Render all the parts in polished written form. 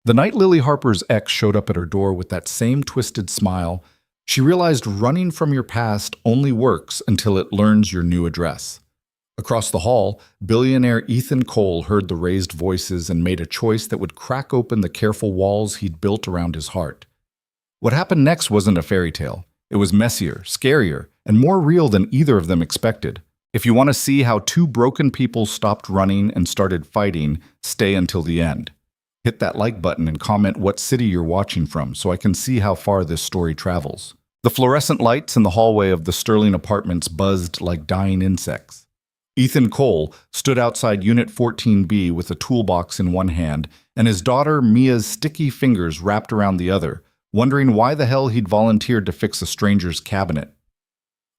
The night Lily Harper's ex showed up at her door with that same twisted smile, she realized running from your past only works until it learns your new address. Across the hall, billionaire Ethan Cole heard the raised voices and made a choice that would crack open the careful walls he'd built around his heart. What happened next wasn't a fairy tale. It was messier, scarier, and more real than either of them expected. If you want to see how two broken people stopped running and started fighting, stay until the end. Hit that like button and comment what city you're watching from so I can see how far this story travels. The fluorescent lights in the hallway of the Sterling apartments buzzed like dying insects. Ethan Cole stood outside Unit 14B with a toolbox in one hand and his daughter Mia's sticky fingers wrapped around the other, wondering why the hell he'd volunteered to fix a stranger's cabinet.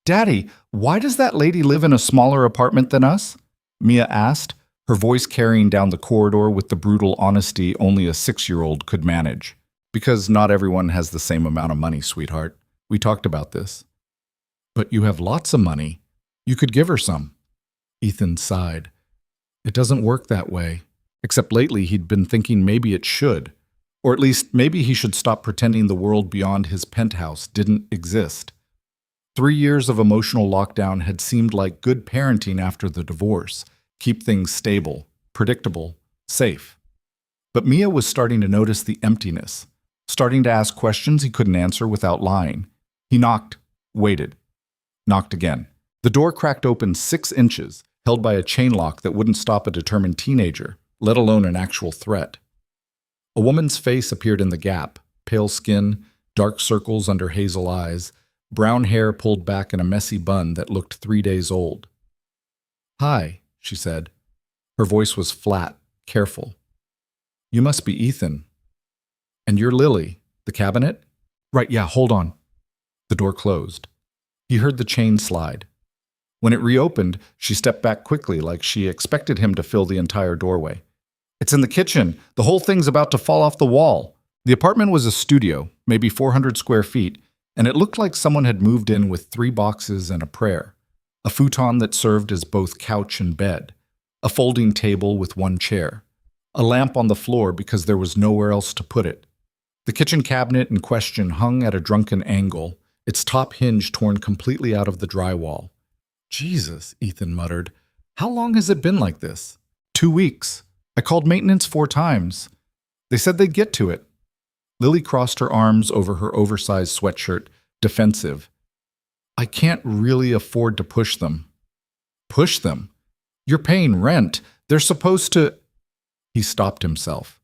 "Daddy, why does that lady live in a smaller apartment than us?" Mia asked, her voice carrying down the corridor with the brutal honesty only a 6-year-old could manage. "Because not everyone has the same amount of money, sweetheart. We talked about this." "But you have lots of money. You could give her some." Ethan sighed. "It doesn't work that way. Except lately he'd been thinking maybe it should. Or at least maybe he should stop pretending the world beyond his penthouse didn't exist. 3 years of emotional lockdown had seemed like good parenting after the divorce. Keep things stable, predictable, safe. But Mia was starting to notice the emptiness, starting to ask questions he couldn't answer without lying. He knocked, waited, knocked again. The door cracked open 6 inches, held by a chain lock that wouldn't stop a determined teenager, let alone an actual threat. A woman's face appeared in the gap, pale skin, dark circles under hazel eyes, brown hair pulled back in a messy bun that looked 3 days old. "Hi," she said. Her voice was flat, careful. "You must be Ethan. And you're Lily. The cabinet?" "Right, yeah, hold on." The door closed. He heard the chain slide. When it reopened, she stepped back quickly like she expected him to fill the entire doorway. "It's in the kitchen. The whole thing's about to fall off the wall." The apartment was a studio, maybe 400 square feet, and it looked like someone had moved in with 3 boxes and a prayer. A futon that served as both couch and bed. A folding table with 1 chair. A lamp on the floor because there was nowhere else to put it. The kitchen cabinet in question hung at a drunken angle, its top hinge torn completely out of the drywall. "Jesus," Ethan muttered. "How long has it been like this?" 2 weeks. I called maintenance 4 times. They said they'd get to it." Lily crossed her arms over her oversized sweatshirt, defensive. "I can't really afford to push them." "Push them? You're paying rent. They're supposed to—" He stopped himself.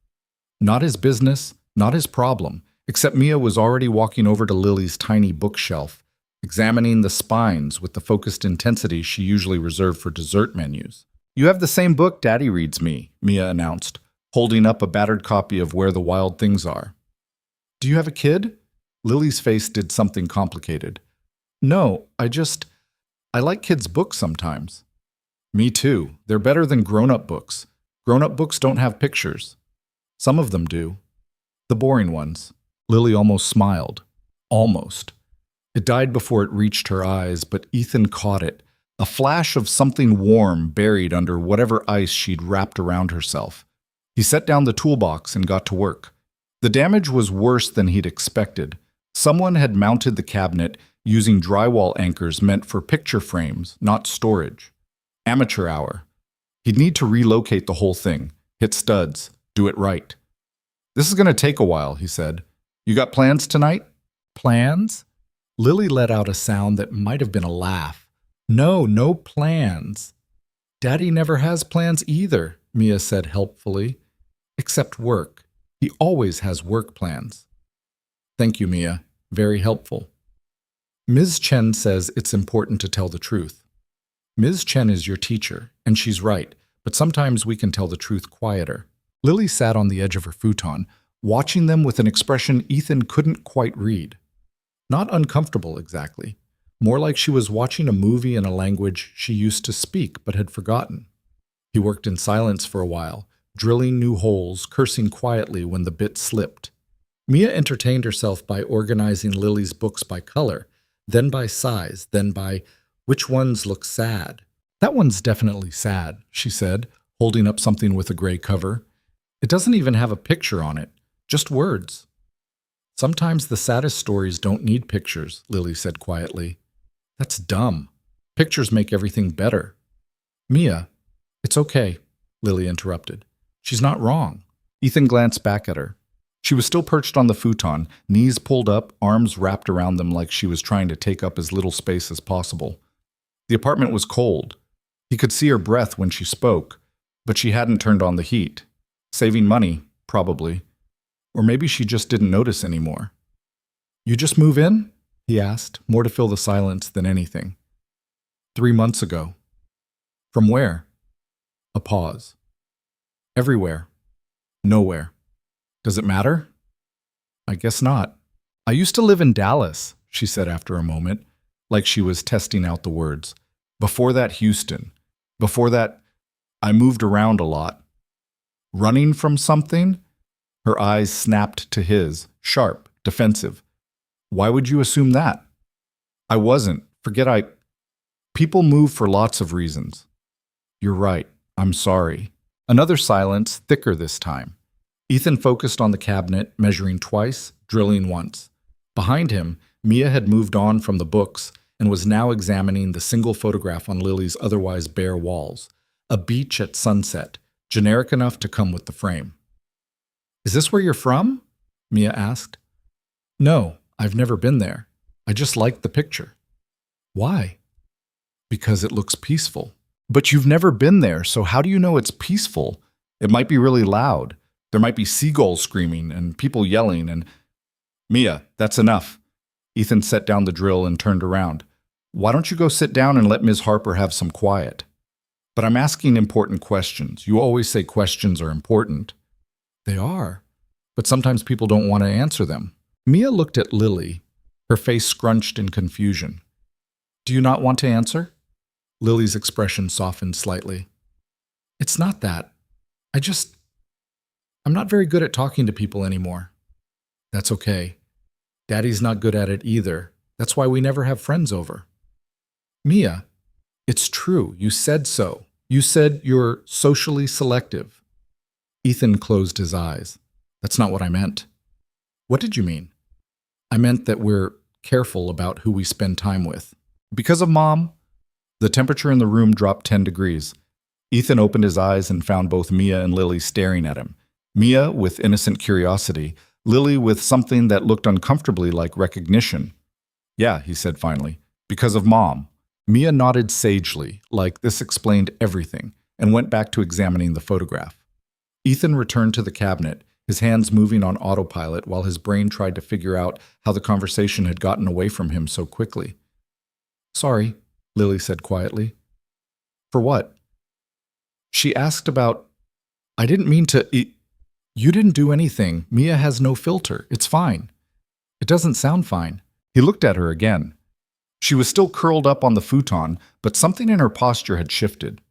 Not his business, not his problem, except Mia was already walking over to Lily's tiny bookshelf, examining the spines with the focused intensity she usually reserved for dessert menus. "You have the same book Daddy reads me," Mia announced, holding up a battered copy of Where the Wild Things Are. "Do you have a kid?" Lily's face did something complicated. "No, I like kids' books sometimes." "Me too. They're better than grown-up books. Grown-up books don't have pictures." "Some of them do. The boring ones." Lily almost smiled. Almost. It died before it reached her eyes, but Ethan caught it. A flash of something warm buried under whatever ice she'd wrapped around herself. He set down the toolbox and got to work. The damage was worse than he'd expected. Someone had mounted the cabinet using drywall anchors meant for picture frames, not storage. Amateur hour. He'd need to relocate the whole thing, hit studs, do it right. "This is going to take a while," he said. "You got plans tonight?" "Plans?" Lily let out a sound that might have been a laugh. No plans." "Daddy never has plans either," Mia said helpfully. "Except work. He always has work plans." "Thank you, Mia. Very helpful." "Ms. Chen says it's important to tell the truth." "Ms. Chen is your teacher, and she's right, but sometimes we can tell the truth quieter." Lily sat on the edge of her futon, watching them with an expression Ethan couldn't quite read. Not uncomfortable, exactly. More like she was watching a movie in a language she used to speak but had forgotten. He worked in silence for a while, drilling new holes, cursing quietly when the bit slipped. Mia entertained herself by organizing Lily's books by color, then by size, then by which ones look sad. "That one's definitely sad," she said, holding up something with a gray cover. "It doesn't even have a picture on it. Just words. Sometimes the saddest stories don't need pictures, Lily said quietly. That's dumb. Pictures make everything better. Mia, it's okay, Lily interrupted. She's not wrong. Ethan glanced back at her. She was still perched on the futon, knees pulled up, arms wrapped around them like she was trying to take up as little space as possible. The apartment was cold. He could see her breath when she spoke, but she hadn't turned on the heat. Saving money, probably. Or maybe she just didn't notice anymore. You just move in? He asked, more to fill the silence than anything. 3 months ago. From where? A pause. Everywhere. Nowhere. Does it matter? I guess not. I used to live in Dallas, she said after a moment, like she was testing out the words. Before that, Houston. Before that, I moved around a lot. Running from something? Her eyes snapped to his, sharp, defensive. Why would you assume that? I wasn't. People move for lots of reasons. You're right. I'm sorry. Another silence, thicker this time. Ethan focused on the cabinet, measuring twice, drilling once. Behind him, Mia had moved on from the books and was now examining the single photograph on Lily's otherwise bare walls. A beach at sunset, generic enough to come with the frame. Is this where you're from? Mia asked. No, I've never been there. I just liked the picture. Why? Because it looks peaceful. But you've never been there, so how do you know it's peaceful? It might be really loud. There might be seagulls screaming and people yelling and… Mia, that's enough. Ethan set down the drill and turned around. Why don't you go sit down and let Ms. Harper have some quiet? But I'm asking important questions. You always say questions are important. They are. But sometimes people don't want to answer them. Mia looked at Lily, her face scrunched in confusion. Do you not want to answer? Lily's expression softened slightly. It's not that. I'm not very good at talking to people anymore. That's okay. Daddy's not good at it either. That's why we never have friends over. Mia, it's true. You said so. You said you're socially selective. Ethan closed his eyes. That's not what I meant. What did you mean? I meant that we're careful about who we spend time with. Because of Mom? The temperature in the room dropped 10 degrees. Ethan opened his eyes and found both Mia and Lily staring at him. Mia with innocent curiosity, Lily with something that looked uncomfortably like recognition. Yeah, he said finally, because of Mom. Mia nodded sagely, like this explained everything, and went back to examining the photograph. Ethan returned to the cabinet, his hands moving on autopilot while his brain tried to figure out how the conversation had gotten away from him so quickly. Sorry, Lily said quietly. For what? She asked about… I didn't mean to… You didn't do anything. Mia has no filter. It's fine. It doesn't sound fine. He looked at her again. She was still curled up on the futon, but something in her posture had shifted.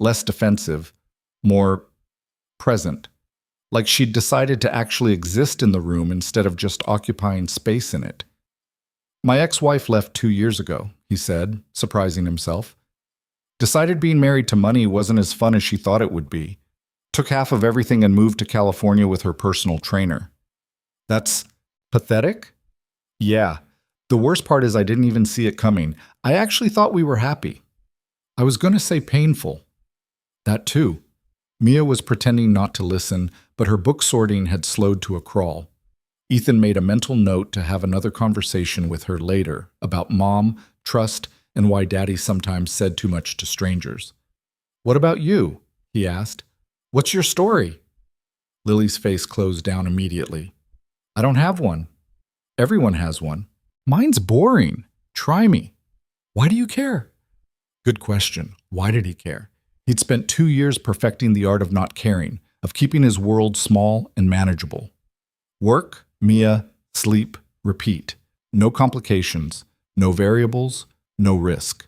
Less defensive, more present. Like she'd decided to actually exist in the room instead of just occupying space in it. My ex-wife left 2 years ago, he said, surprising himself. Decided being married to money wasn't as fun as she thought it would be. Took half of everything and moved to California with her personal trainer. That's pathetic? Yeah. The worst part is I didn't even see it coming. I actually thought we were happy. I was going to say painful. That too. Mia was pretending not to listen, but her book sorting had slowed to a crawl. Ethan made a mental note to have another conversation with her later about Mom, trust, and why Daddy sometimes said too much to strangers. What about you? He asked. What's your story? Lily's face closed down immediately. I don't have one. Everyone has one. Mine's boring. Try me. Why do you care? Good question. Why did he care? He'd spent 2 years perfecting the art of not caring, of keeping his world small and manageable. Work, Mia, sleep, repeat. No complications, no variables, no risk.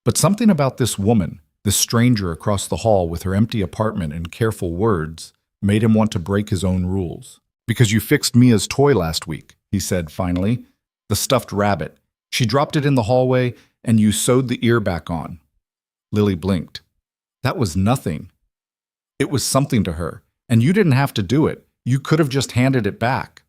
But something about this woman, this stranger across the hall with her empty apartment and careful words, made him want to break his own rules. Because you fixed Mia's toy last week, he said finally. The stuffed rabbit. She dropped it in the hallway and you sewed the ear back on. Lily blinked. That was nothing. It was something to her, and you didn't have to do it. You could have just handed it back.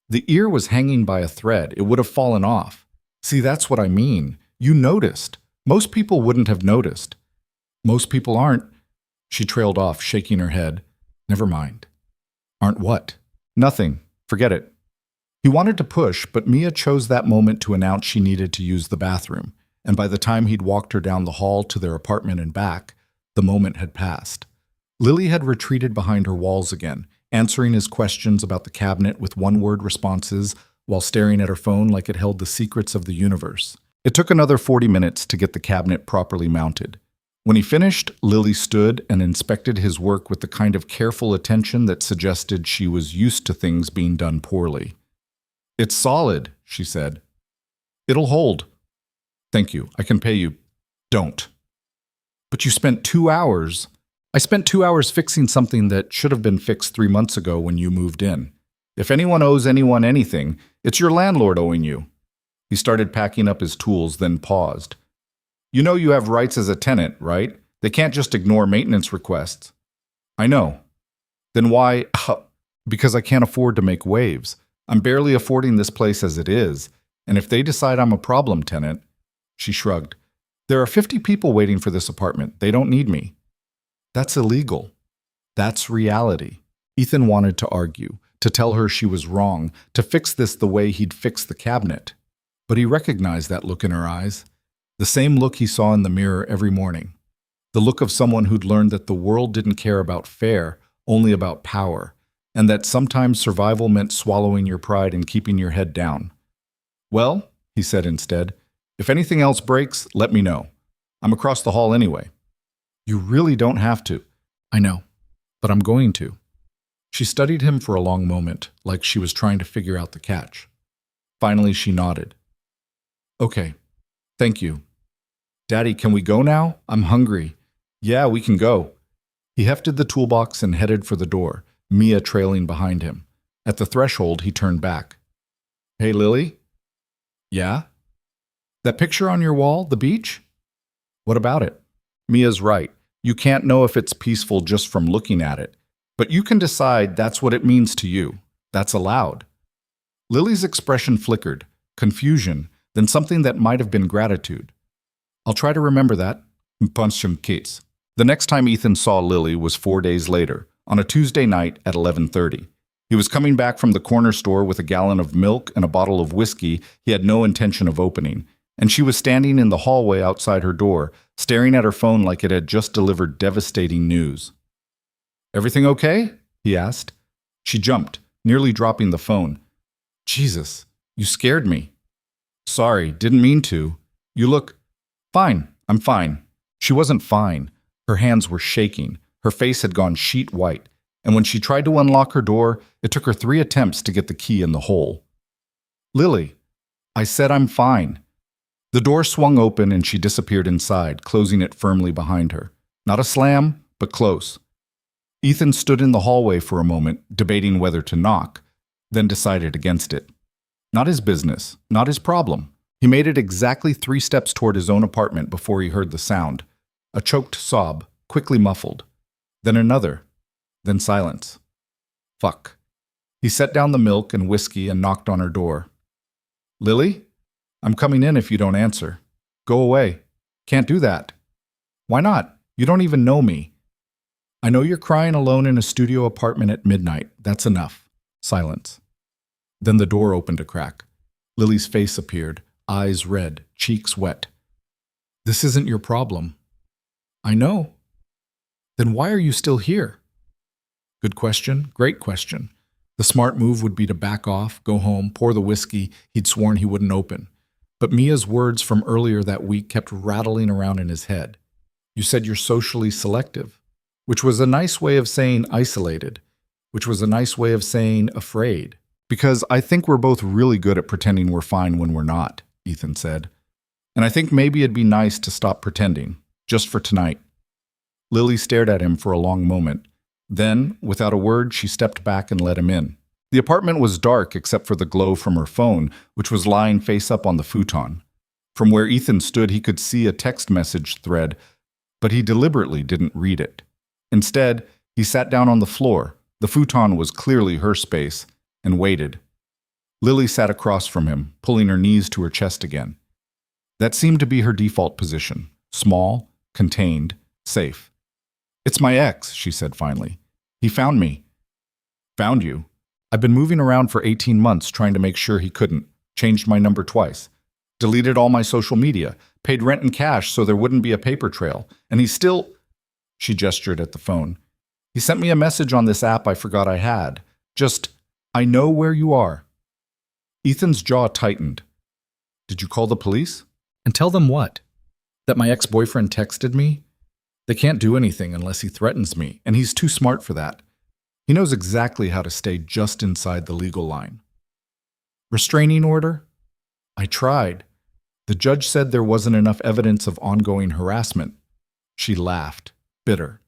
The ear was hanging by a thread. It would have fallen off. See, that's what I mean. You noticed. Most people wouldn't have noticed. Most people aren't. She trailed off, shaking her head. Never mind. Aren't what? Nothing. Forget it. He wanted to push, but Mia chose that moment to announce she needed to use the bathroom, and by the time he'd walked her down the hall to their apartment and back, the moment had passed. Lily had retreated behind her walls again, answering his questions about the cabinet with one-word responses while staring at her phone like it held the secrets of the universe. It took another 40 minutes to get the cabinet properly mounted. When he finished, Lily stood and inspected his work with the kind of careful attention that suggested she was used to things being done poorly. "It's solid," she said. "It'll hold." "Thank you. I can pay you." "Don't." "But you spent 2 hours." "I spent 2 hours fixing something that should have been fixed 3 months ago when you moved in. If anyone owes anyone anything, it's your landlord owing you." He started packing up his tools, then paused. "You know you have rights as a tenant, right? They can't just ignore maintenance requests." "I know." "Then why?" "Because I can't afford to make waves. I'm barely affording this place as it is, and if they decide I'm a problem tenant..." She shrugged. "There are 50 people waiting for this apartment. They don't need me." "That's illegal." "That's reality." Ethan wanted to argue, to tell her she was wrong, to fix this the way he'd fixed the cabinet. But he recognized that look in her eyes. The same look he saw in the mirror every morning. The look of someone who'd learned that the world didn't care about fair, only about power, and that sometimes survival meant swallowing your pride and keeping your head down. "Well," he said instead, "if anything else breaks, let me know. I'm across the hall anyway." "You really don't have to." "I know, but I'm going to." She studied him for a long moment, like she was trying to figure out the catch. Finally, she nodded. "Okay, thank you." "Daddy, can we go now? I'm hungry." "Yeah, we can go." He hefted the toolbox and headed for the door, Mia trailing behind him. At the threshold, he turned back. "Hey, Lily?" "Yeah?" "That picture on your wall, the beach?" "What about it?" "Mia's right. You can't know if it's peaceful just from looking at it. But you can decide that's what it means to you. That's allowed." Lily's expression flickered, confusion, then something that might have been gratitude. "I'll try to remember that." The next time Ethan saw Lily was 4 days later, on a Tuesday night at 11:30. He was coming back from the corner store with a gallon of milk and a bottle of whiskey he had no intention of opening, and she was standing in the hallway outside her door, staring at her phone like it had just delivered devastating news. "Everything okay?" he asked. She jumped, nearly dropping the phone. "Jesus, you scared me." "Sorry, didn't mean to. You look..." "Fine, I'm fine." She wasn't fine. Her hands were shaking. Her face had gone sheet white, and when she tried to unlock her door, it took her 3 attempts to get the key in the hole. "Lily, I said I'm fine." The door swung open and she disappeared inside, closing it firmly behind her. Not a slam, but close. Ethan stood in the hallway for a moment, debating whether to knock, then decided against it. Not his business, not his problem. He made it exactly 3 steps toward his own apartment before he heard the sound. A choked sob, quickly muffled. Then another. Then silence. Fuck. He set down the milk and whiskey and knocked on her door. "Lily? I'm coming in if you don't answer." "Go away." "Can't do that." "Why not? You don't even know me." "I know you're crying alone in a studio apartment at midnight. That's enough." Silence. Then the door opened a crack. Lily's face appeared, eyes red, cheeks wet. "This isn't your problem." "I know." "Then why are you still here?" Good question, great question. The smart move would be to back off, go home, pour the whiskey he'd sworn he wouldn't open. But Mia's words from earlier that week kept rattling around in his head. "You said you're socially selective," which was a nice way of saying isolated, which was a nice way of saying afraid. "Because I think we're both really good at pretending we're fine when we're not," Ethan said. "And I think maybe it'd be nice to stop pretending, just for tonight." Lily stared at him for a long moment. Then, without a word, she stepped back and let him in. The apartment was dark except for the glow from her phone, which was lying face up on the futon. From where Ethan stood, he could see a text message thread, but he deliberately didn't read it. Instead, he sat down on the floor, The futon was clearly her space, and waited. Lily sat across from him, pulling her knees to her chest again. That seemed to be her default position. Small, contained, safe. "It's my ex," she said finally. "He found me." "Found you?" "I've been moving around for 18 months trying to make sure he couldn't. Changed my number twice. Deleted all my social media. Paid rent in cash so there wouldn't be a paper trail. And he still—" She gestured at the phone. "He sent me a message on this app I forgot I had. Just, 'I know where you are.'" Ethan's jaw tightened. "Did you call the police?" "And tell them what? That my ex-boyfriend texted me? They can't do anything unless he threatens me, and he's too smart for that. He knows exactly how to stay just inside the legal line." "Restraining order?" "I tried. The judge said there wasn't enough evidence of ongoing harassment." She laughed, bitter.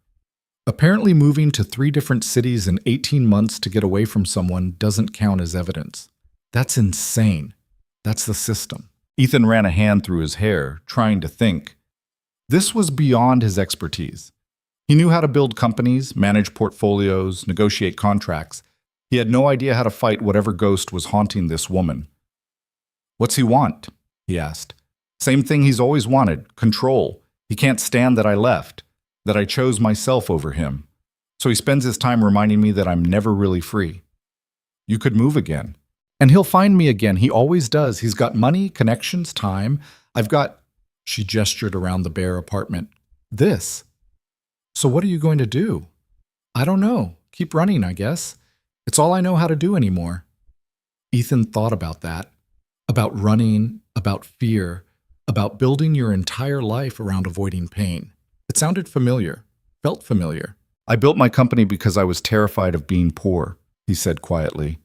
Apparently moving to 3 different cities in 18 months to get away from someone doesn't count as evidence. That's insane. That's the system. Ethan ran a hand through his hair, trying to think. This was beyond his expertise. He knew how to build companies, manage portfolios, negotiate contracts. He had no idea how to fight whatever ghost was haunting this woman. "What's he want?" he asked. "Same thing he's always wanted, control. He can't stand that I left, that I chose myself over him. So he spends his time reminding me that I'm never really free." "You could move again." "And he'll find me again. He always does. He's got money, connections, time. I've got—" She gestured around the bare apartment. "This. So what are you going to do?" "I don't know. Keep running, I guess. It's all I know how to do anymore." Ethan thought about that. About running, about fear, about building your entire life around avoiding pain. It sounded familiar, felt familiar. "I built my company because I was terrified of being poor," he said quietly.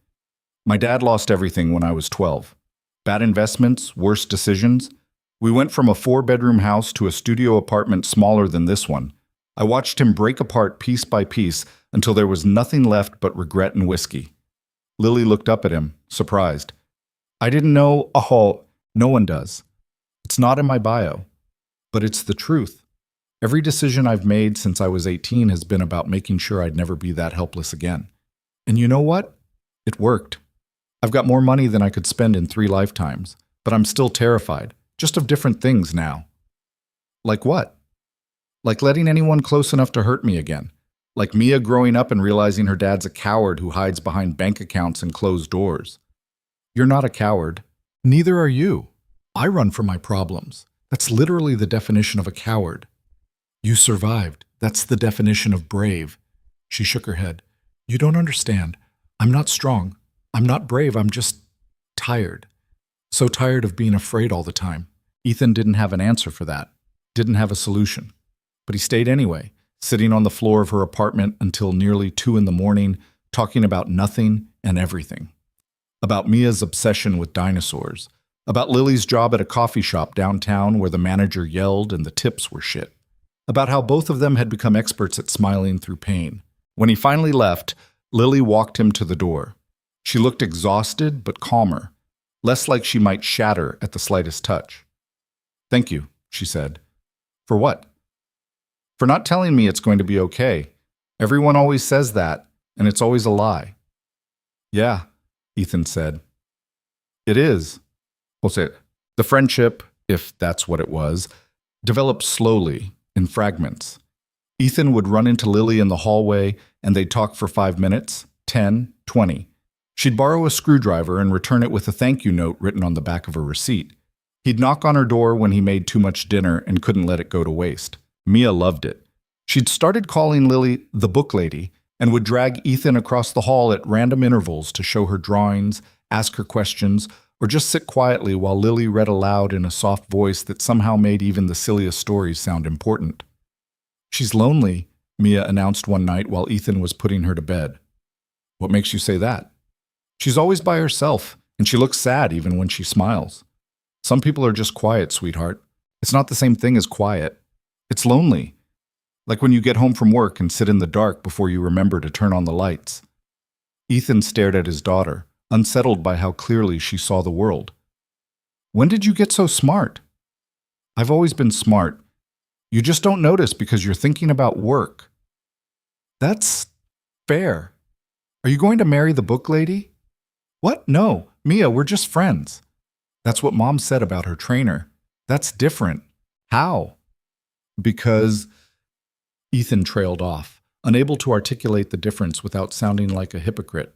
"My dad lost everything when I was 12. Bad investments, worse decisions. We went from a 4-bedroom house to a studio apartment smaller than this one. I watched him break apart piece by piece until there was nothing left but regret and whiskey." Lily looked up at him, surprised. "I didn't know—" "Oh, no one does. It's not in my bio. But it's the truth. Every decision I've made since I was 18 has been about making sure I'd never be that helpless again. And you know what? It worked. I've got more money than I could spend in 3 lifetimes, but I'm still terrified, just of different things now." "Like what?" "Like letting anyone close enough to hurt me again. Like Mia growing up and realizing her dad's a coward who hides behind bank accounts and closed doors." "You're not a coward. Neither are you. I run from my problems. That's literally the definition of a coward. You survived. That's the definition of brave." She shook her head. "You don't understand. I'm not strong. I'm not brave. I'm just tired. So tired of being afraid all the time." Ethan didn't have an answer for that. Didn't have a solution. But he stayed anyway, sitting on the floor of her apartment until nearly 2 in the morning, talking about nothing and everything. About Mia's obsession with dinosaurs. About Lily's job at a coffee shop downtown where the manager yelled and the tips were shit. About how both of them had become experts at smiling through pain. When he finally left, Lily walked him to the door. She looked exhausted but calmer, less like she might shatter at the slightest touch. "Thank you," she said. "For what?" "For not telling me it's going to be okay. Everyone always says that, and it's always a lie." "Yeah," Ethan said. "It is." The friendship, if that's what it was, developed slowly, in fragments. Ethan would run into Lily in the hallway, and they'd talk for 5 minutes, 10, 20. She'd borrow a screwdriver and return it with a thank you note written on the back of her receipt. He'd knock on her door when he made too much dinner and couldn't let it go to waste. Mia loved it. She'd started calling Lily the book lady and would drag Ethan across the hall at random intervals to show her drawings, ask her questions, or just sit quietly while Lily read aloud in a soft voice that somehow made even the silliest stories sound important. "She's lonely," Mia announced one night while Ethan was putting her to bed. "What makes you say that?" "She's always by herself, and she looks sad even when she smiles. Some people are just quiet, sweetheart. It's not the same thing as quiet. It's lonely. Like when you get home from work and sit in the dark before you remember to turn on the lights." Ethan stared at his daughter, unsettled by how clearly she saw the world. "When did you get so smart?" "I've always been smart. You just don't notice because you're thinking about work." "That's fair." Are you going to marry the book lady? What? No, Mia, we're just friends. That's what Mom said about her trainer. That's different. How? Because Ethan trailed off, unable to articulate the difference without sounding like a hypocrite.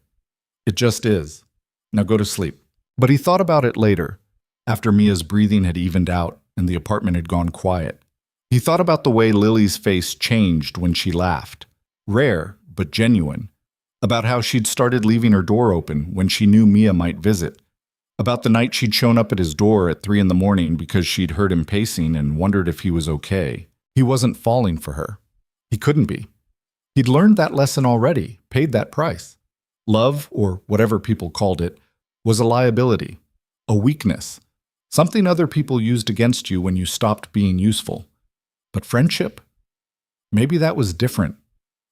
It just is. Now go to sleep. But he thought about it later, after Mia's breathing had evened out and the apartment had gone quiet. He thought about the way Lily's face changed when she laughed. Rare, but genuine. About how she'd started leaving her door open when she knew Mia might visit. About the night she'd shown up at his door at 3 a.m. because she'd heard him pacing and wondered if he was okay. He wasn't falling for her. He couldn't be. He'd learned that lesson already, paid that price. Love, or whatever people called it, was a liability, a weakness, something other people used against you when you stopped being useful. But friendship? Maybe that was different.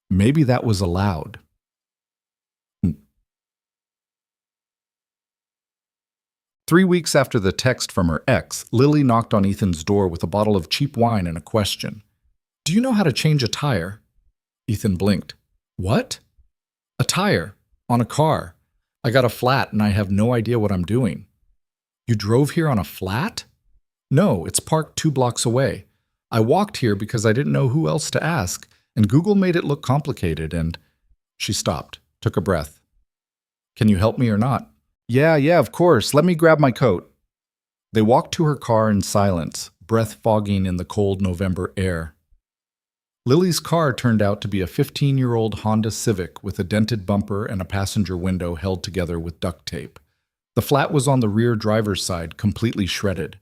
Maybe that was allowed. 3 weeks after the text from her ex, Lily knocked on Ethan's door with a bottle of cheap wine and a question. Do you know how to change a tire? Ethan blinked. What? A tire. On a car. I got a flat and I have no idea what I'm doing. You drove here on a flat? No, it's parked 2 blocks away. I walked here because I didn't know who else to ask, and Google made it look complicated, and... She stopped, took a breath. Can you help me or not? Yeah, of course. Let me grab my coat. They walked to her car in silence, breath fogging in the cold November air. Lily's car turned out to be a 15-year-old Honda Civic with a dented bumper and a passenger window held together with duct tape. The flat was on the rear driver's side, completely shredded.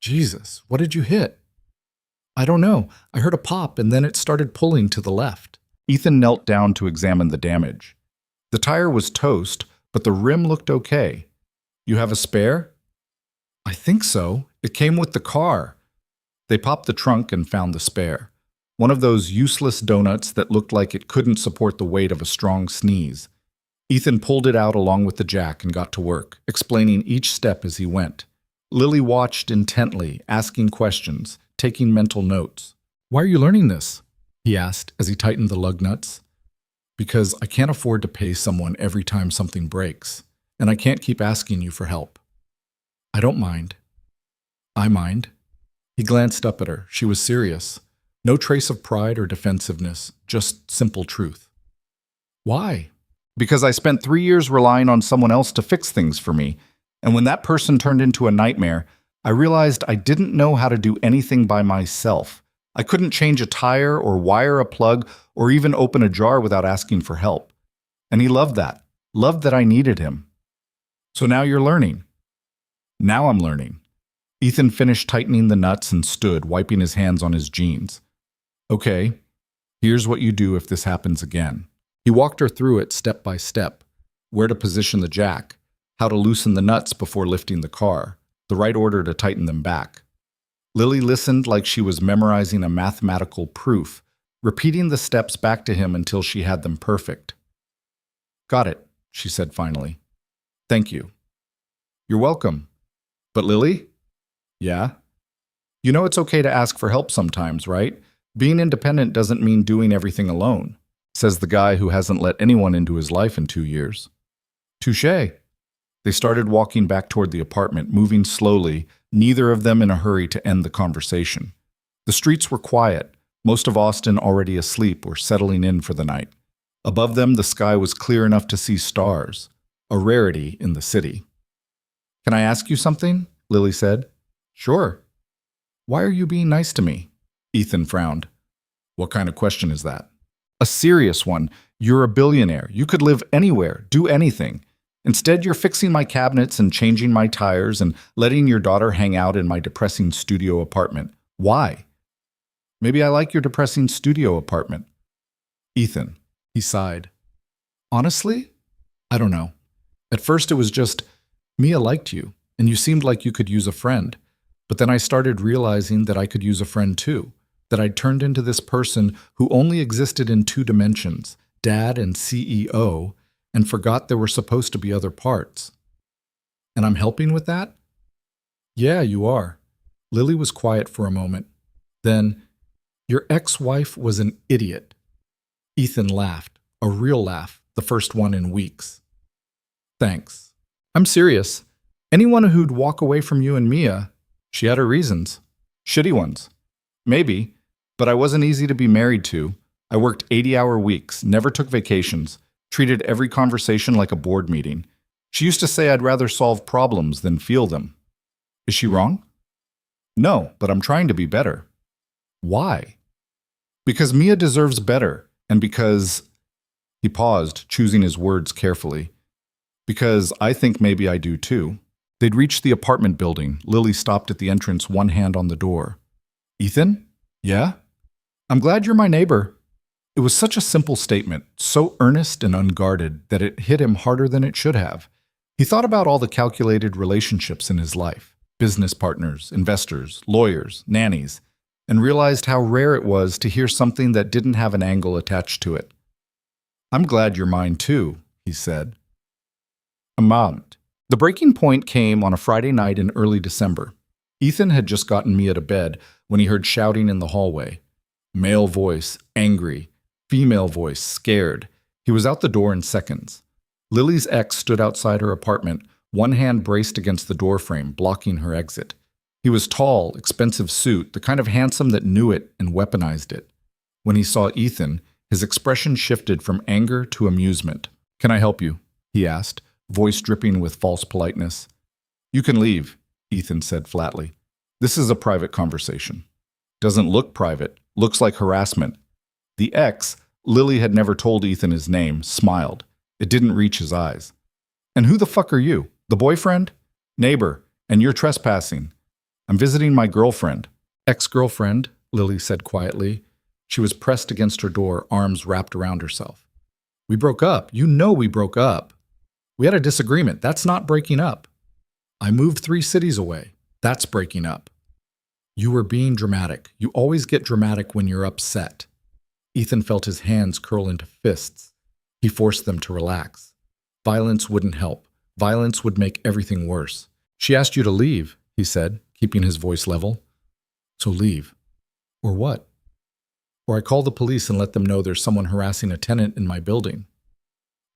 Jesus, what did you hit? I don't know. I heard a pop and then it started pulling to the left. Ethan knelt down to examine the damage. The tire was toast, but the rim looked okay. You have a spare? I think so. It came with the car. They popped the trunk and found the spare. One of those useless donuts that looked like it couldn't support the weight of a strong sneeze. Ethan pulled it out along with the jack and got to work, explaining each step as he went. Lily watched intently, asking questions, taking mental notes. Why are you learning this? He asked as he tightened the lug nuts. Because I can't afford to pay someone every time something breaks, and I can't keep asking you for help. I don't mind. I mind. He glanced up at her. She was serious. No trace of pride or defensiveness, just simple truth. Why? Because I spent 3 years relying on someone else to fix things for me, and when that person turned into a nightmare, I realized I didn't know how to do anything by myself. I couldn't change a tire or wire a plug or even open a jar without asking for help. And he loved that I needed him. So now you're learning. Now I'm learning. Ethan finished tightening the nuts and stood, wiping his hands on his jeans. Okay, here's what you do if this happens again. He walked her through it step by step. Where to position the jack, how to loosen the nuts before lifting the car, the right order to tighten them back. Lily listened like she was memorizing a mathematical proof, repeating the steps back to him until she had them perfect. Got it, she said finally. Thank you. You're welcome. But Lily? Yeah? You know it's okay to ask for help sometimes, right? Being independent doesn't mean doing everything alone, says the guy who hasn't let anyone into his life in 2 years. Touché. They started walking back toward the apartment, moving slowly, neither of them in a hurry to end the conversation. The streets were quiet, most of Austin already asleep or settling in for the night. Above them, the sky was clear enough to see stars, a rarity in the city. Can I ask you something? Lily said. Sure. Why are you being nice to me? Ethan frowned. What kind of question is that? A serious one. You're a billionaire. You could live anywhere, do anything. Instead, you're fixing my cabinets and changing my tires and letting your daughter hang out in my depressing studio apartment. Why? Maybe I like your depressing studio apartment. Ethan, he sighed. Honestly, I don't know. At first it was just, Mia liked you, and you seemed like you could use a friend. But then I started realizing that I could use a friend too, that I'd turned into this person who only existed in 2 dimensions, dad and CEO, and forgot there were supposed to be other parts. And I'm helping with that? Yeah, you are. Lily was quiet for a moment. Then, your ex-wife was an idiot. Ethan laughed, a real laugh, the first one in weeks. Thanks. I'm serious. Anyone who'd walk away from you and Mia, she had her reasons. Shitty ones. Maybe, but I wasn't easy to be married to. I worked 80-hour weeks, never took vacations, treated every conversation like a board meeting. She used to say I'd rather solve problems than feel them. Is she wrong? No, but I'm trying to be better. Why? Because Mia deserves better, and because... He paused, choosing his words carefully. Because I think maybe I do too. They'd reached the apartment building. Lily stopped at the entrance, one hand on the door. Ethan? Yeah? I'm glad you're my neighbor. It was such a simple statement, so earnest and unguarded that it hit him harder than it should have. He thought about all the calculated relationships in his life, business partners, investors, lawyers, nannies, and realized how rare it was to hear something that didn't have an angle attached to it. I'm glad you're mine too, he said. Amount. The breaking point came on a Friday night in early December. Ethan had just gotten Mia to bed when he heard shouting in the hallway. Male voice, angry. Female voice, scared. He was out the door in seconds. Lily's ex stood outside her apartment, one hand braced against the doorframe, blocking her exit. He was tall, expensive suit, the kind of handsome that knew it and weaponized it. When he saw Ethan, his expression shifted from anger to amusement. Can I help you? He asked, voice dripping with false politeness. You can leave, Ethan said flatly. This is a private conversation. Doesn't look private, looks like harassment. The ex, Lily had never told Ethan his name, smiled. It didn't reach his eyes. And who the fuck are you? The boyfriend? Neighbor, and you're trespassing. I'm visiting my girlfriend. Ex-girlfriend, Lily said quietly. She was pressed against her door, arms wrapped around herself. We broke up. You know we broke up. We had a disagreement. That's not breaking up. I moved 3 cities away. That's breaking up. You were being dramatic. You always get dramatic when you're upset. Ethan felt his hands curl into fists. He forced them to relax. Violence wouldn't help. Violence would make everything worse. She asked you to leave, he said, keeping his voice level. So leave. Or what? Or I call the police and let them know there's someone harassing a tenant in my building.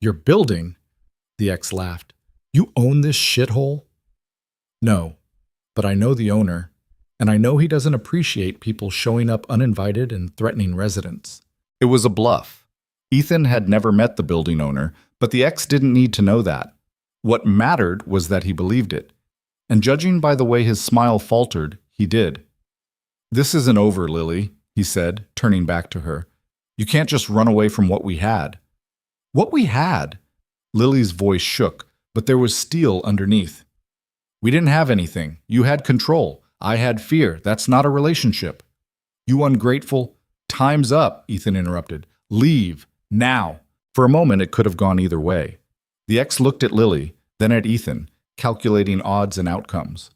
Your building? The ex laughed. You own this shithole? No, but I know the owner, and I know he doesn't appreciate people showing up uninvited and threatening residents. It was a bluff. Ethan had never met the building owner, but the ex didn't need to know that. What mattered was that he believed it. And judging by the way his smile faltered, he did. This isn't over, Lily, he said, turning back to her. You can't just run away from what we had. What we had? Lily's voice shook, but there was steel underneath. We didn't have anything. You had control. I had fear. That's not a relationship. You ungrateful. Time's up, Ethan interrupted. Leave. Now. For a moment, it could have gone either way. The ex looked at Lily, then at Ethan, calculating odds and outcomes.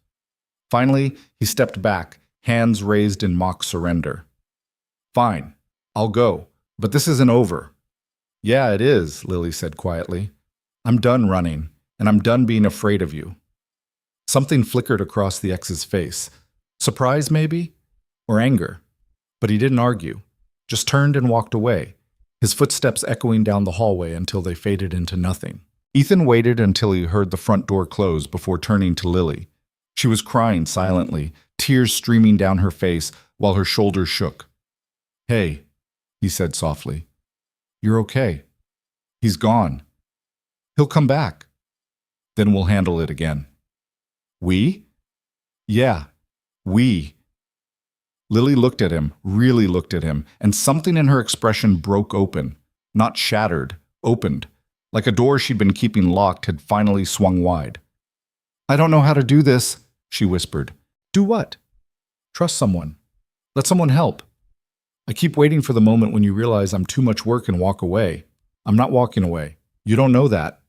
Finally, he stepped back, hands raised in mock surrender. Fine. I'll go. But this isn't over. Yeah, it is, Lily said quietly. I'm done running, and I'm done being afraid of you. Something flickered across the ex's face. Surprise, maybe? Or anger. But he didn't argue, just turned and walked away, his footsteps echoing down the hallway until they faded into nothing. Ethan waited until he heard the front door close before turning to Lily. She was crying silently, tears streaming down her face while her shoulders shook. Hey, he said softly. You're okay. He's gone. He'll come back. Then we'll handle it again. We? Yeah, we. Lily looked at him, really looked at him, and something in her expression broke open. Not shattered, opened. Like a door she'd been keeping locked had finally swung wide. I don't know how to do this, she whispered. Do what? Trust someone. Let someone help. I keep waiting for the moment when you realize I'm too much work and walk away. I'm not walking away. You don't know that.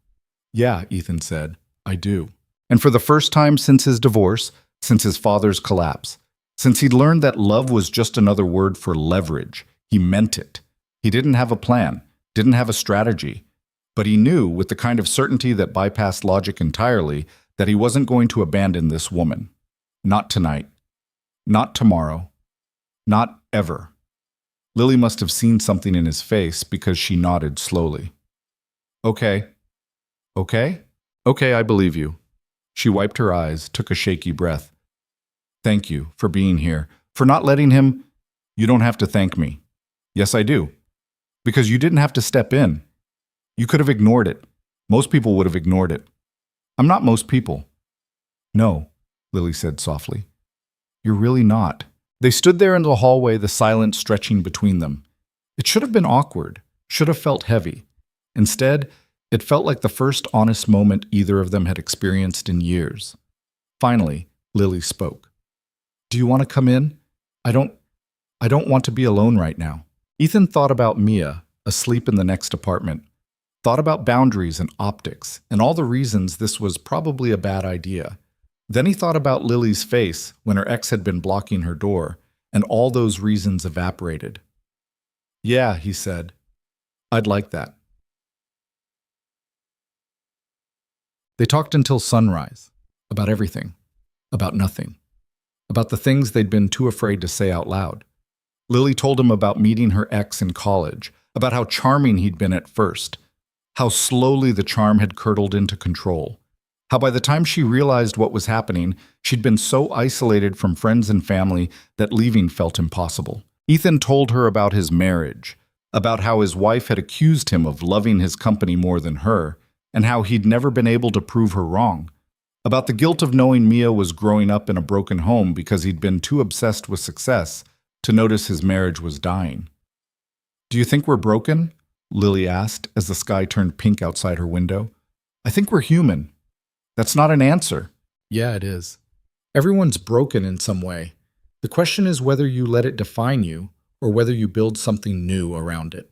Yeah, Ethan said. I do. And for the first time since his divorce, since his father's collapse, since he'd learned that love was just another word for leverage, he meant it. He didn't have a plan, didn't have a strategy, but he knew, with the kind of certainty that bypassed logic entirely, that he wasn't going to abandon this woman. Not tonight. Not tomorrow. Not ever. Lily must have seen something in his face because she nodded slowly. Okay. Okay? Okay, I believe you. She wiped her eyes, took a shaky breath. Thank you for being here, for not letting him. You don't have to thank me. Yes, I do. Because you didn't have to step in. You could have ignored it. Most people would have ignored it. I'm not most people. No, Lily said softly. You're really not. They stood there in the hallway, the silence stretching between them. It should have been awkward, should have felt heavy. Instead, it felt like the first honest moment either of them had experienced in years. Finally, Lily spoke. Do you want to come in? I don't want to be alone right now. Ethan thought about Mia, asleep in the next apartment. Thought about boundaries and optics, and all the reasons this was probably a bad idea. Then he thought about Lily's face when her ex had been blocking her door, and all those reasons evaporated. Yeah, he said. I'd like that. They talked until sunrise, about everything, about nothing, about the things they'd been too afraid to say out loud. Lily told him about meeting her ex in college, about how charming he'd been at first, how slowly the charm had curdled into control, how by the time she realized what was happening, she'd been so isolated from friends and family that leaving felt impossible. Ethan told her about his marriage, about how his wife had accused him of loving his company more than her, and how he'd never been able to prove her wrong, about the guilt of knowing Mia was growing up in a broken home because he'd been too obsessed with success to notice his marriage was dying. Do you think we're broken? Lily asked as the sky turned pink outside her window. I think we're human. That's not an answer. Yeah, it is. Everyone's broken in some way. The question is whether you let it define you or whether you build something new around it.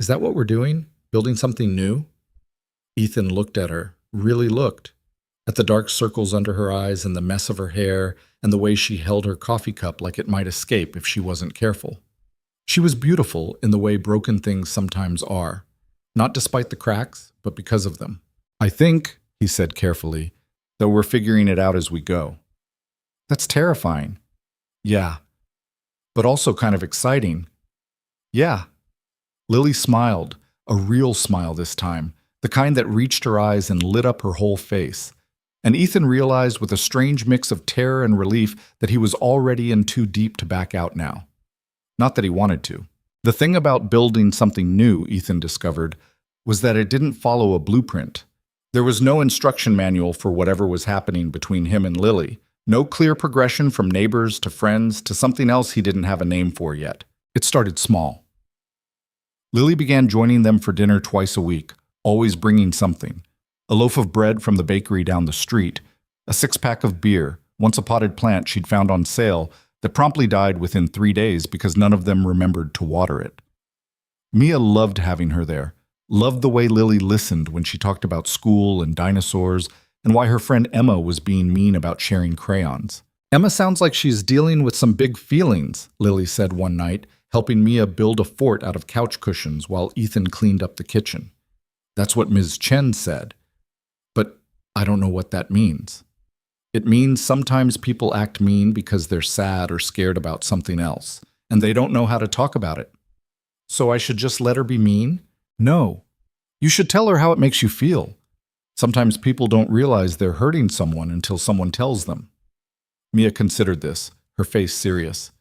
Is that what we're doing? Building something new? Ethan looked at her, really looked, at the dark circles under her eyes and the mess of her hair and the way she held her coffee cup like it might escape if she wasn't careful. She was beautiful in the way broken things sometimes are, not despite the cracks, but because of them. I think, he said carefully, that we're figuring it out as we go. That's terrifying. Yeah. But also kind of exciting. Yeah. Lily smiled, a real smile this time, the kind that reached her eyes and lit up her whole face. And Ethan realized with a strange mix of terror and relief that he was already in too deep to back out now. Not that he wanted to. The thing about building something new, Ethan discovered, was that it didn't follow a blueprint. There was no instruction manual for whatever was happening between him and Lily, no clear progression from neighbors to friends to something else he didn't have a name for yet. It started small. Lily began joining them for dinner twice a week, always bringing something. A loaf of bread from the bakery down the street, a six-pack of beer, once a potted plant she'd found on sale that promptly died within 3 days because none of them remembered to water it. Mia loved having her there, loved the way Lily listened when she talked about school and dinosaurs and why her friend Emma was being mean about sharing crayons. Emma sounds like she's dealing with some big feelings, Lily said one night, helping Mia build a fort out of couch cushions while Ethan cleaned up the kitchen. That's what Ms. Chen said. But I don't know what that means. It means sometimes people act mean because they're sad or scared about something else, and they don't know how to talk about it. So I should just let her be mean? No. You should tell her how it makes you feel. Sometimes people don't realize they're hurting someone until someone tells them. Mia considered this, her face serious.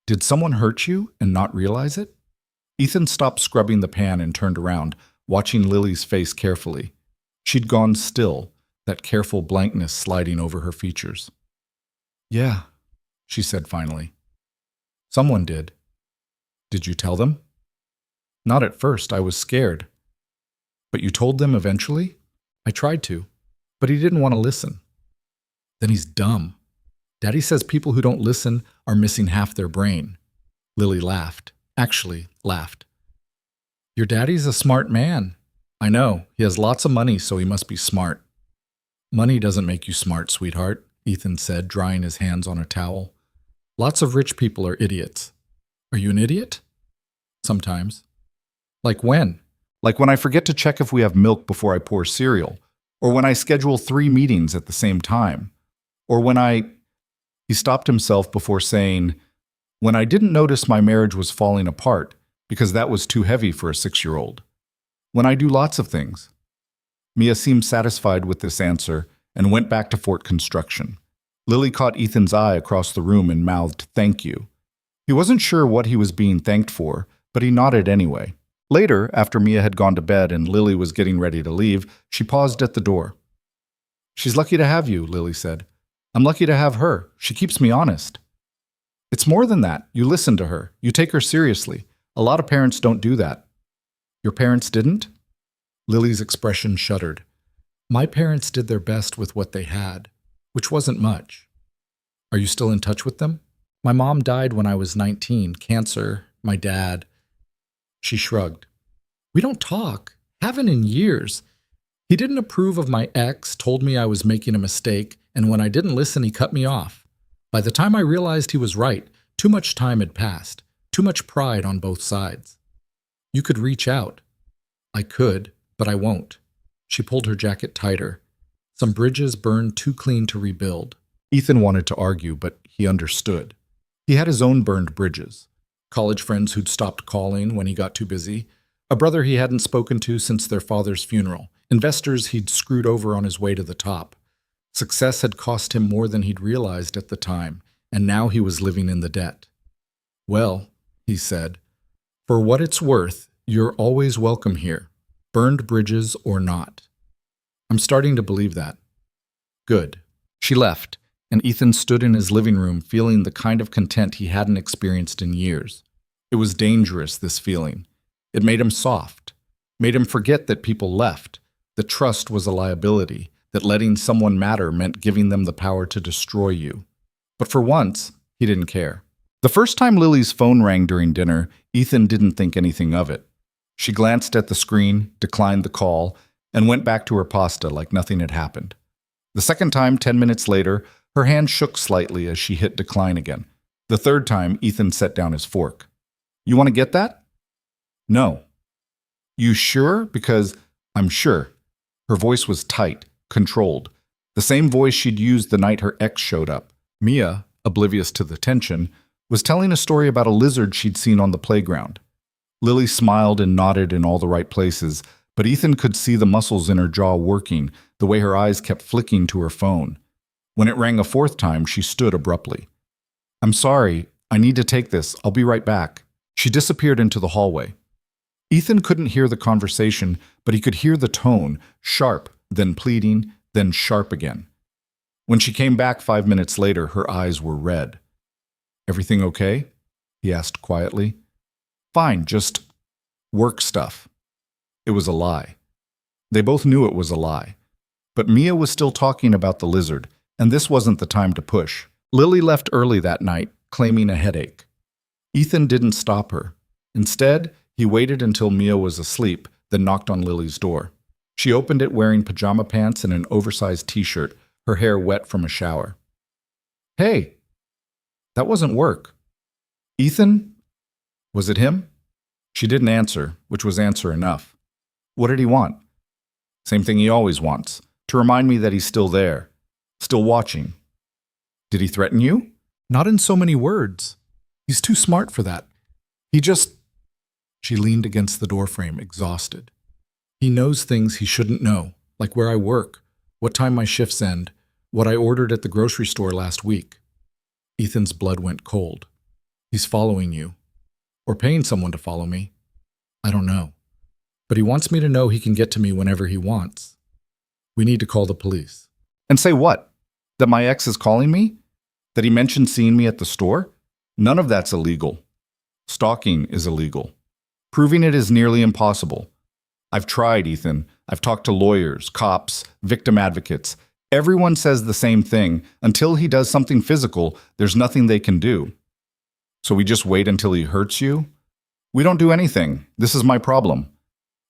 Did someone hurt you and not realize it? Ethan stopped scrubbing the pan and turned around, watching Lily's face carefully. She'd gone still, that careful blankness sliding over her features. Yeah, she said finally. Someone did. Did you tell them? Not at first, I was scared. But you told them eventually? I tried to, but he didn't want to listen. Then he's dumb. Daddy says people who don't listen are missing half their brain. Lily laughed. Actually, laughed. Your daddy's a smart man. I know, he has lots of money, so he must be smart. Money doesn't make you smart, sweetheart, Ethan said, drying his hands on a towel. Lots of rich people are idiots. Are you an idiot? Sometimes. Like when? Like when I forget to check if we have milk before I pour cereal, or when I schedule 3 meetings at the same time, or when He stopped himself before saying, when I didn't notice my marriage was falling apart because that was too heavy for a 6-year-old. When I do lots of things. Mia seemed satisfied with this answer and went back to Fort Construction. Lily caught Ethan's eye across the room and mouthed, "Thank you." He wasn't sure what he was being thanked for, but he nodded anyway. Later, after Mia had gone to bed and Lily was getting ready to leave, she paused at the door. "She's lucky to have you," Lily said. "I'm lucky to have her. She keeps me honest." "It's more than that. You listen to her. You take her seriously. A lot of parents don't do that." "Your parents didn't?" Lily's expression shuddered. "My parents did their best with what they had, which wasn't much." "Are you still in touch with them?" "My mom died when I was 19, cancer. My dad." She shrugged. "We don't talk. Haven't in years. He didn't approve of my ex, told me I was making a mistake, and when I didn't listen, he cut me off. By the time I realized he was right, too much time had passed, too much pride on both sides. You could reach out." "I could, but I won't." She pulled her jacket tighter. Some bridges burned too clean to rebuild. Ethan wanted to argue, but he understood. He had his own burned bridges. College friends who'd stopped calling when he got too busy, a brother he hadn't spoken to since their father's funeral, investors he'd screwed over on his way to the top. Success had cost him more than he'd realized at the time, and now he was living in the debt. "Well," he said, "for what it's worth, you're always welcome here, burned bridges or not." "I'm starting to believe that." "Good." She left, and Ethan stood in his living room feeling the kind of content he hadn't experienced in years. It was dangerous, this feeling. It made him soft, made him forget that people left, that trust was a liability, that letting someone matter meant giving them the power to destroy you. But for once, he didn't care. The first time Lily's phone rang during dinner, Ethan didn't think anything of it. She glanced at the screen, declined the call, and went back to her pasta like nothing had happened. The second time, 10 minutes later, her hand shook slightly as she hit decline again. The third time, Ethan set down his fork. "You want to get that?" "No." "You sure? Because I'm sure." Her voice was tight, controlled. The same voice she'd used the night her ex showed up. Mia, oblivious to the tension, was telling a story about a lizard she'd seen on the playground. Lily smiled and nodded in all the right places, but Ethan could see the muscles in her jaw working, the way her eyes kept flicking to her phone. When it rang a fourth time, she stood abruptly. "I'm sorry. I need to take this. I'll be right back." She disappeared into the hallway. Ethan couldn't hear the conversation, but he could hear the tone, sharp, then pleading, then sharp again. When she came back 5 minutes later, her eyes were red. "Everything okay?" he asked quietly. "Fine, just work stuff." It was a lie. They both knew it was a lie. But Mia was still talking about the lizard, and this wasn't the time to push. Lily left early that night, claiming a headache. Ethan didn't stop her. Instead, he waited until Mia was asleep, then knocked on Lily's door. She opened it wearing pajama pants and an oversized t-shirt, her hair wet from a shower. "Hey!" "That wasn't work." "Ethan?" "Was it him?" She didn't answer, which was answer enough. "What did he want?" "Same thing he always wants, to remind me that he's still there, still watching." "Did he threaten you?" "Not in so many words. He's too smart for that. He just—" She leaned against the doorframe, exhausted. "He knows things he shouldn't know, like where I work, what time my shifts end, what I ordered at the grocery store last week." Ethan's blood went cold. "He's following you. Or paying someone to follow me. I don't know. But he wants me to know he can get to me whenever he wants. We need to call the police." "And say what? That my ex is calling me? That he mentioned seeing me at the store? None of that's illegal. Stalking is illegal. Proving it is nearly impossible. I've tried, Ethan. I've talked to lawyers, cops, victim advocates. Everyone says the same thing. Until he does something physical, there's nothing they can do. So we just wait until he hurts you? We don't do anything. This is my problem."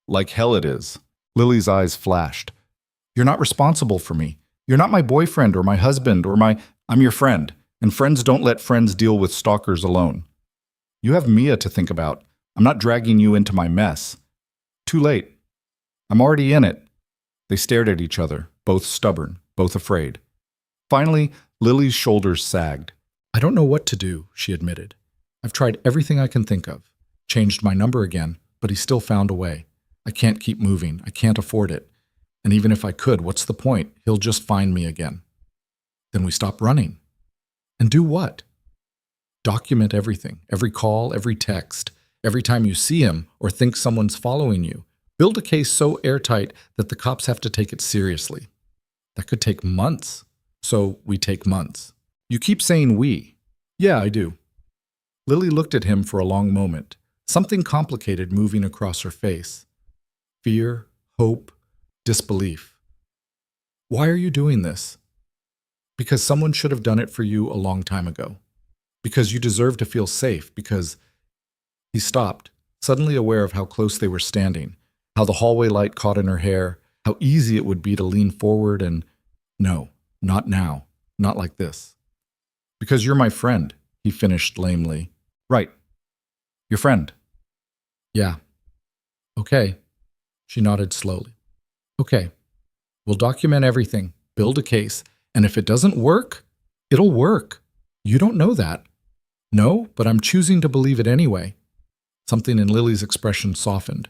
"Like hell it is." Lily's eyes flashed. "You're not responsible for me. You're not my boyfriend or my husband or I'm your friend, and friends don't let friends deal with stalkers alone. You have Mia to think about. I'm not dragging you into my mess." "Too late. I'm already in it." They stared at each other, both stubborn, both afraid. Finally, Lily's shoulders sagged. "I don't know what to do," she admitted. "I've tried everything I can think of. Changed my number again, but he still found a way. I can't keep moving. I can't afford it. And even if I could, what's the point? He'll just find me again. Then we stop running. And do what? Document everything, every call, every text, every time you see him or think someone's following you. Build a case so airtight that the cops have to take it seriously. That could take months. So we take months. You keep saying we. Yeah, I do. Lily looked at him for a long moment, something complicated moving across her face. Fear, hope, disbelief. Why are you doing this? Because someone should have done it for you a long time ago. Because you deserve to feel safe. Because he stopped, suddenly aware of how close they were standing, how the hallway light caught in her hair, how easy it would be to lean forward and, no, not now, not like this. Because you're my friend, he finished lamely. Right. Your friend. Yeah. Okay. She nodded slowly. Okay. We'll document everything, build a case, and if it doesn't work, it'll work. You don't know that. No, but I'm choosing to believe it anyway. Something in Lily's expression softened.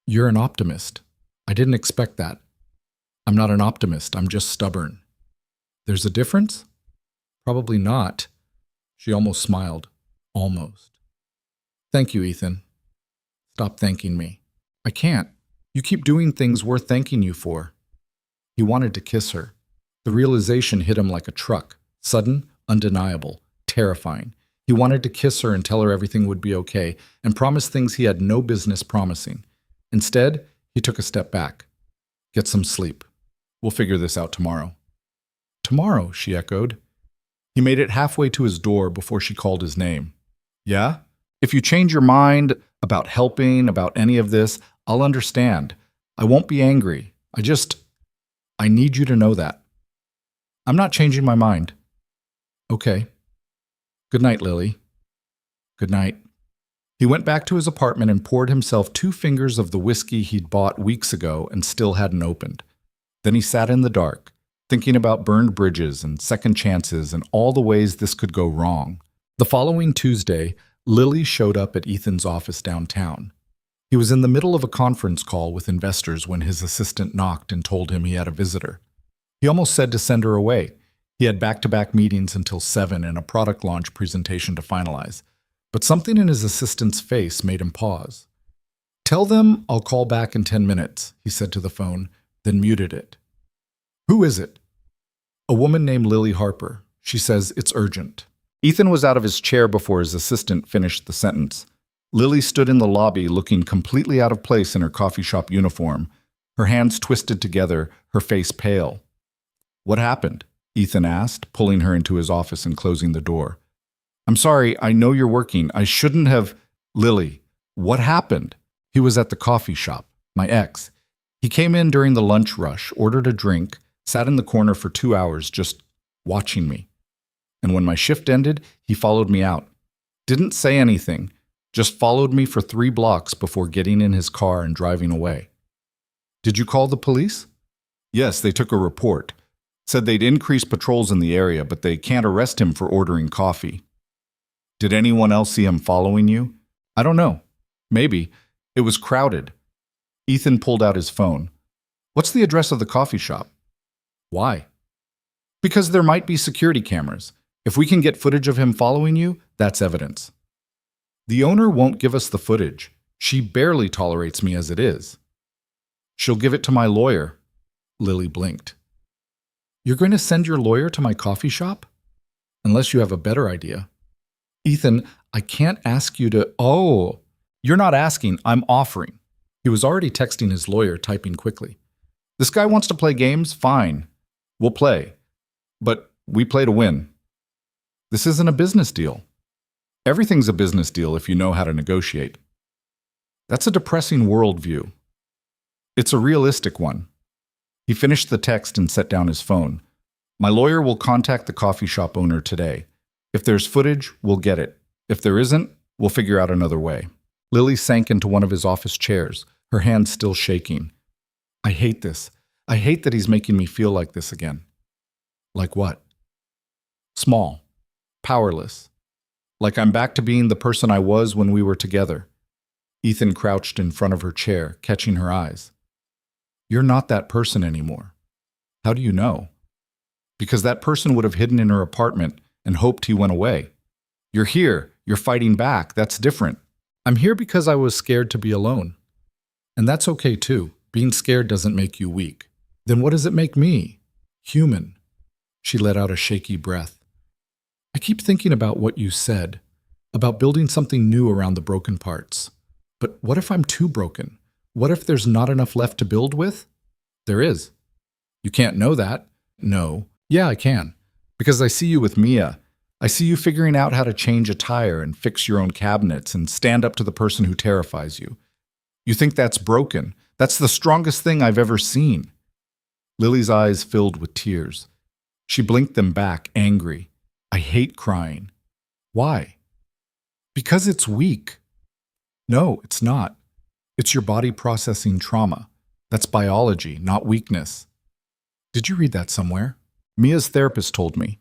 You're an optimist. I didn't expect that. I'm not an optimist, I'm just stubborn. There's a difference? Probably not. She almost smiled. Almost. Thank you, Ethan. Stop thanking me. I can't. You keep doing things worth thanking you for. He wanted to kiss her. The realization hit him like a truck. Sudden, undeniable, terrifying. He wanted to kiss her and tell her everything would be okay, and promise things he had no business promising. Instead, he took a step back. Get some sleep. We'll figure this out tomorrow. Tomorrow, she echoed. He made it halfway to his door before she called his name. Yeah? If you change your mind about helping, about any of this, I'll understand. I won't be angry. I need you to know that. I'm not changing my mind. Okay. Good night, Lily. Good night. He went back to his apartment and poured himself 2 fingers of the whiskey he'd bought weeks ago and still hadn't opened. Then he sat in the dark, thinking about burned bridges and second chances and all the ways this could go wrong. The following Tuesday, Lily showed up at Ethan's office downtown. He was in the middle of a conference call with investors when his assistant knocked and told him he had a visitor. He almost said to send her away. He had back-to-back meetings until 7 and a product launch presentation to finalize. But something in his assistant's face made him pause. Tell them I'll call back in 10 minutes, he said to the phone, then muted it. Who is it? A woman named Lily Harper. She says it's urgent. Ethan was out of his chair before his assistant finished the sentence. Lily stood in the lobby looking completely out of place in her coffee shop uniform, her hands twisted together, her face pale. What happened? Ethan asked, pulling her into his office and closing the door. I'm sorry, I know you're working. I shouldn't have… Lily, what happened? He was at the coffee shop, my ex. He came in during the lunch rush, ordered a drink, sat in the corner for 2 hours just watching me. And when my shift ended, he followed me out. Didn't say anything, just followed me for 3 blocks before getting in his car and driving away. Did you call the police? Yes, they took a report. Said they'd increase patrols in the area, but they can't arrest him for ordering coffee. Did anyone else see him following you? I don't know. Maybe. It was crowded. Ethan pulled out his phone. What's the address of the coffee shop? Why? Because there might be security cameras. If we can get footage of him following you, that's evidence. The owner won't give us the footage. She barely tolerates me as it is. She'll give it to my lawyer. Lily blinked. You're going to send your lawyer to my coffee shop? Unless you have a better idea. Ethan, I can't ask you to… Oh, you're not asking, I'm offering. He was already texting his lawyer, typing quickly. This guy wants to play games? Fine. We'll play. But we play to win. This isn't a business deal. Everything's a business deal if you know how to negotiate. That's a depressing worldview. It's a realistic one. He finished the text and set down his phone. My lawyer will contact the coffee shop owner today. If there's footage, we'll get it. If there isn't, we'll figure out another way. Lily sank into one of his office chairs, her hands still shaking. I hate this. I hate that he's making me feel like this again. Like what? Small. Powerless. Like I'm back to being the person I was when we were together. Ethan crouched in front of her chair, catching her eyes. You're not that person anymore. How do you know? Because that person would have hidden in her apartment and hoped he went away. You're here. You're fighting back. That's different. I'm here because I was scared to be alone. And that's okay too. Being scared doesn't make you weak. Then what does it make me? Human. She let out a shaky breath. I keep thinking about what you said, about building something new around the broken parts. But what if I'm too broken? What if there's not enough left to build with? There is. You can't know that. No. Yeah, I can. Because I see you with Mia. I see you figuring out how to change a tire and fix your own cabinets and stand up to the person who terrifies you. You think that's broken. That's the strongest thing I've ever seen. Lily's eyes filled with tears. She blinked them back, angry. I hate crying. Why? Because it's weak. No, it's not. It's your body processing trauma. That's biology, not weakness. Did you read that somewhere? Mia's therapist told me.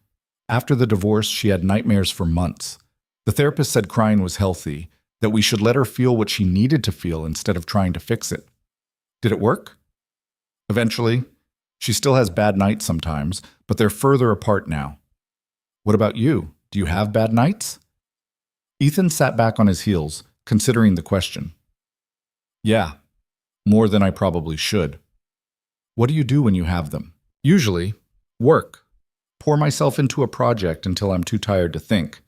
After the divorce, she had nightmares for months. The therapist said crying was healthy, that we should let her feel what she needed to feel instead of trying to fix it. Did it work? Eventually. She still has bad nights sometimes, but they're further apart now. What about you? Do you have bad nights? Ethan sat back on his heels, considering the question. Yeah, more than I probably should. What do you do when you have them? Usually, work. Pour myself into a project until I'm too tired to think.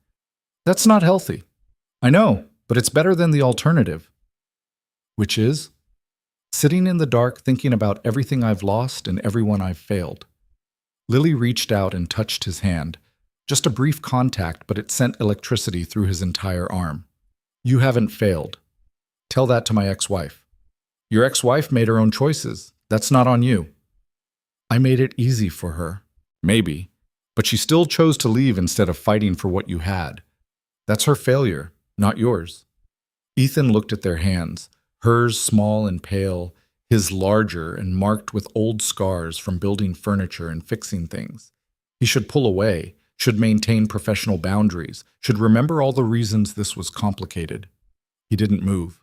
That's not healthy. I know, but it's better than the alternative. Which is? Sitting in the dark thinking about everything I've lost and everyone I've failed. Lily reached out and touched his hand. Just a brief contact, but it sent electricity through his entire arm. You haven't failed. Tell that to my ex-wife. Your ex-wife made her own choices. That's not on you. I made it easy for her. Maybe. But she still chose to leave instead of fighting for what you had. That's her failure, not yours. Ethan looked at their hands, hers small and pale, his larger and marked with old scars from building furniture and fixing things. He should pull away, should maintain professional boundaries, should remember all the reasons this was complicated. He didn't move.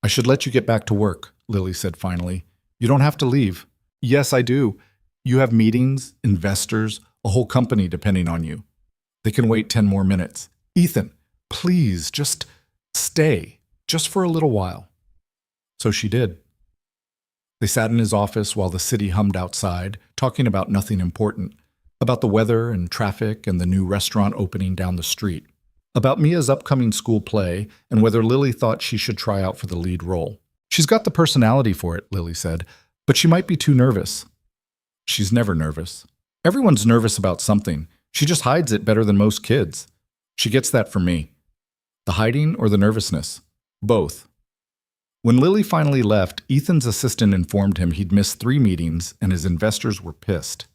I should let you get back to work, Lily said finally. You don't have to leave. Yes, I do. You have meetings, investors, a whole company depending on you. They can wait 10 more minutes. Ethan, please, just stay, just for a little while. So she did. They sat in his office while the city hummed outside, talking about nothing important, about the weather and traffic and the new restaurant opening down the street, about Mia's upcoming school play and whether Lily thought she should try out for the lead role. She's got the personality for it, Lily said, but she might be too nervous. She's never nervous. Everyone's nervous about something. She just hides it better than most kids. She gets that from me. The hiding or the nervousness? Both. When Lily finally left, Ethan's assistant informed him he'd missed 3 meetings and his investors were pissed.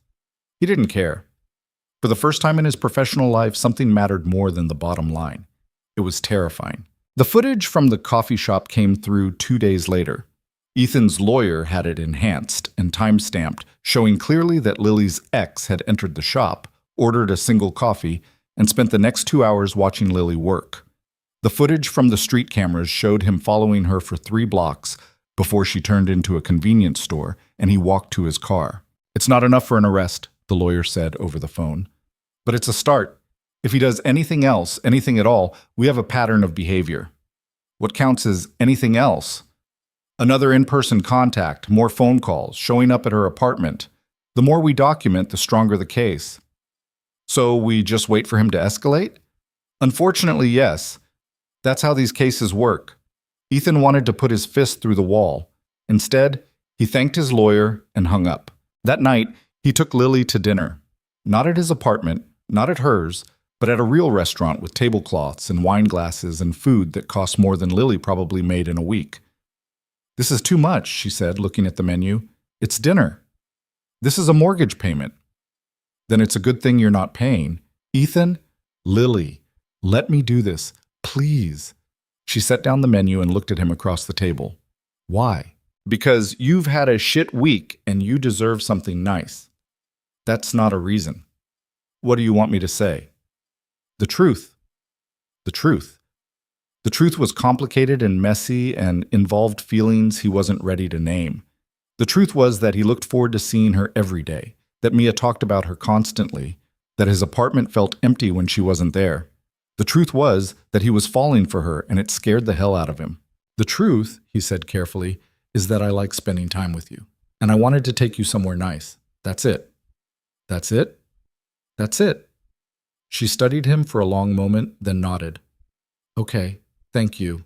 He didn't care. For the first time in his professional life, something mattered more than the bottom line. It was terrifying. The footage from the coffee shop came through 2 days later. Ethan's lawyer had it enhanced and time-stamped, showing clearly that Lily's ex had entered the shop, ordered a single coffee, and spent the next 2 hours watching Lily work. The footage from the street cameras showed him following her for 3 blocks before she turned into a convenience store and he walked to his car. It's not enough for an arrest, the lawyer said over the phone. But it's a start. If he does anything else, anything at all, we have a pattern of behavior. What counts as anything else? Another in-person contact, more phone calls, showing up at her apartment. The more we document, the stronger the case. So we just wait for him to escalate? Unfortunately, yes. That's how these cases work. Ethan wanted to put his fist through the wall. Instead, he thanked his lawyer and hung up. That night, he took Lily to dinner. Not at his apartment, not at hers, but at a real restaurant with tablecloths and wine glasses and food that cost more than Lily probably made in a week. This is too much, she said, looking at the menu. It's dinner. This is a mortgage payment. Then it's a good thing you're not paying. Ethan, Lily, let me do this, please. She set down the menu and looked at him across the table. Why? Because you've had a shit week and you deserve something nice. That's not a reason. What do you want me to say? The truth. The truth. The truth was complicated and messy and involved feelings he wasn't ready to name. The truth was that he looked forward to seeing her every day, that Mia talked about her constantly, that his apartment felt empty when she wasn't there. The truth was that he was falling for her, and it scared the hell out of him. The truth, he said carefully, is that I like spending time with you, and I wanted to take you somewhere nice. That's it. That's it? That's it. She studied him for a long moment, then nodded. Okay, thank you.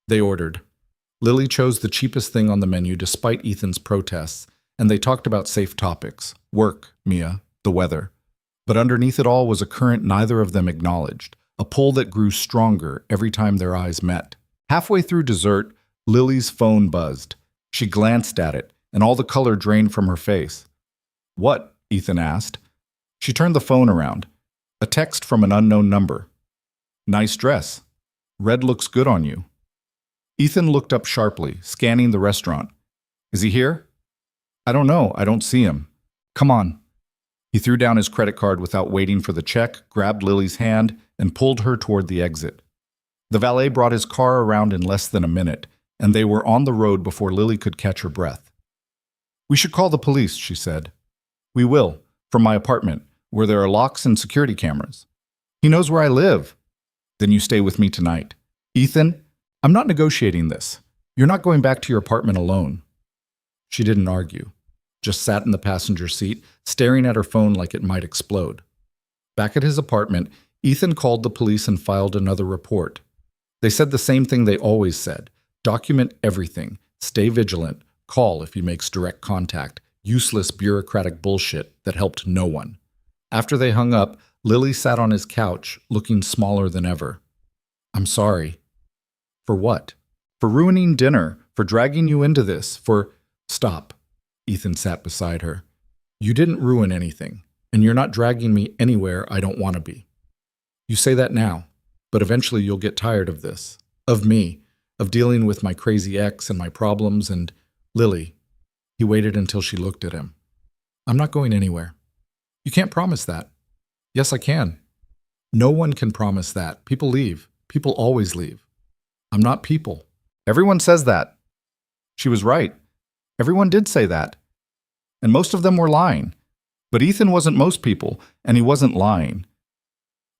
They ordered. Lily chose the cheapest thing on the menu despite Ethan's protests, and they talked about safe topics. Work, Mia, the weather. But underneath it all was a current neither of them acknowledged, a pull that grew stronger every time their eyes met. Halfway through dessert, Lily's phone buzzed. She glanced at it, and all the color drained from her face. What? Ethan asked. She turned the phone around. A text from an unknown number. Nice dress. Red looks good on you. Ethan looked up sharply, scanning the restaurant. Is he here? I don't know. I don't see him. Come on. He threw down his credit card without waiting for the check, grabbed Lily's hand, and pulled her toward the exit. The valet brought his car around in less than a minute, and they were on the road before Lily could catch her breath. We should call the police, she said. We will, from my apartment, where there are locks and security cameras. He knows where I live. Then you stay with me tonight. Ethan, I'm not negotiating this. You're not going back to your apartment alone. She didn't argue, just sat in the passenger seat, staring at her phone like it might explode. Back at his apartment, Ethan called the police and filed another report. They said the same thing they always said. Document everything. Stay vigilant. Call if he makes direct contact. Useless bureaucratic bullshit that helped no one. After they hung up, Lily sat on his couch, looking smaller than ever. I'm sorry. For what? For ruining dinner, for dragging you into this, for... Stop. Ethan sat beside her. You didn't ruin anything, and you're not dragging me anywhere I don't want to be. You say that now, but eventually you'll get tired of this. Of me, of dealing with my crazy ex and my problems and... Lily. He waited until she looked at him. I'm not going anywhere. You can't promise that. Yes, I can. No one can promise that. People leave. People always leave. I'm not people. Everyone says that. She was right. Everyone did say that. And most of them were lying. But Ethan wasn't most people, and he wasn't lying.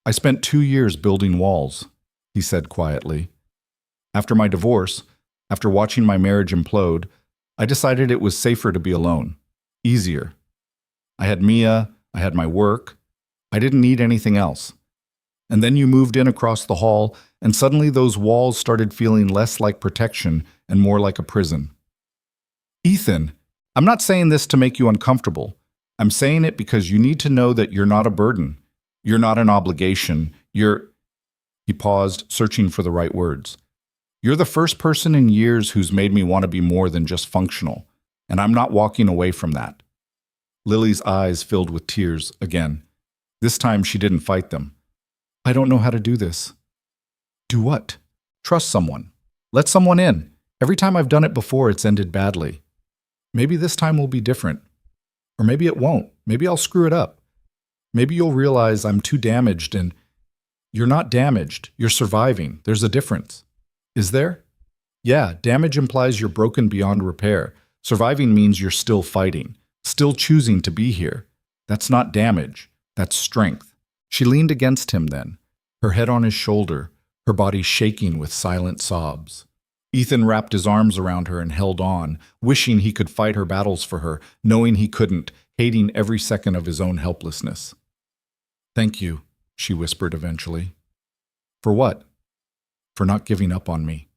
I spent 2 years building walls, he said quietly. After my divorce, after watching my marriage implode, I decided it was safer to be alone. Easier. I had Mia, I had my work. I didn't need anything else. And then you moved in across the hall, and suddenly those walls started feeling less like protection and more like a prison. Ethan, I'm not saying this to make you uncomfortable. I'm saying it because you need to know that you're not a burden. You're not an obligation. He paused, searching for the right words. You're the first person in years who's made me want to be more than just functional, and I'm not walking away from that. Lily's eyes filled with tears again. This time she didn't fight them. I don't know how to do this. Do what? Trust someone. Let someone in. Every time I've done it before, it's ended badly. Maybe this time will be different. Or maybe it won't. Maybe I'll screw it up. Maybe you'll realize I'm too damaged and... You're not damaged. You're surviving. There's a difference. Is there? Yeah, damage implies you're broken beyond repair. Surviving means you're still fighting, still choosing to be here. That's not damage. That's strength. She leaned against him then, her head on his shoulder, her body shaking with silent sobs. Ethan wrapped his arms around her and held on, wishing he could fight her battles for her, knowing he couldn't, hating every second of his own helplessness. Thank you, she whispered eventually. For what? For not giving up on me.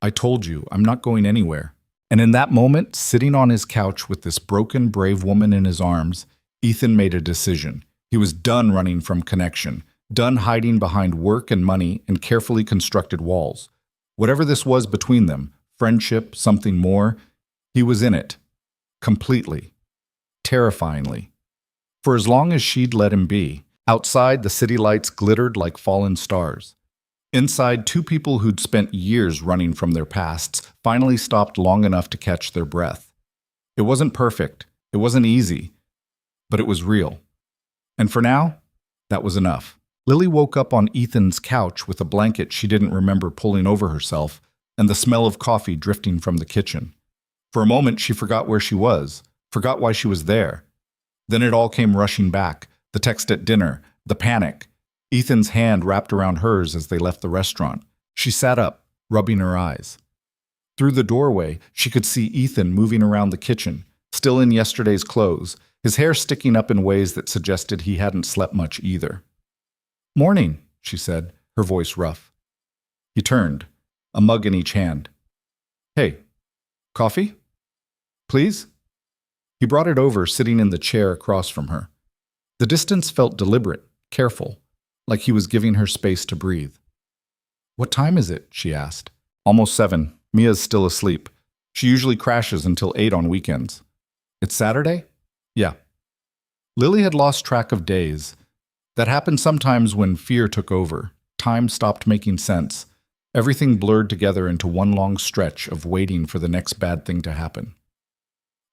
I told you, I'm not going anywhere. And in that moment, sitting on his couch with this broken, brave woman in his arms, Ethan made a decision. He was done running from connection, done hiding behind work and money and carefully constructed walls. Whatever this was between them, friendship, something more, he was in it. Completely. Terrifyingly. For as long as she'd let him be, outside the city lights glittered like fallen stars. Inside, two people who'd spent years running from their pasts finally stopped long enough to catch their breath. It wasn't perfect. It wasn't easy. But it was real. And for now, that was enough. Lily woke up on Ethan's couch with a blanket she didn't remember pulling over herself and the smell of coffee drifting from the kitchen. For a moment, she forgot where she was, forgot why she was there. Then it all came rushing back, the text at dinner, the panic. Ethan's hand wrapped around hers as they left the restaurant. She sat up, rubbing her eyes. Through the doorway, she could see Ethan moving around the kitchen, still in yesterday's clothes, his hair sticking up in ways that suggested he hadn't slept much either. "Morning," she said, her voice rough. He turned, a mug in each hand. "Hey, coffee? Please?" He brought it over, sitting in the chair across from her. The distance felt deliberate, careful, like he was giving her space to breathe. "What time is it?" she asked. "Almost 7. Mia's still asleep. She usually crashes until 8 on weekends." "It's Saturday?" "Yeah." Lily had lost track of days. That happened sometimes when fear took over. Time stopped making sense. Everything blurred together into one long stretch of waiting for the next bad thing to happen.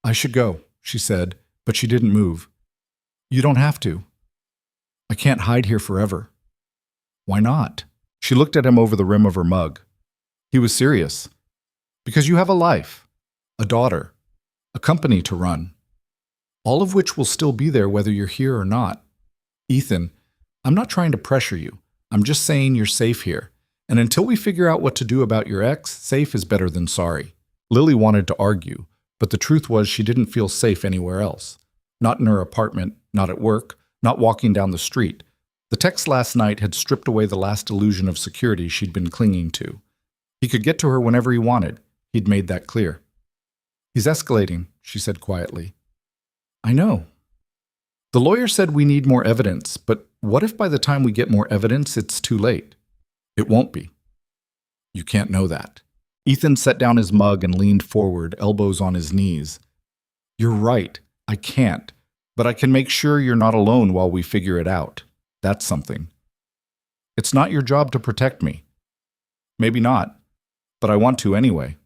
"I should go," she said, but she didn't move. "You don't have to." "I can't hide here forever." "Why not?" She looked at him over the rim of her mug. He was serious. "Because you have a life, a daughter, a company to run. All of which will still be there whether you're here or not. Ethan, I'm not trying to pressure you. I'm just saying you're safe here. And until we figure out what to do about your ex, safe is better than sorry." Lily wanted to argue, but the truth was she didn't feel safe anywhere else. Not in her apartment, not at work, not walking down the street. The text last night had stripped away the last illusion of security she'd been clinging to. He could get to her whenever he wanted. He'd made that clear. "He's escalating," she said quietly. "I know. The lawyer said we need more evidence, but what if by the time we get more evidence, it's too late?" "It won't be." "You can't know that." Ethan set down his mug and leaned forward, elbows on his knees. "You're right. I can't. But I can make sure you're not alone while we figure it out. That's something. It's not your job to protect me." "Maybe not, but I want to anyway."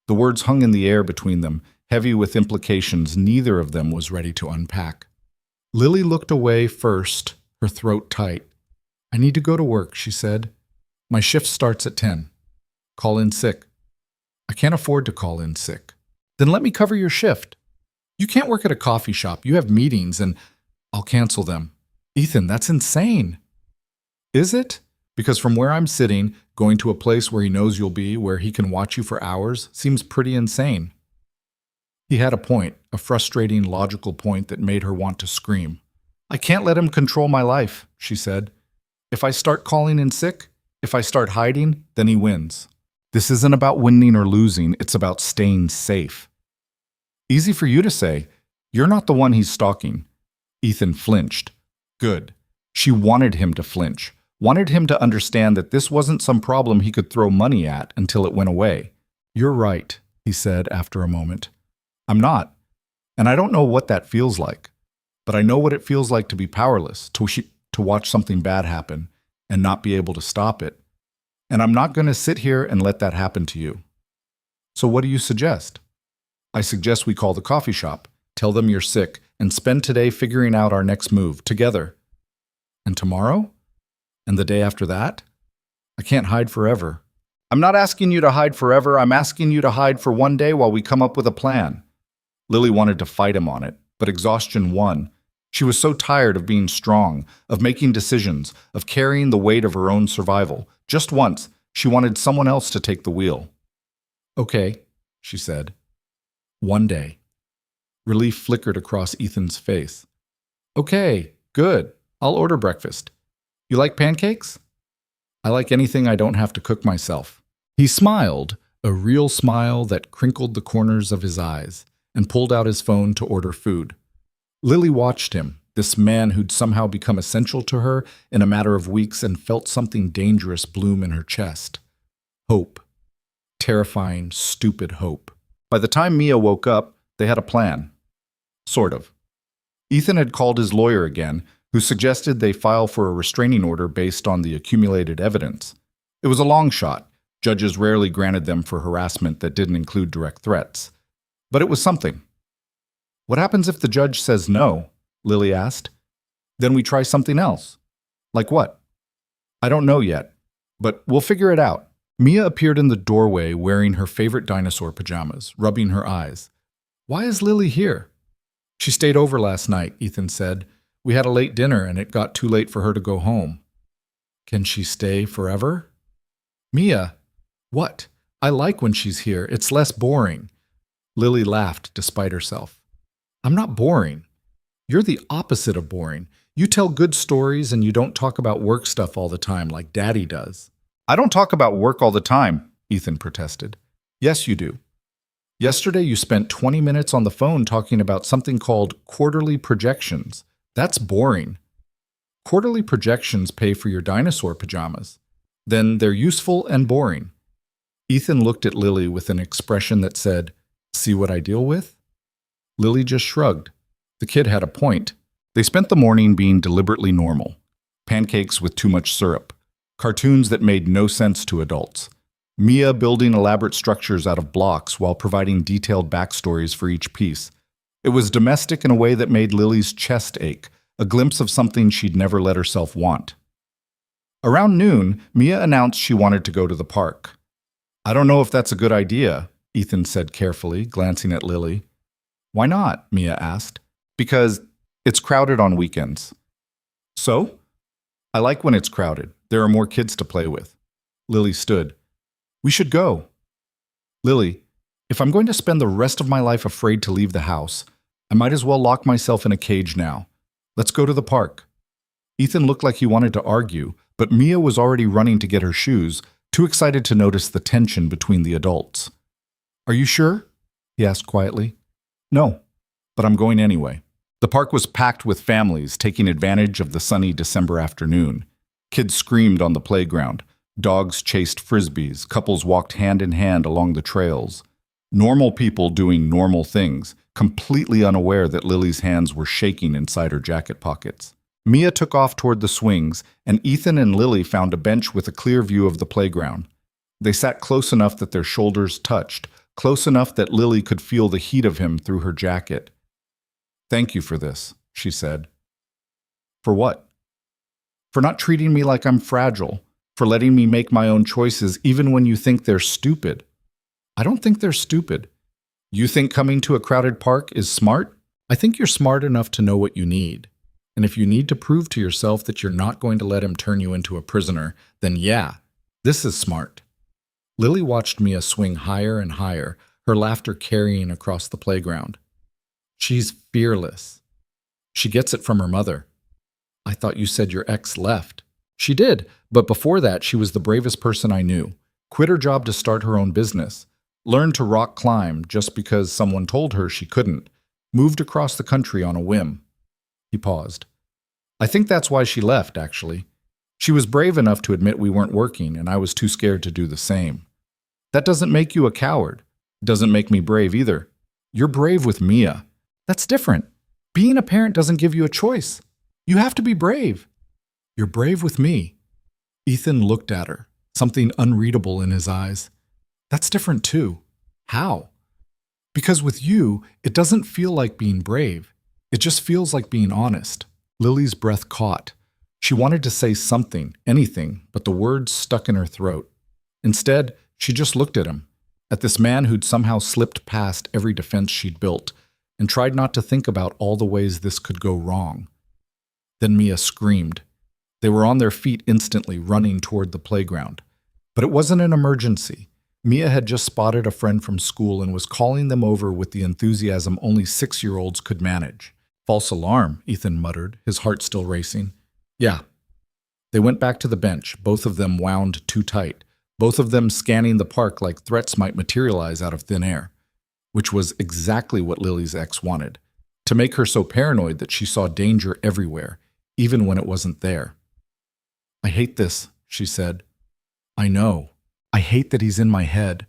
The words hung in the air between them, heavy with implications neither of them was ready to unpack. Lily looked away first, her throat tight. "I need to go to work," she said. "My shift starts at 10. Call in sick." "I can't afford to call in sick." "Then let me cover your shift." "You can't work at a coffee shop. You have meetings and I'll cancel them." "Ethan, that's insane." "Is it? Because from where I'm sitting, going to a place where he knows you'll be, where he can watch you for hours, seems pretty insane." He had a point, a frustrating, logical point that made her want to scream. "I can't let him control my life," she said. "If I start calling in sick, if I start hiding, then he wins. This isn't about winning or losing, it's about staying safe." "Easy for you to say. You're not the one he's stalking." Ethan flinched. Good. She wanted him to flinch, wanted him to understand that this wasn't some problem he could throw money at until it went away. "You're right," he said after a moment. "I'm not. And I don't know what that feels like. But I know what it feels like to be powerless, to watch something bad happen and not be able to stop it. And I'm not going to sit here and let that happen to you. So what do you suggest?" "I suggest we call the coffee shop, tell them you're sick, and spend today figuring out our next move, together." "And tomorrow? And the day after that?" "I can't hide forever." "I'm not asking you to hide forever. I'm asking you to hide for one day while we come up with a plan." Lily wanted to fight him on it, but exhaustion won. She was so tired of being strong, of making decisions, of carrying the weight of her own survival. Just once, she wanted someone else to take the wheel. "Okay," she said. "One day." Relief flickered across Ethan's face. "Okay, good. I'll order breakfast. You like pancakes?" "I like anything I don't have to cook myself." He smiled, a real smile that crinkled the corners of his eyes, and pulled out his phone to order food. Lily watched him, this man who'd somehow become essential to her in a matter of weeks, and felt something dangerous bloom in her chest. Hope. Terrifying, stupid hope. By the time Mia woke up, they had a plan. Sort of. Ethan had called his lawyer again, who suggested they file for a restraining order based on the accumulated evidence. It was a long shot. Judges rarely granted them for harassment that didn't include direct threats. But it was something. "What happens if the judge says no?" Lily asked. "Then we try something else." "Like what?" I don't know yet, but we'll figure it out. Mia appeared in the doorway wearing her favorite dinosaur pajamas, rubbing her eyes. Why is Lily here? She stayed over last night, Ethan said. We had a late dinner and it got too late for her to go home. Can she stay forever? Mia, what? I like when she's here. It's less boring. Lily laughed despite herself. I'm not boring. You're the opposite of boring. You tell good stories and you don't talk about work stuff all the time like Daddy does. I don't talk about work all the time, Ethan protested. Yes, you do. Yesterday you spent 20 minutes on the phone talking about something called quarterly projections. That's boring. Quarterly projections pay for your dinosaur pajamas. Then they're useful and boring. Ethan looked at Lily with an expression that said, "See what I deal with?" Lily just shrugged. The kid had a point. They spent the morning being deliberately normal. Pancakes with too much syrup. Cartoons that made no sense to adults. Mia building elaborate structures out of blocks while providing detailed backstories for each piece. It was domestic in a way that made Lily's chest ache, a glimpse of something she'd never let herself want. Around noon, Mia announced she wanted to go to the park. I don't know if that's a good idea, Ethan said carefully, glancing at Lily. Why not? Mia asked. Because it's crowded on weekends. So? I like when it's crowded. There are more kids to play with. Lily stood. We should go. Lily, if I'm going to spend the rest of my life afraid to leave the house, I might as well lock myself in a cage now. Let's go to the park. Ethan looked like he wanted to argue, but Mia was already running to get her shoes, too excited to notice the tension between the adults. Are you sure? He asked quietly. No, but I'm going anyway. The park was packed with families taking advantage of the sunny December afternoon. Kids screamed on the playground. Dogs chased frisbees. Couples walked hand in hand along the trails. Normal people doing normal things, completely unaware that Lily's hands were shaking inside her jacket pockets. Mia took off toward the swings, and Ethan and Lily found a bench with a clear view of the playground. They sat close enough that their shoulders touched, close enough that Lily could feel the heat of him through her jacket. Thank you for this, she said. For what? For not treating me like I'm fragile, for letting me make my own choices even when you think they're stupid. I don't think they're stupid. You think coming to a crowded park is smart? I think you're smart enough to know what you need. And if you need to prove to yourself that you're not going to let him turn you into a prisoner, then yeah, this is smart. Lily watched Mia swing higher and higher, her laughter carrying across the playground. She's fearless. She gets it from her mother. I thought you said your ex left. She did, but before that, she was the bravest person I knew. Quit her job to start her own business. Learned to rock climb just because someone told her she couldn't. Moved across the country on a whim. He paused. I think that's why she left, actually. She was brave enough to admit we weren't working, and I was too scared to do the same. That doesn't make you a coward. It doesn't make me brave either. You're brave with Mia. That's different. Being a parent doesn't give you a choice. You have to be brave. You're brave with me. Ethan looked at her, something unreadable in his eyes. That's different too. How? Because with you, it doesn't feel like being brave. It just feels like being honest. Lily's breath caught. She wanted to say something, anything, but the words stuck in her throat. Instead, she just looked at him, at this man who'd somehow slipped past every defense she'd built, and tried not to think about all the ways this could go wrong. Then Mia screamed. They were on their feet instantly, running toward the playground. But it wasn't an emergency. Mia had just spotted a friend from school and was calling them over with the enthusiasm only 6-year-olds could manage. False alarm, Ethan muttered, his heart still racing. Yeah. They went back to the bench, both of them wound too tight, both of them scanning the park like threats might materialize out of thin air, which was exactly what Lily's ex wanted, to make her so paranoid that she saw danger everywhere, even when it wasn't there. I hate this, she said. I know. I hate that he's in my head,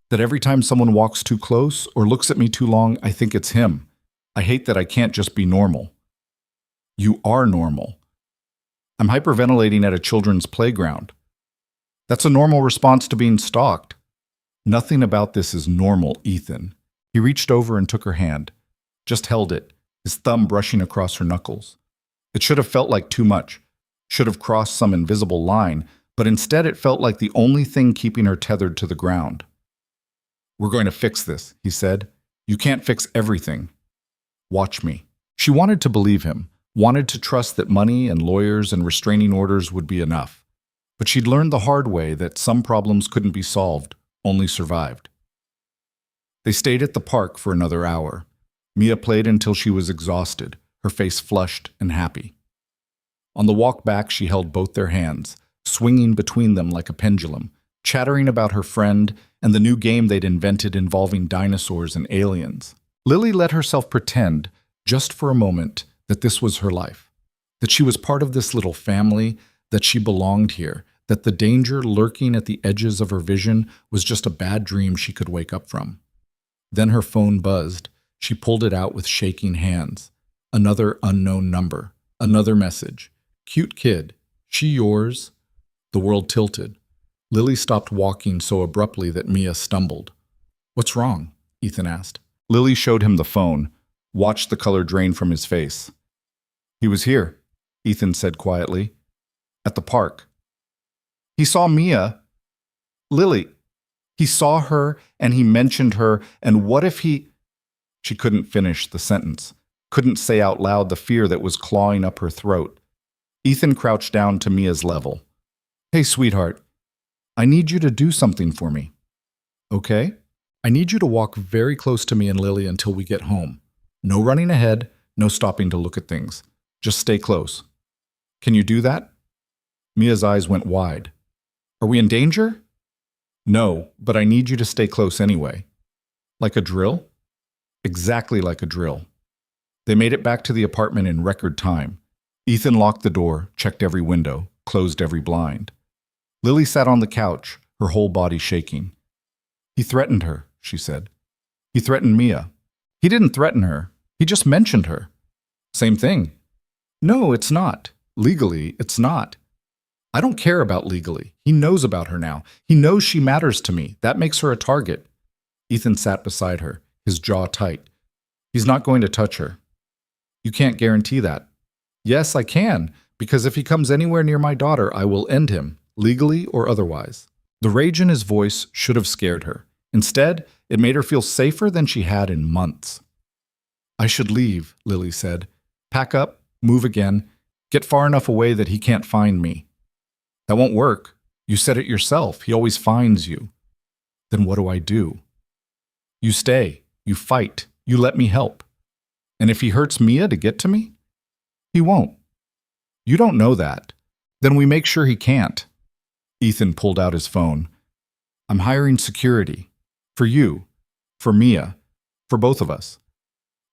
that every time someone walks too close or looks at me too long, I think it's him. I hate that I can't just be normal. You are normal. I'm hyperventilating at a children's playground. That's a normal response to being stalked. Nothing about this is normal, Ethan. He reached over and took her hand, just held it, his thumb brushing across her knuckles. It should have felt like too much. should have crossed some invisible line, but instead it felt like the only thing keeping her tethered to the ground. "We're going to fix this," he said. "You can't fix everything. Watch me." She wanted to believe him, wanted to trust that money and lawyers and restraining orders would be enough. But she'd learned the hard way that some problems couldn't be solved, only survived. They stayed at the park for another hour. Mia played until she was exhausted, her face flushed and happy. On the walk back, she held both their hands, swinging between them like a pendulum, chattering about her friend and the new game they'd invented involving dinosaurs and aliens. Lily let herself pretend, just for a moment, that this was her life, that she was part of this little family, that she belonged here, that the danger lurking at the edges of her vision was just a bad dream she could wake up from. Then her phone buzzed. She pulled it out with shaking hands. Another unknown number, another message. "Cute kid. She yours?" The world tilted. Lily stopped walking so abruptly that Mia stumbled. "What's wrong?" Ethan asked. Lily showed him the phone, watched the color drain from his face. "He was here," Ethan said quietly. "At the park. He saw Mia." "Lily, he saw her and he mentioned her, and what if he—" She couldn't finish the sentence, couldn't say out loud the fear that was clawing up her throat. Ethan crouched down to Mia's level. "Hey, sweetheart, I need you to do something for me." "Okay? I need you to walk very close to me and Lily until we get home. No running ahead, no stopping to look at things. Just stay close. Can you do that?" Mia's eyes went wide. "Are we in danger?" "No, but I need you to stay close anyway." "Like a drill?" "Exactly like a drill." They made it back to the apartment in record time. Ethan locked the door, checked every window, closed every blind. Lily sat on the couch, her whole body shaking. "He threatened her," she said. "He threatened Mia." "He didn't threaten her. He just mentioned her." "Same thing." "No, it's not. Legally, it's not." "I don't care about legally. He knows about her now. He knows she matters to me. That makes her a target." Ethan sat beside her, his jaw tight. "He's not going to touch her." "You can't guarantee that." "Yes, I can, because if he comes anywhere near my daughter, I will end him, legally or otherwise." The rage in his voice should have scared her. Instead, it made her feel safer than she had in months. "I should leave," Lily said. "Pack up, move again, get far enough away that he can't find me." "That won't work. You said it yourself. He always finds you." "Then what do I do?" "You stay. You fight. You let me help. And if he hurts Mia to get to me?" "He won't." "You don't know that. Then we make sure he can't." Ethan pulled out his phone. "I'm hiring security. For you. For Mia. For both of us.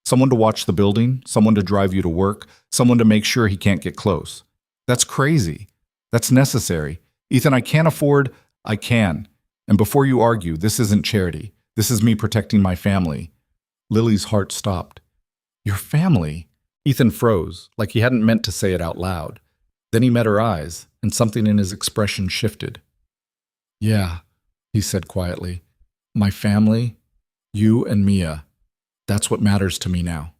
Someone to watch the building, someone to drive you to work, someone to make sure he can't get close. That's crazy. That's necessary. Ethan, I can't afford—" "I can. And before you argue, this isn't charity. This is me protecting my family." Lily's heart stopped. "Your family?" Ethan froze, like he hadn't meant to say it out loud. Then he met her eyes, and something in his expression shifted. "Yeah," he said quietly. "My family, you and Mia. That's what matters to me now."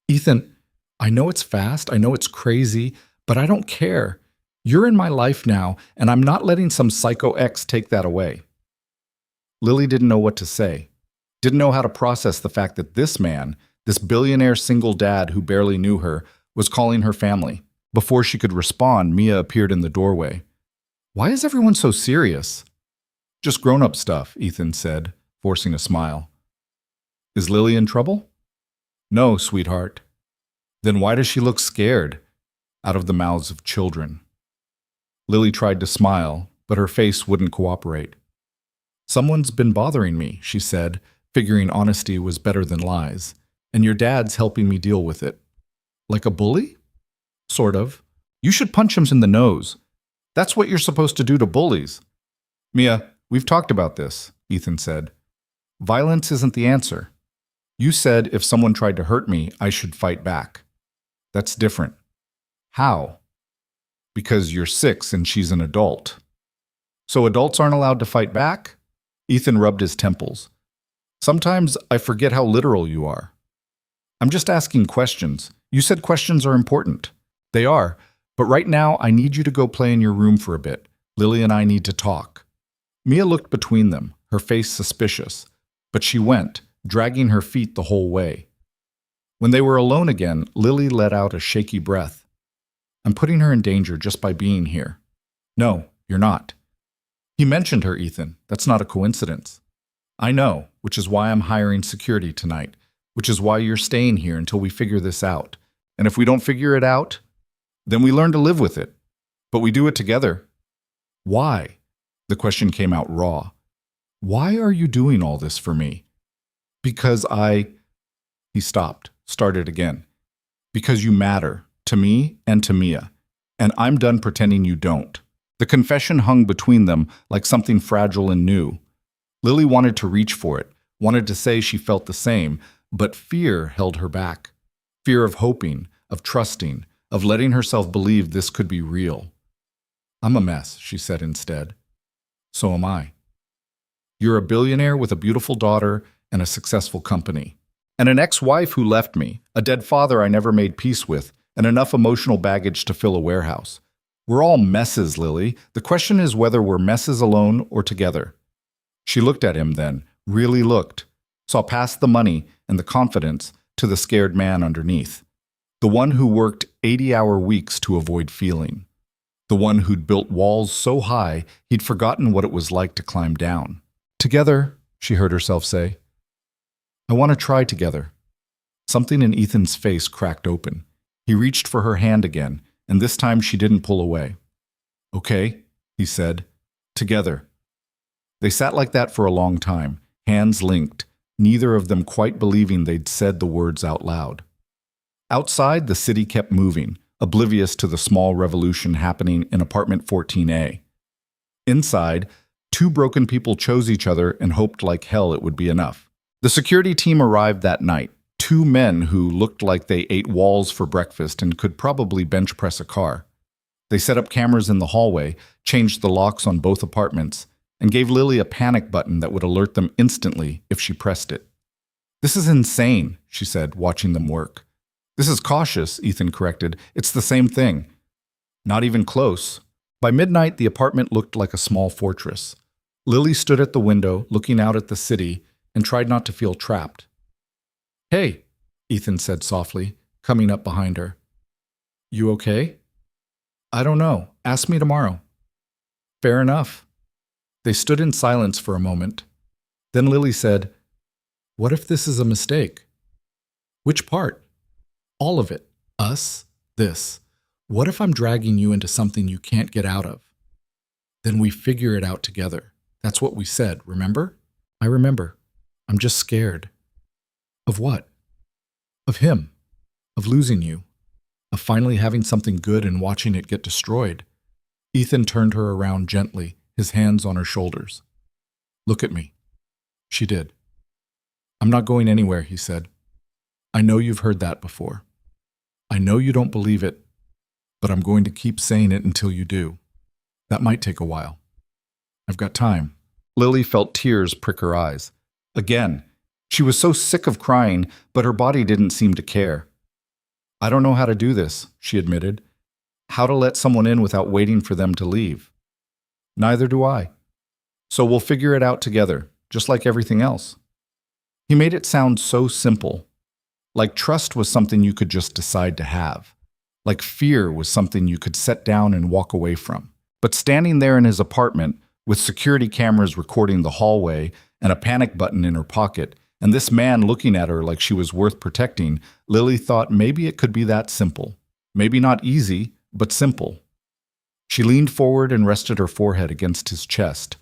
"Ethan, I know it's fast, I know it's crazy, but I don't care. You're in my life now, and I'm not letting some psycho ex take that away." Lily didn't know what to say, didn't know how to process the fact that this man, this billionaire single dad who barely knew her, was calling her family. Before she could respond, Mia appeared in the doorway. "Why is everyone so serious?" "Just grown-up stuff," Ethan said, forcing a smile. "Is Lily in trouble?" "No, sweetheart." "Then why does she look scared?" "Out of the mouths of children." Lily tried to smile, but her face wouldn't cooperate. "Someone's been bothering me," she said, figuring honesty was better than lies. "And your dad's helping me deal with it." "Like a bully?" "Sort of. You should punch him in the nose. That's what you're supposed to do to bullies." "Mia, we've talked about this," Ethan said. "Violence isn't the answer. You said if someone tried to hurt me, I should fight back. That's different." "How?" "Because you're 6 and she's an adult." "So adults aren't allowed to fight back?" Ethan rubbed his temples. "Sometimes I forget how literal you are." "I'm just asking questions. You said questions are important." "They are, But right now, I need you to go play in your room for a bit. Lily and I need to talk." Mia looked between them, her face suspicious, but she went, dragging her feet the whole way. When they were alone again, Lily let out a shaky breath. "I'm putting her in danger just by being here." "No, you're not." "He mentioned her, Ethan. That's not a coincidence." "I know, which is why I'm hiring security tonight, which is why you're staying here until we figure this out. And if we don't figure it out, then we learn to live with it. But we do it together." "Why?" The question came out raw. "Why are you doing all this for me?" "Because He stopped, started again. "Because you matter, to me and to Mia. And I'm done pretending you don't." The confession hung between them like something fragile and new. Lily wanted to reach for it, wanted to say she felt the same, but fear held her back. Fear of hoping, of trusting, of letting herself believe this could be real. "I'm a mess," she said instead. "So am I." "You're a billionaire with a beautiful daughter and a successful company. And an ex-wife who left me, a dead father I never made peace with, and enough emotional baggage to fill a warehouse. We're all messes, Lily. The question is whether we're messes alone or together." She looked at him then, really looked, saw past the money and the confidence to the scared man underneath. The one who worked 80-hour weeks to avoid feeling. The one who'd built walls so high he'd forgotten what it was like to climb down. "Together," she heard herself say. "I want to try together." Something in Ethan's face cracked open. He reached for her hand again, and this time she didn't pull away. "Okay," he said. "Together." They sat like that for a long time, hands linked, neither of them quite believing they'd said the words out loud. Outside, the city kept moving, oblivious to the small revolution happening in apartment 14A. Inside, two broken people chose each other and hoped like hell it would be enough. The security team arrived that night, two men who looked like they ate walls for breakfast and could probably bench press a car. They set up cameras in the hallway, changed the locks on both apartments, and gave Lily a panic button that would alert them instantly if she pressed it. "This is insane," she said, watching them work. "This is cautious," Ethan corrected. "It's the same thing." Not even close. By midnight, the apartment looked like a small fortress. Lily stood at the window, looking out at the city, and tried not to feel trapped. "Hey," Ethan said softly, coming up behind her. "You okay?" "I don't know. Ask me tomorrow." "Fair enough." They stood in silence for a moment. Then Lily said, "What if this is a mistake?" "Which part?" "All of it. Us, this. What if I'm dragging you into something you can't get out of?" "Then we figure it out together. That's what we said, remember?" "I remember. I'm just scared." "Of what?" "Of him. Of losing you. Of finally having something good and watching it get destroyed." Ethan turned her around gently, his hands on her shoulders. "Look at me." She did. "I'm not going anywhere," he said. "I know you've heard that before. I know you don't believe it, but I'm going to keep saying it until you do. That might take a while. I've got time." Lily felt tears prick her eyes. Again, she was so sick of crying, but her body didn't seem to care. "I don't know how to do this," she admitted. "How to let someone in without waiting for them to leave." "Neither do I. So we'll figure it out together, just like everything else." He made it sound so simple. Like trust was something you could just decide to have. Like fear was something you could set down and walk away from. But standing there in his apartment, with security cameras recording the hallway and a panic button in her pocket, and this man looking at her like she was worth protecting, Lily thought maybe it could be that simple. Maybe not easy, but simple. She leaned forward and rested her forehead against his chest,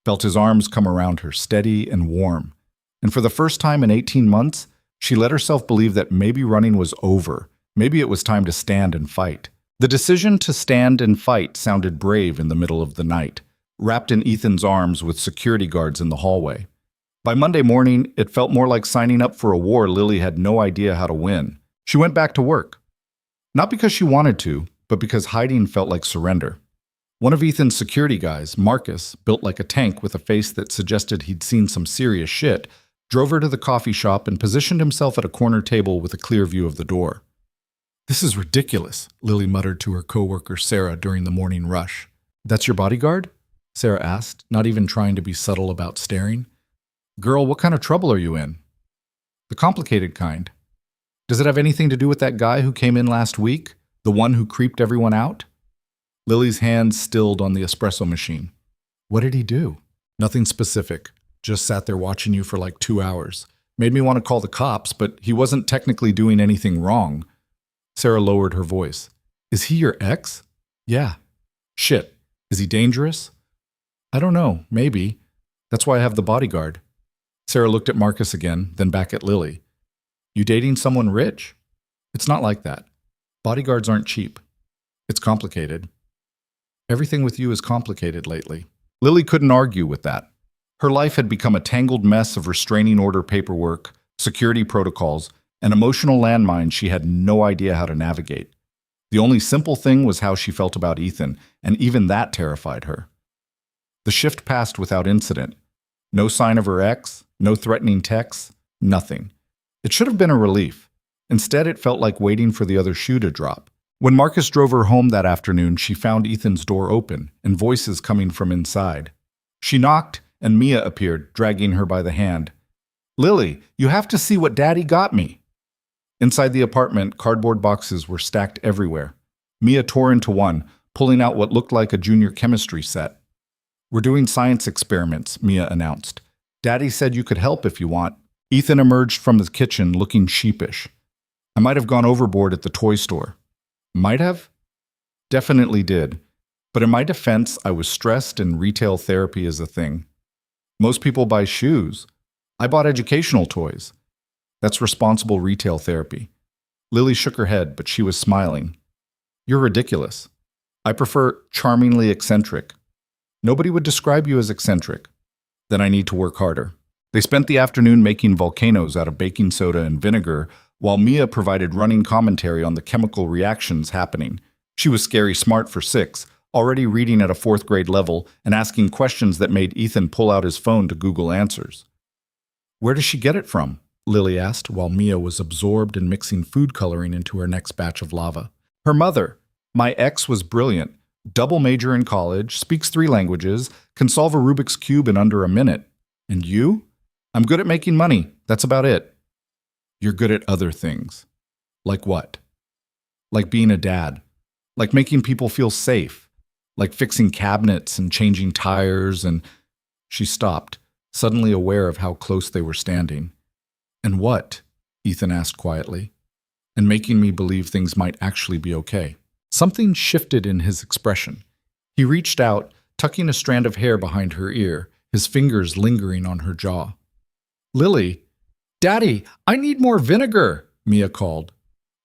felt his arms come around her, steady and warm. And for the first time in 18 months, she let herself believe that maybe running was over. Maybe it was time to stand and fight. The decision to stand and fight sounded brave in the middle of the night, wrapped in Ethan's arms with security guards in the hallway. By Monday morning, it felt more like signing up for a war Lily had no idea how to win. She went back to work. Not because she wanted to, but because hiding felt like surrender. One of Ethan's security guys, Marcus, built like a tank with a face that suggested he'd seen some serious shit, drove her to the coffee shop and positioned himself at a corner table with a clear view of the door. This is ridiculous, Lily muttered to her coworker Sarah during the morning rush. That's your bodyguard? Sarah asked, not even trying to be subtle about staring. Girl, what kind of trouble are you in? The complicated kind. Does it have anything to do with that guy who came in last week? The one who creeped everyone out? Lily's hands stilled on the espresso machine. What did he do? Nothing specific. Just sat there watching you for like 2 hours. Made me want to call the cops, but he wasn't technically doing anything wrong. Sarah lowered her voice. Is he your ex? Yeah. Shit. Is he dangerous? I don't know. Maybe. That's why I have the bodyguard. Sarah looked at Marcus again, then back at Lily. You dating someone rich? It's not like that. Bodyguards aren't cheap. It's complicated. Everything with you is complicated lately. Lily couldn't argue with that. Her life had become a tangled mess of restraining order paperwork, security protocols, and emotional landmines she had no idea how to navigate. The only simple thing was how she felt about Ethan, and even that terrified her. The shift passed without incident. No sign of her ex, no threatening texts, nothing. It should have been a relief. Instead, it felt like waiting for the other shoe to drop. When Marcus drove her home that afternoon, she found Ethan's door open and voices coming from inside. She knocked, and Mia appeared, dragging her by the hand. Lily, you have to see what Daddy got me. Inside the apartment, cardboard boxes were stacked everywhere. Mia tore into one, pulling out what looked like a junior chemistry set. We're doing science experiments, Mia announced. Daddy said you could help if you want. Ethan emerged from the kitchen looking sheepish. I might have gone overboard at the toy store. Might have? Definitely did. But in my defense, I was stressed and retail therapy is a thing. Most people buy shoes. I bought educational toys. That's responsible retail therapy. Lily shook her head, but she was smiling. You're ridiculous. I prefer charmingly eccentric. Nobody would describe you as eccentric. Then I need to work harder. They spent the afternoon making volcanoes out of baking soda and vinegar, while Mia provided running commentary on the chemical reactions happening. She was scary smart for 6, already reading at a 4th grade level and asking questions that made Ethan pull out his phone to Google answers. Where does she get it from? Lily asked, while Mia was absorbed in mixing food coloring into her next batch of lava. Her mother. My ex was brilliant. Double major in college, speaks 3 languages, can solve a Rubik's Cube in under a minute. And you? I'm good at making money. That's about it. You're good at other things. Like what? Like being a dad. Like making people feel safe. Like fixing cabinets and changing tires and… She stopped, suddenly aware of how close they were standing. And what? Ethan asked quietly. And making me believe things might actually be okay. Something shifted in his expression. He reached out, tucking a strand of hair behind her ear, his fingers lingering on her jaw. Lily, Daddy, I need more vinegar, Mia called.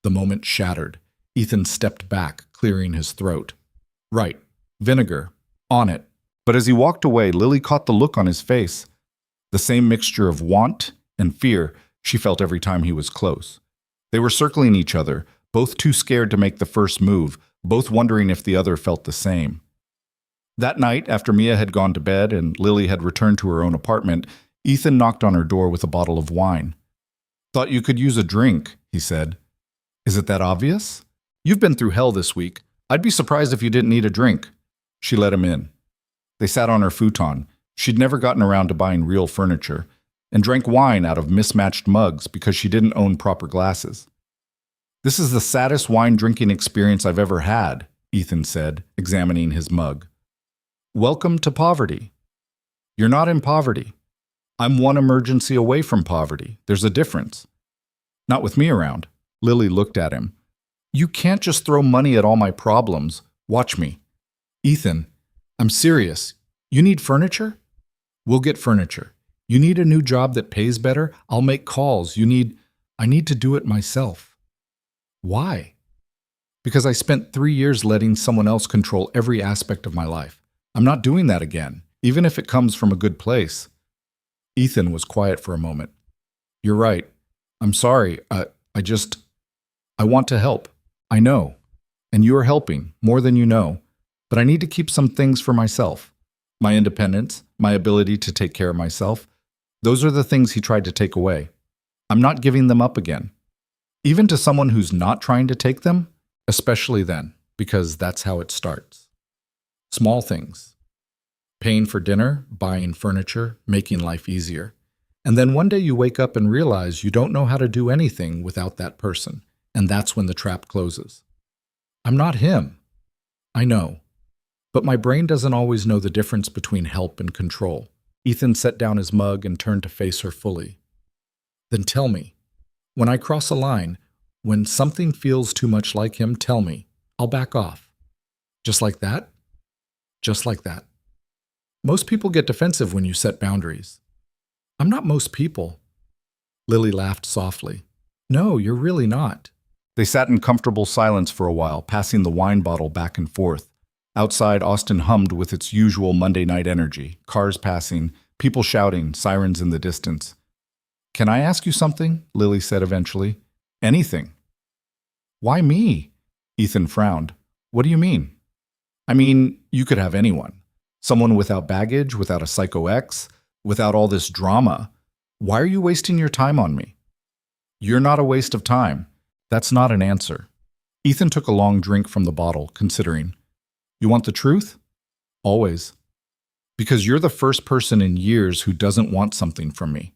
The moment shattered. Ethan stepped back, clearing his throat. Right, vinegar, on it. But as he walked away, Lily caught the look on his face. The same mixture of want and fear she felt every time he was close. They were circling each other, both too scared to make the first move, both wondering if the other felt the same. That night, after Mia had gone to bed and Lily had returned to her own apartment, Ethan knocked on her door with a bottle of wine. Thought you could use a drink, he said. Is it that obvious? You've been through hell this week. I'd be surprised if you didn't need a drink. She let him in. They sat on her futon. She'd never gotten around to buying real furniture, and drank wine out of mismatched mugs because she didn't own proper glasses. This is the saddest wine drinking experience I've ever had, Ethan said, examining his mug. Welcome to poverty. You're not in poverty. I'm one emergency away from poverty. There's a difference. Not with me around. Lily looked at him. You can't just throw money at all my problems. Watch me. Ethan, I'm serious. You need furniture? We'll get furniture. You need a new job that pays better? I'll make calls. I need to do it myself. Why? Because I spent 3 years letting someone else control every aspect of my life. I'm not doing that again, even if it comes from a good place. Ethan was quiet for a moment. You're right. I'm sorry. I want to help. I know. And you are helping, more than you know. But I need to keep some things for myself. My independence, my ability to take care of myself. Those are the things he tried to take away. I'm not giving them up again. Even to someone who's not trying to take them, especially then, because that's how it starts. Small things. Paying for dinner, buying furniture, making life easier. And then one day you wake up and realize you don't know how to do anything without that person, and that's when the trap closes. I'm not him. I know. But my brain doesn't always know the difference between help and control. Ethan set down his mug and turned to face her fully. Then tell me. When I cross a line, when something feels too much like him, tell me. I'll back off. Just like that? Just like that. Most people get defensive when you set boundaries. I'm not most people. Lily laughed softly. No, you're really not. They sat in comfortable silence for a while, passing the wine bottle back and forth. Outside, Austin hummed with its usual Monday night energy. Cars passing, people shouting, sirens in the distance. Can I ask you something? Lily said eventually. Anything. Why me? Ethan frowned. What do you mean? I mean, you could have anyone. Someone without baggage, without a psycho ex, without all this drama. Why are you wasting your time on me? You're not a waste of time. That's not an answer. Ethan took a long drink from the bottle, considering. You want the truth? Always. Because you're the first person in years who doesn't want something from me.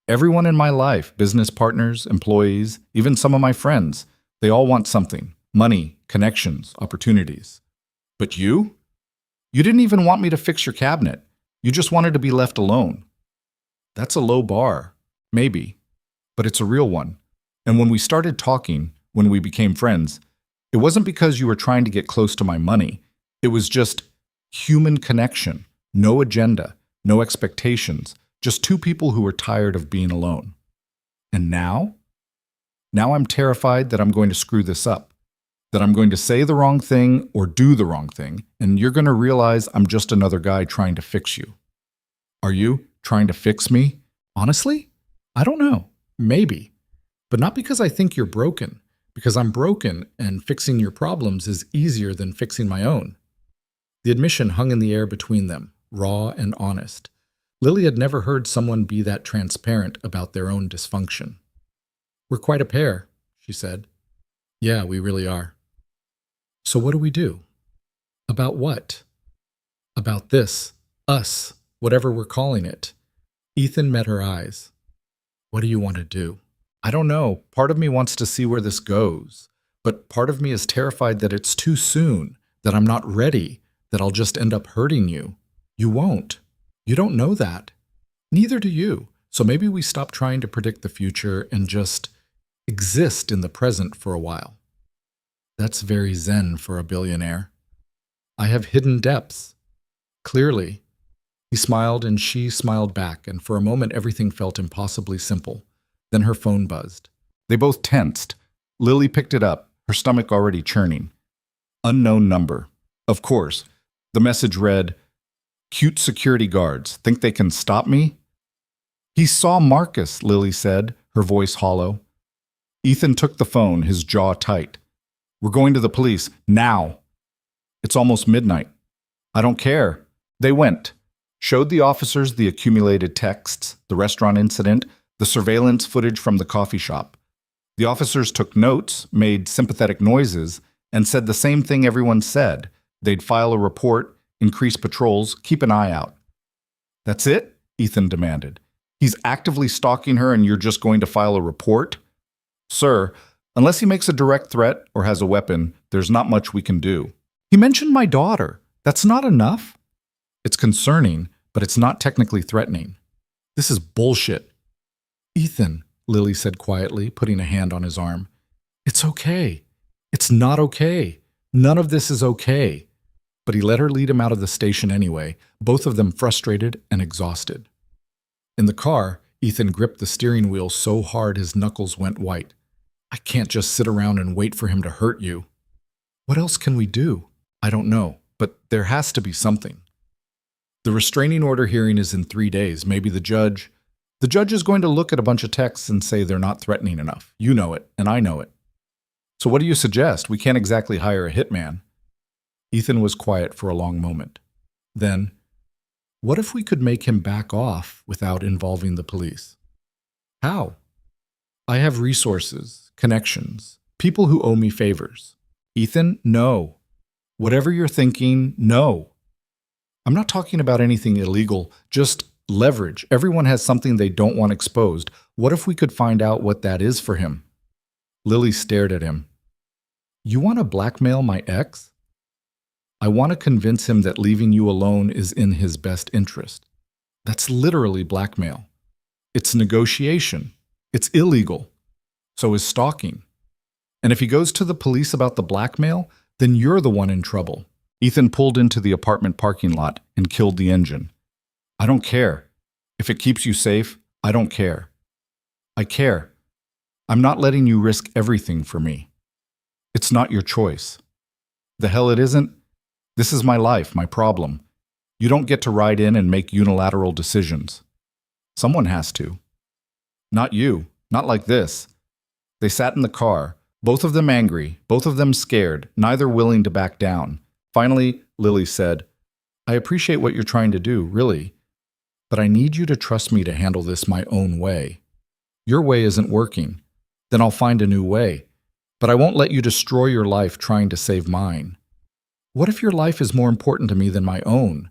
Everyone in my life, business partners, employees, even some of my friends, they all want something. Money, connections, opportunities. But you? You didn't even want me to fix your cabinet. You just wanted to be left alone. That's a low bar. Maybe. But it's a real one. And when we started talking, when we became friends, it wasn't because you were trying to get close to my money. It was just human connection, no agenda, no expectations, just two people who were tired of being alone. And now? Now I'm terrified that I'm going to screw this up, that I'm going to say the wrong thing or do the wrong thing, and you're going to realize I'm just another guy trying to fix you. Are you trying to fix me? Honestly? I don't know. Maybe. But not because I think you're broken, because I'm broken and fixing your problems is easier than fixing my own. The admission hung in the air between them, raw and honest. Lily had never heard someone be that transparent about their own dysfunction. We're quite a pair, she said. Yeah, we really are. So what do we do? About what? About this, us, whatever we're calling it. Ethan met her eyes. What do you want to do? I don't know. Part of me wants to see where this goes, but part of me is terrified that it's too soon, that I'm not ready, that I'll just end up hurting you. You won't. You don't know that. Neither do you. So maybe we stop trying to predict the future and just exist in the present for a while. That's very zen for a billionaire. I have hidden depths. Clearly. He smiled and she smiled back, and for a moment everything felt impossibly simple. Then her phone buzzed. They both tensed. Lily picked it up, her stomach already churning. Unknown number. Of course. The message read, "Cute security guards. Think they can stop me?" He saw Marcus, Lily said, her voice hollow. Ethan took the phone, his jaw tight. We're going to the police. Now. It's almost midnight. I don't care. They went. Showed the officers the accumulated texts, the restaurant incident, the surveillance footage from the coffee shop. The officers took notes, made sympathetic noises, and said the same thing everyone said. They'd file a report, increase patrols, keep an eye out. That's it? Ethan demanded. He's actively stalking her and you're just going to file a report? Sir, unless he makes a direct threat or has a weapon, there's not much we can do. He mentioned my daughter. That's not enough? It's concerning, but it's not technically threatening. This is bullshit. Ethan, Lily said quietly, putting a hand on his arm. It's okay. It's not okay. None of this is okay. But he let her lead him out of the station anyway, both of them frustrated and exhausted. In the car, Ethan gripped the steering wheel so hard his knuckles went white. I can't just sit around and wait for him to hurt you. What else can we do? I don't know, but there has to be something. The restraining order hearing is in 3 days. Maybe the judge is going to look at a bunch of texts and say they're not threatening enough. You know it, and I know it. So what do you suggest? We can't exactly hire a hitman. Ethan was quiet for a long moment. Then, what if we could make him back off without involving the police? How? I have resources, connections, people who owe me favors. Ethan, no. Whatever you're thinking, no. I'm not talking about anything illegal, just leverage. Everyone has something they don't want exposed. What if we could find out what that is for him? Lily stared at him. You want to blackmail my ex? I want to convince him that leaving you alone is in his best interest. That's literally blackmail. It's negotiation. It's illegal. So is stalking. And if he goes to the police about the blackmail, then you're the one in trouble. Ethan pulled into the apartment parking lot and killed the engine. I don't care. If it keeps you safe, I don't care. I care. I'm not letting you risk everything for me. It's not your choice. The hell it isn't? This is my life, my problem. You don't get to ride in and make unilateral decisions. Someone has to. Not you. Not like this. They sat in the car, both of them angry, both of them scared, neither willing to back down. Finally, Lily said, I appreciate what you're trying to do, really, but I need you to trust me to handle this my own way. Your way isn't working. Then I'll find a new way. But I won't let you destroy your life trying to save mine. What if your life is more important to me than my own?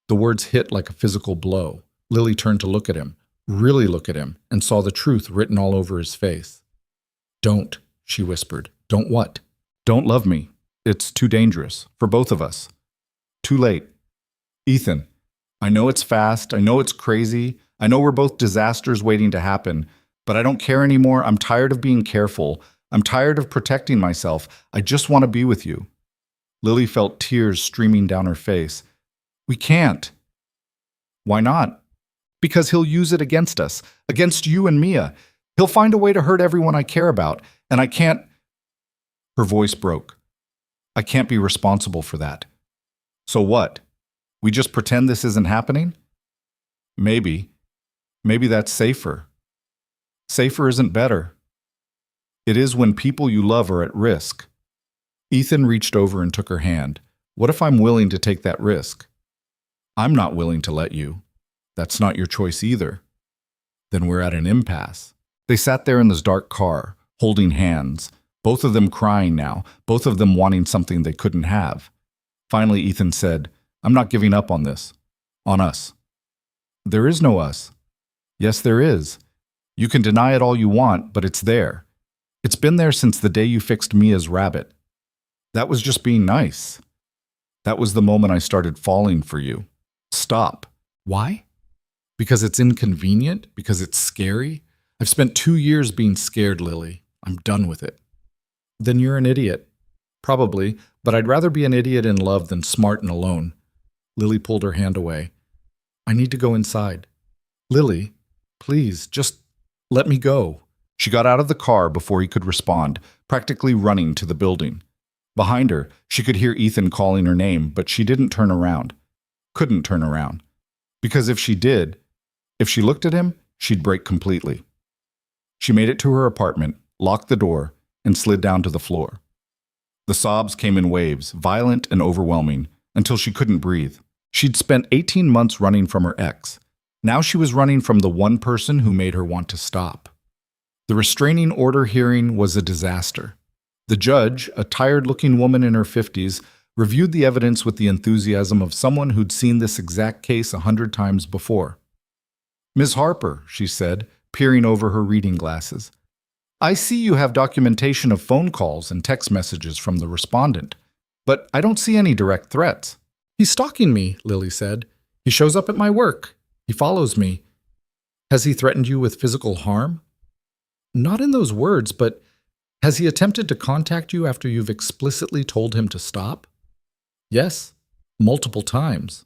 The words hit like a physical blow. Lily turned to look at him, really look at him, and saw the truth written all over his face. Don't, she whispered. Don't what? Don't love me. It's too dangerous, for both of us. Too late. Ethan, I know it's fast, I know it's crazy, I know we're both disasters waiting to happen, but I don't care anymore. I'm tired of being careful. I'm tired of protecting myself. I just want to be with you. Lily felt tears streaming down her face. We can't. Why not? Because he'll use it against us, against you and Mia. He'll find a way to hurt everyone I care about, and I can't. Her voice broke. I can't be responsible for that. So what? We just pretend this isn't happening? Maybe. Maybe that's safer. Safer isn't better. It is when people you love are at risk. Ethan reached over and took her hand. What if I'm willing to take that risk? I'm not willing to let you. That's not your choice either. Then we're at an impasse. They sat there in this dark car, holding hands, both of them crying now, both of them wanting something they couldn't have. Finally, Ethan said, I'm not giving up on this. On us. There is no us. Yes, there is. You can deny it all you want, but it's there. It's been there since the day you fixed Mia's rabbit. That was just being nice. That was the moment I started falling for you. Stop. Why? Because it's inconvenient? Because it's scary? I've spent 2 years being scared, Lily. I'm done with it. Then you're an idiot. Probably, but I'd rather be an idiot in love than smart and alone. Lily pulled her hand away. I need to go inside. Lily, please, just let me go. She got out of the car before he could respond, practically running to the building. Behind her, she could hear Ethan calling her name, but she didn't turn around. Couldn't turn around. Because if she did, if she looked at him, she'd break completely. She made it to her apartment, locked the door, and slid down to the floor. The sobs came in waves, violent and overwhelming, until she couldn't breathe. She'd spent 18 months running from her ex. Now she was running from the one person who made her want to stop. The restraining order hearing was a disaster. The judge, a tired-looking woman in her 50s, reviewed the evidence with the enthusiasm of someone who'd seen this exact case 100 times before. Ms. Harper, she said, peering over her reading glasses, I see you have documentation of phone calls and text messages from the respondent, but I don't see any direct threats. He's stalking me, Lily said. He shows up at my work. He follows me. Has he threatened you with physical harm? Not in those words, but has he attempted to contact you after you've explicitly told him to stop? Yes, multiple times.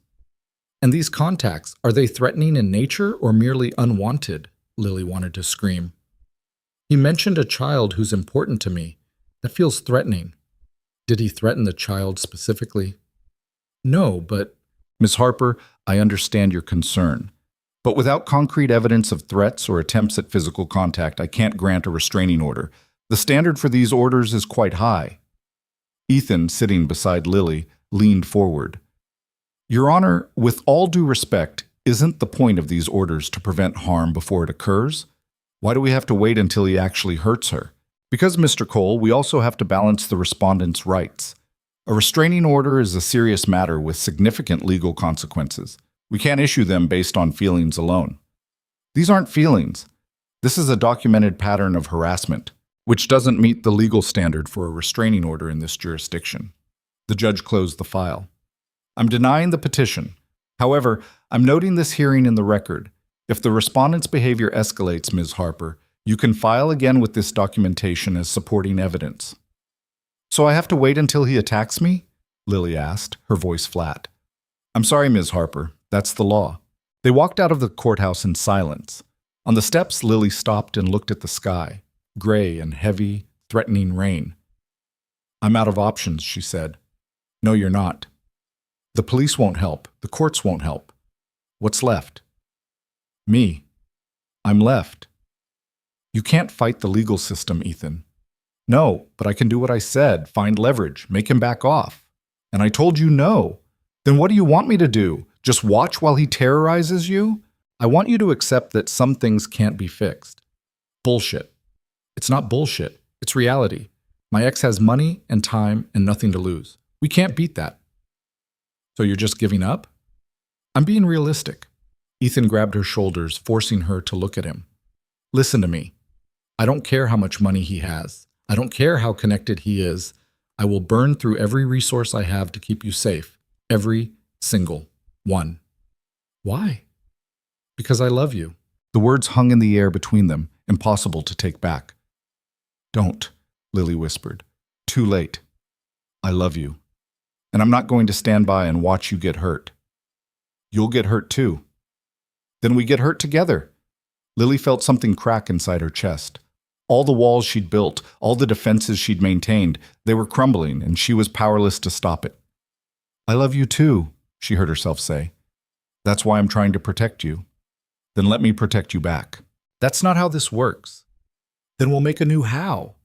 And these contacts, are they threatening in nature or merely unwanted? Lily wanted to scream. He mentioned a child who's important to me. That feels threatening. Did he threaten the child specifically? No, but... Ms. Harper, I understand your concern. But without concrete evidence of threats or attempts at physical contact, I can't grant a restraining order. The standard for these orders is quite high. Ethan, sitting beside Lily, leaned forward. Your Honor, with all due respect, isn't the point of these orders to prevent harm before it occurs? Why do we have to wait until he actually hurts her? Because, Mr. Cole, we also have to balance the respondent's rights. A restraining order is a serious matter with significant legal consequences. We can't issue them based on feelings alone. These aren't feelings. This is a documented pattern of harassment, which doesn't meet the legal standard for a restraining order in this jurisdiction. The judge closed the file. I'm denying the petition. However, I'm noting this hearing in the record. If the respondent's behavior escalates, Ms. Harper, you can file again with this documentation as supporting evidence. So I have to wait until he attacks me? Lily asked, her voice flat. I'm sorry, Ms. Harper. That's the law. They walked out of the courthouse in silence. On the steps, Lily stopped and looked at the sky, gray and heavy, threatening rain. I'm out of options, she said. No, you're not. The police won't help. The courts won't help. What's left? Me. I'm left. You can't fight the legal system, Ethan. No, but I can do what I said, find leverage, make him back off. And I told you no. Then what do you want me to do? Just watch while he terrorizes you? I want you to accept that some things can't be fixed. Bullshit. It's not bullshit. It's reality. My ex has money and time and nothing to lose. We can't beat that. So you're just giving up? I'm being realistic. Ethan grabbed her shoulders, forcing her to look at him. Listen to me. I don't care how much money he has. I don't care how connected he is. I will burn through every resource I have to keep you safe. Every single one. Why? Because I love you. The words hung in the air between them, impossible to take back. Don't, Lily whispered. Too late. I love you. And I'm not going to stand by and watch you get hurt. You'll get hurt too. Then we get hurt together. Lily felt something crack inside her chest. All the walls she'd built, all the defenses she'd maintained, they were crumbling, and she was powerless to stop it. I love you too, she heard herself say. That's why I'm trying to protect you. Then let me protect you back. That's not how this works. Then we'll make a new how.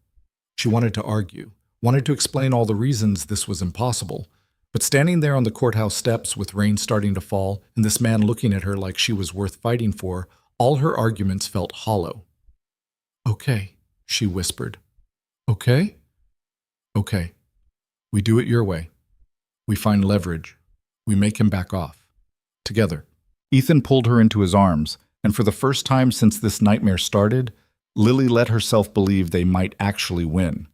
She wanted to argue, wanted to explain all the reasons this was impossible. But standing there on the courthouse steps with rain starting to fall and this man looking at her like she was worth fighting for, all her arguments felt hollow. Okay, she whispered. Okay? Okay. We do it your way. We find leverage. We make him back off. Together. Ethan pulled her into his arms, and for the first time since this nightmare started, Lily let herself believe they might actually win.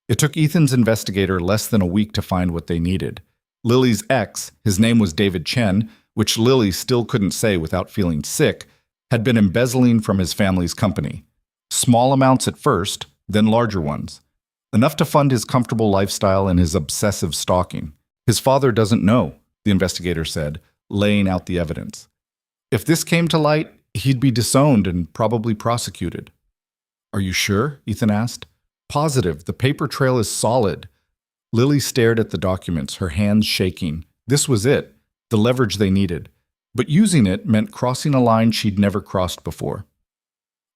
It took Ethan's investigator less than a week to find what they needed. Lily's ex, his name was David Chen, which Lily still couldn't say without feeling sick, had been embezzling from his family's company. Small amounts at first, then larger ones. Enough to fund his comfortable lifestyle and his obsessive stalking. His father doesn't know, the investigator said, laying out the evidence. If this came to light, he'd be disowned and probably prosecuted. Are you sure? Ethan asked. Positive. The paper trail is solid. Lily stared at the documents, her hands shaking. This was it, the leverage they needed. But using it meant crossing a line she'd never crossed before.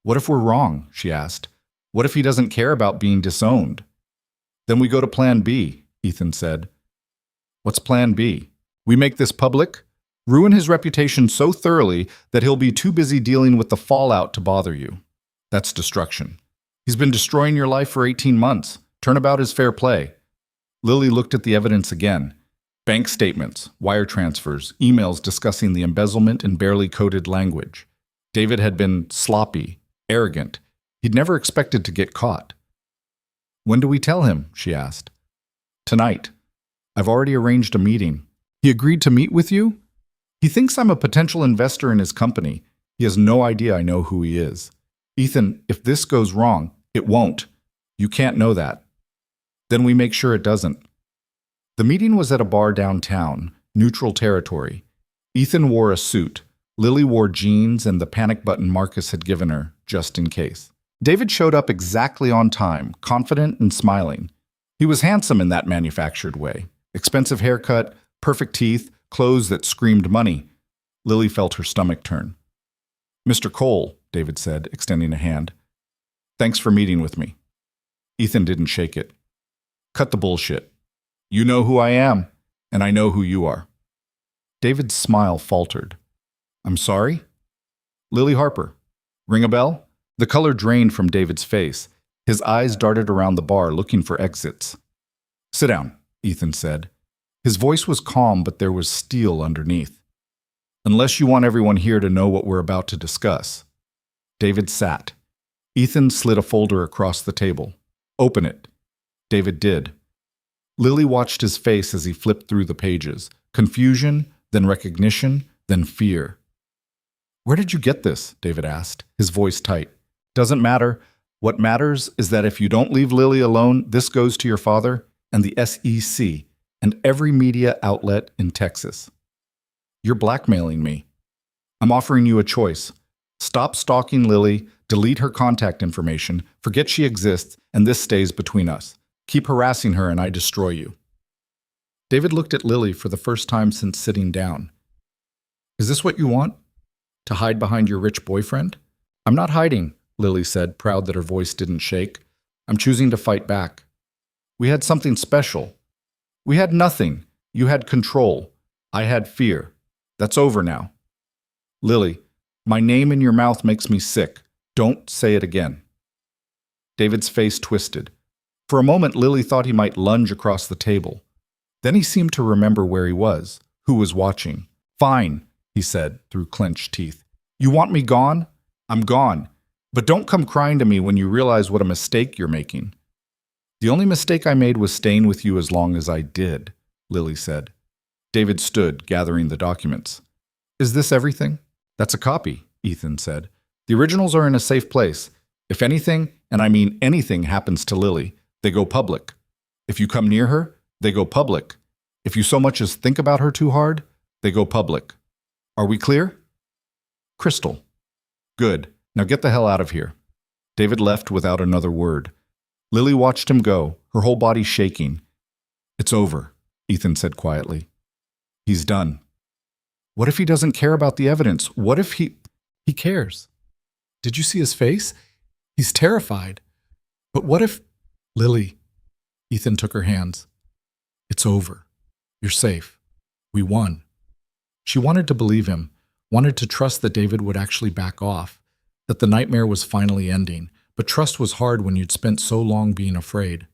What if we're wrong? She asked. What if he doesn't care about being disowned? Then we go to Plan B, Ethan said. What's Plan B? We make this public? Ruin his reputation so thoroughly that he'll be too busy dealing with the fallout to bother you. That's destruction. He's been destroying your life for 18 months. Turnabout is fair play. Lily looked at the evidence again. Bank statements, wire transfers, emails discussing the embezzlement in barely coded language. David had been sloppy, arrogant. He'd never expected to get caught. When do we tell him? She asked. Tonight. I've already arranged a meeting. He agreed to meet with you? He thinks I'm a potential investor in his company. He has no idea I know who he is. Ethan, if this goes wrong, it won't. You can't know that. Then we make sure it doesn't. The meeting was at a bar downtown, neutral territory. Ethan wore a suit. Lily wore jeans and the panic button Marcus had given her, just in case. David showed up exactly on time, confident and smiling. He was handsome in that manufactured way. Expensive haircut, perfect teeth, clothes that screamed money. Lily felt her stomach turn. Mr. Cole, David said, extending a hand. Thanks for meeting with me. Ethan didn't shake it. Cut the bullshit. You know who I am, and I know who you are. David's smile faltered. I'm sorry? Lily Harper. Ring a bell? The color drained from David's face. His eyes darted around the bar looking for exits. "Sit down," Ethan said. His voice was calm, but there was steel underneath. "Unless you want everyone here to know what we're about to discuss." David sat. Ethan slid a folder across the table. "Open it." David did. Lily watched his face as he flipped through the pages. Confusion, then recognition, then fear. "Where did you get this?" David asked, his voice tight. "Doesn't matter. What matters is that if you don't leave Lily alone, this goes to your father and the SEC and every media outlet in Texas. You're blackmailing me. I'm offering you a choice. Stop stalking Lily, delete her contact information, forget she exists, and this stays between us. Keep harassing her and I destroy you." David looked at Lily for the first time since sitting down. "Is this what you want? To hide behind your rich boyfriend?" "I'm not hiding," Lily said, proud that her voice didn't shake. "I'm choosing to fight back. We had something special. We had nothing. You had control. I had fear. That's over now. Lily, my name in your mouth makes me sick. Don't say it again." David's face twisted. For a moment, Lily thought he might lunge across the table. Then he seemed to remember where he was, who was watching. "Fine," he said through clenched teeth. "You want me gone? I'm gone. But don't come crying to me when you realize what a mistake you're making." "The only mistake I made was staying with you as long as I did," Lily said. David stood, gathering the documents. "Is this everything?" "That's a copy," Ethan said. "The originals are in a safe place. If anything, and I mean anything, happens to Lily, they go public. If you come near her, they go public. If you so much as think about her too hard, they go public. Are we clear?" "Crystal." "Good. Now get the hell out of here." David left without another word. Lily watched him go, her whole body shaking. "It's over," Ethan said quietly. "He's done." "What if he doesn't care about the evidence? What if he cares? Did you see his face? He's terrified. But what if—" "Lily," Ethan took her hands. "It's over. You're safe. We won." She wanted to believe him, wanted to trust that David would actually back off, that the nightmare was finally ending, but trust was hard when you'd spent so long being afraid.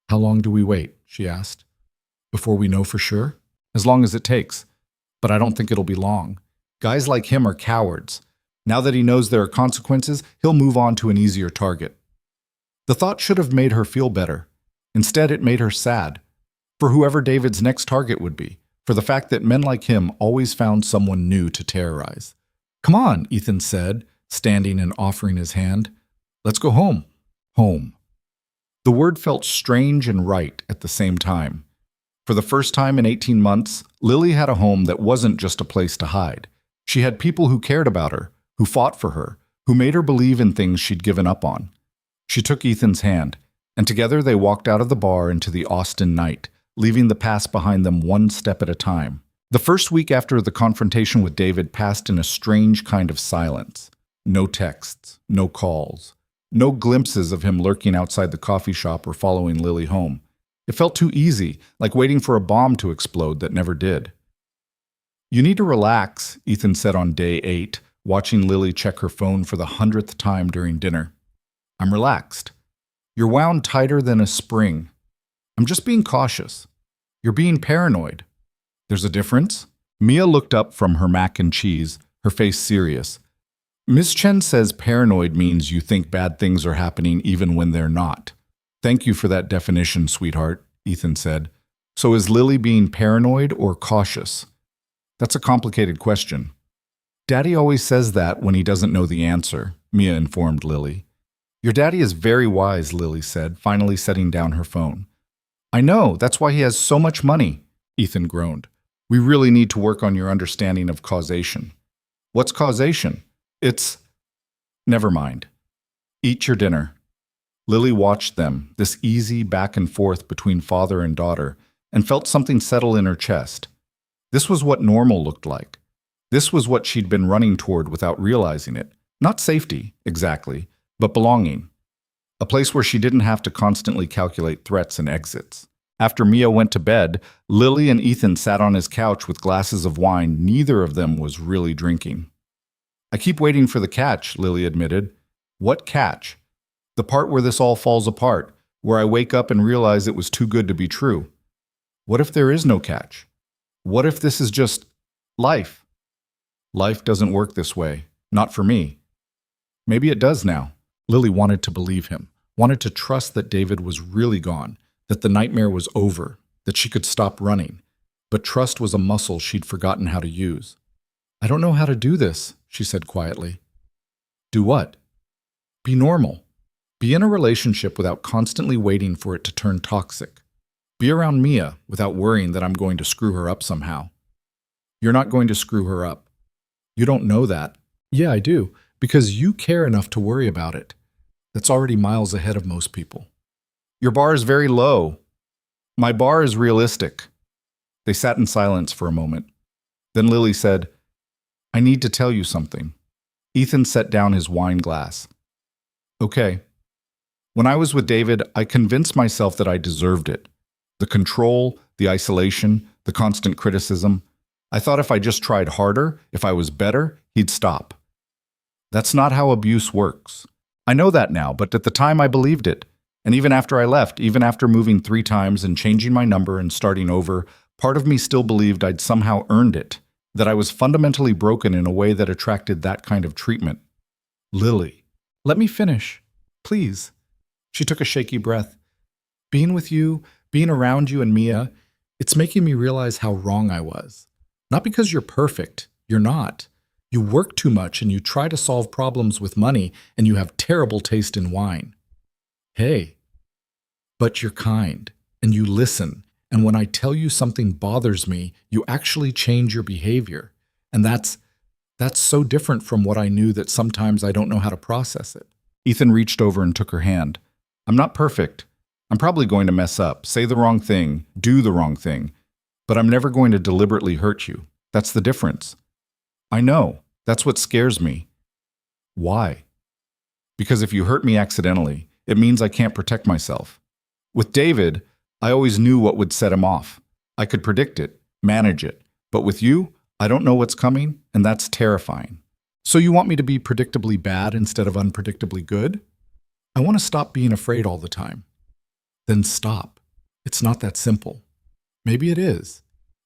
"How long do we wait?" she asked. "Before we know for sure?" "As long as it takes. But I don't think it'll be long. Guys like him are cowards. Now that he knows there are consequences, he'll move on to an easier target." The thought should have made her feel better. Instead, it made her sad. For whoever David's next target would be, for the fact that men like him always found someone new to terrorize. "Come on," Ethan said, standing and offering his hand. "Let's go home." Home. The word felt strange and right at the same time. For the first time in 18 months, Lily had a home that wasn't just a place to hide. She had people who cared about her, who fought for her, who made her believe in things she'd given up on. She took Ethan's hand, and together they walked out of the bar into the Austin night, leaving the past behind them one step at a time. The first week after the confrontation with David passed in a strange kind of silence. No texts, no calls, no glimpses of him lurking outside the coffee shop or following Lily home. It felt too easy, like waiting for a bomb to explode that never did. "You need to relax," Ethan said on day 8, watching Lily check her phone for the 100th time during dinner. "I'm relaxed. You're wound tighter than a spring. I'm just being cautious. You're being paranoid." "There's a difference?" Mia looked up from her mac and cheese, her face serious. "Miss Chen says paranoid means you think bad things are happening even when they're not." "Thank you for that definition, sweetheart," Ethan said. "So is Lily being paranoid or cautious?" "That's a complicated question." "Daddy always says that when he doesn't know the answer," Mia informed Lily. "Your daddy is very wise," Lily said, finally setting down her phone. "I know, that's why he has so much money," Ethan groaned. "We really need to work on your understanding of causation." "What's causation?" "It's—" "Never mind. Eat your dinner." Lily watched them, this easy back and forth between father and daughter, and felt something settle in her chest. This was what normal looked like. This was what she'd been running toward without realizing it. Not safety, exactly, but belonging. A place where she didn't have to constantly calculate threats and exits. After Mia went to bed, Lily and Ethan sat on his couch with glasses of wine neither of them was really drinking. "I keep waiting for the catch," Lily admitted. What catch? The part where this all falls apart, where I wake up and realize it was too good to be true. What if there is no catch? What if this is just life? Life doesn't work this way. Not for me. Maybe it does now. Lily wanted to believe him, wanted to trust that David was really gone, that the nightmare was over, that she could stop running. But trust was a muscle she'd forgotten how to use. I don't know how to do this, she said quietly. Do what? Be normal. Be in a relationship without constantly waiting for it to turn toxic. Be around Mia without worrying that I'm going to screw her up somehow. You're not going to screw her up. You don't know that. Yeah, I do, because you care enough to worry about it. That's already miles ahead of most people. Your bar is very low. My bar is realistic. They sat in silence for a moment. Then Lily said, I need to tell you something. Ethan set down his wine glass. Okay. When I was with David, I convinced myself that I deserved it. The control, the isolation, the constant criticism. I thought if I just tried harder, if I was better, he'd stop. That's not how abuse works. I know that now, but at the time I believed it. And even after I left, even after moving 3 times and changing my number and starting over, part of me still believed I'd somehow earned it, that I was fundamentally broken in a way that attracted that kind of treatment. Lily, let me finish, please. She took a shaky breath. Being with you, being around you and Mia, it's making me realize how wrong I was. Not because you're perfect. You're not. You work too much and you try to solve problems with money and you have terrible taste in wine. Hey, but you're kind and you listen. And when I tell you something bothers me, you actually change your behavior. And that's so different from what I knew that sometimes I don't know how to process it. Ethan reached over and took her hand. I'm not perfect. I'm probably going to mess up, say the wrong thing, do the wrong thing. But I'm never going to deliberately hurt you. That's the difference. I know. That's what scares me. Why? Because if you hurt me accidentally, it means I can't protect myself. With David, I always knew what would set him off. I could predict it, manage it. But with you, I don't know what's coming, and that's terrifying. So you want me to be predictably bad instead of unpredictably good? I want to stop being afraid all the time. Then stop. It's not that simple. Maybe it is.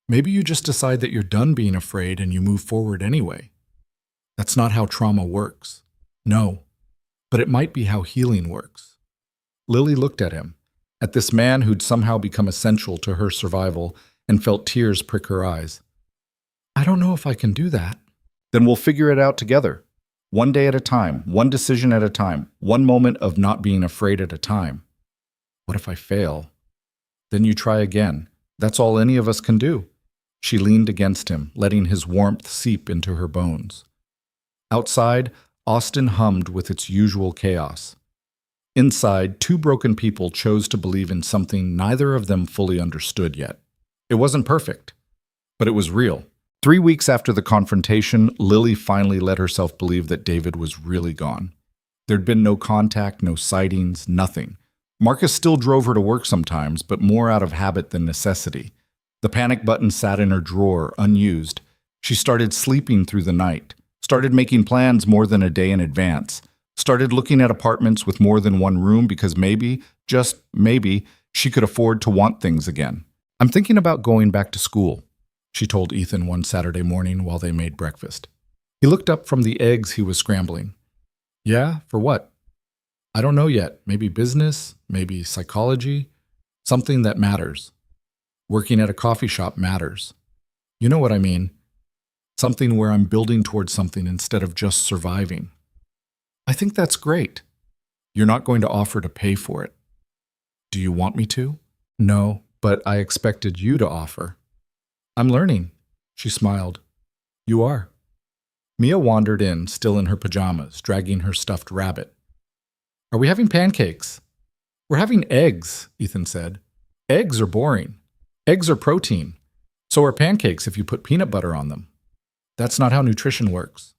Maybe you just decide that you're done being afraid and you move forward anyway. That's not how trauma works. No. But it might be how healing works. Lily looked at him, at this man who'd somehow become essential to her survival, and felt tears prick her eyes. I don't know if I can do that. Then we'll figure it out together. One day at a time, one decision at a time, one moment of not being afraid at a time. What if I fail? Then you try again. That's all any of us can do. She leaned against him, letting his warmth seep into her bones. Outside, Austin hummed with its usual chaos. Inside, 2 broken people chose to believe in something neither of them fully understood yet. It wasn't perfect, but it was real. 3 weeks after the confrontation, Lily finally let herself believe that David was really gone. There'd been no contact, no sightings, nothing. Marcus still drove her to work sometimes, but more out of habit than necessity. The panic button sat in her drawer, unused. She started sleeping through the night, started making plans more than a day in advance, started looking at apartments with more than one room because maybe, just maybe, she could afford to want things again. I'm thinking about going back to school, she told Ethan one Saturday morning while they made breakfast. He looked up from the eggs he was scrambling. Yeah, for what? I don't know yet. Maybe business, maybe psychology, something that matters. Working at a coffee shop matters. You know what I mean. Something where I'm building towards something instead of just surviving. I think that's great. You're not going to offer to pay for it. Do you want me to? No, but I expected you to offer. I'm learning, she smiled. You are. Mia wandered in, still in her pajamas, dragging her stuffed rabbit. Are we having pancakes? We're having eggs, Ethan said. Eggs are boring. Eggs are protein. So are pancakes if you put peanut butter on them. That's not how nutrition works.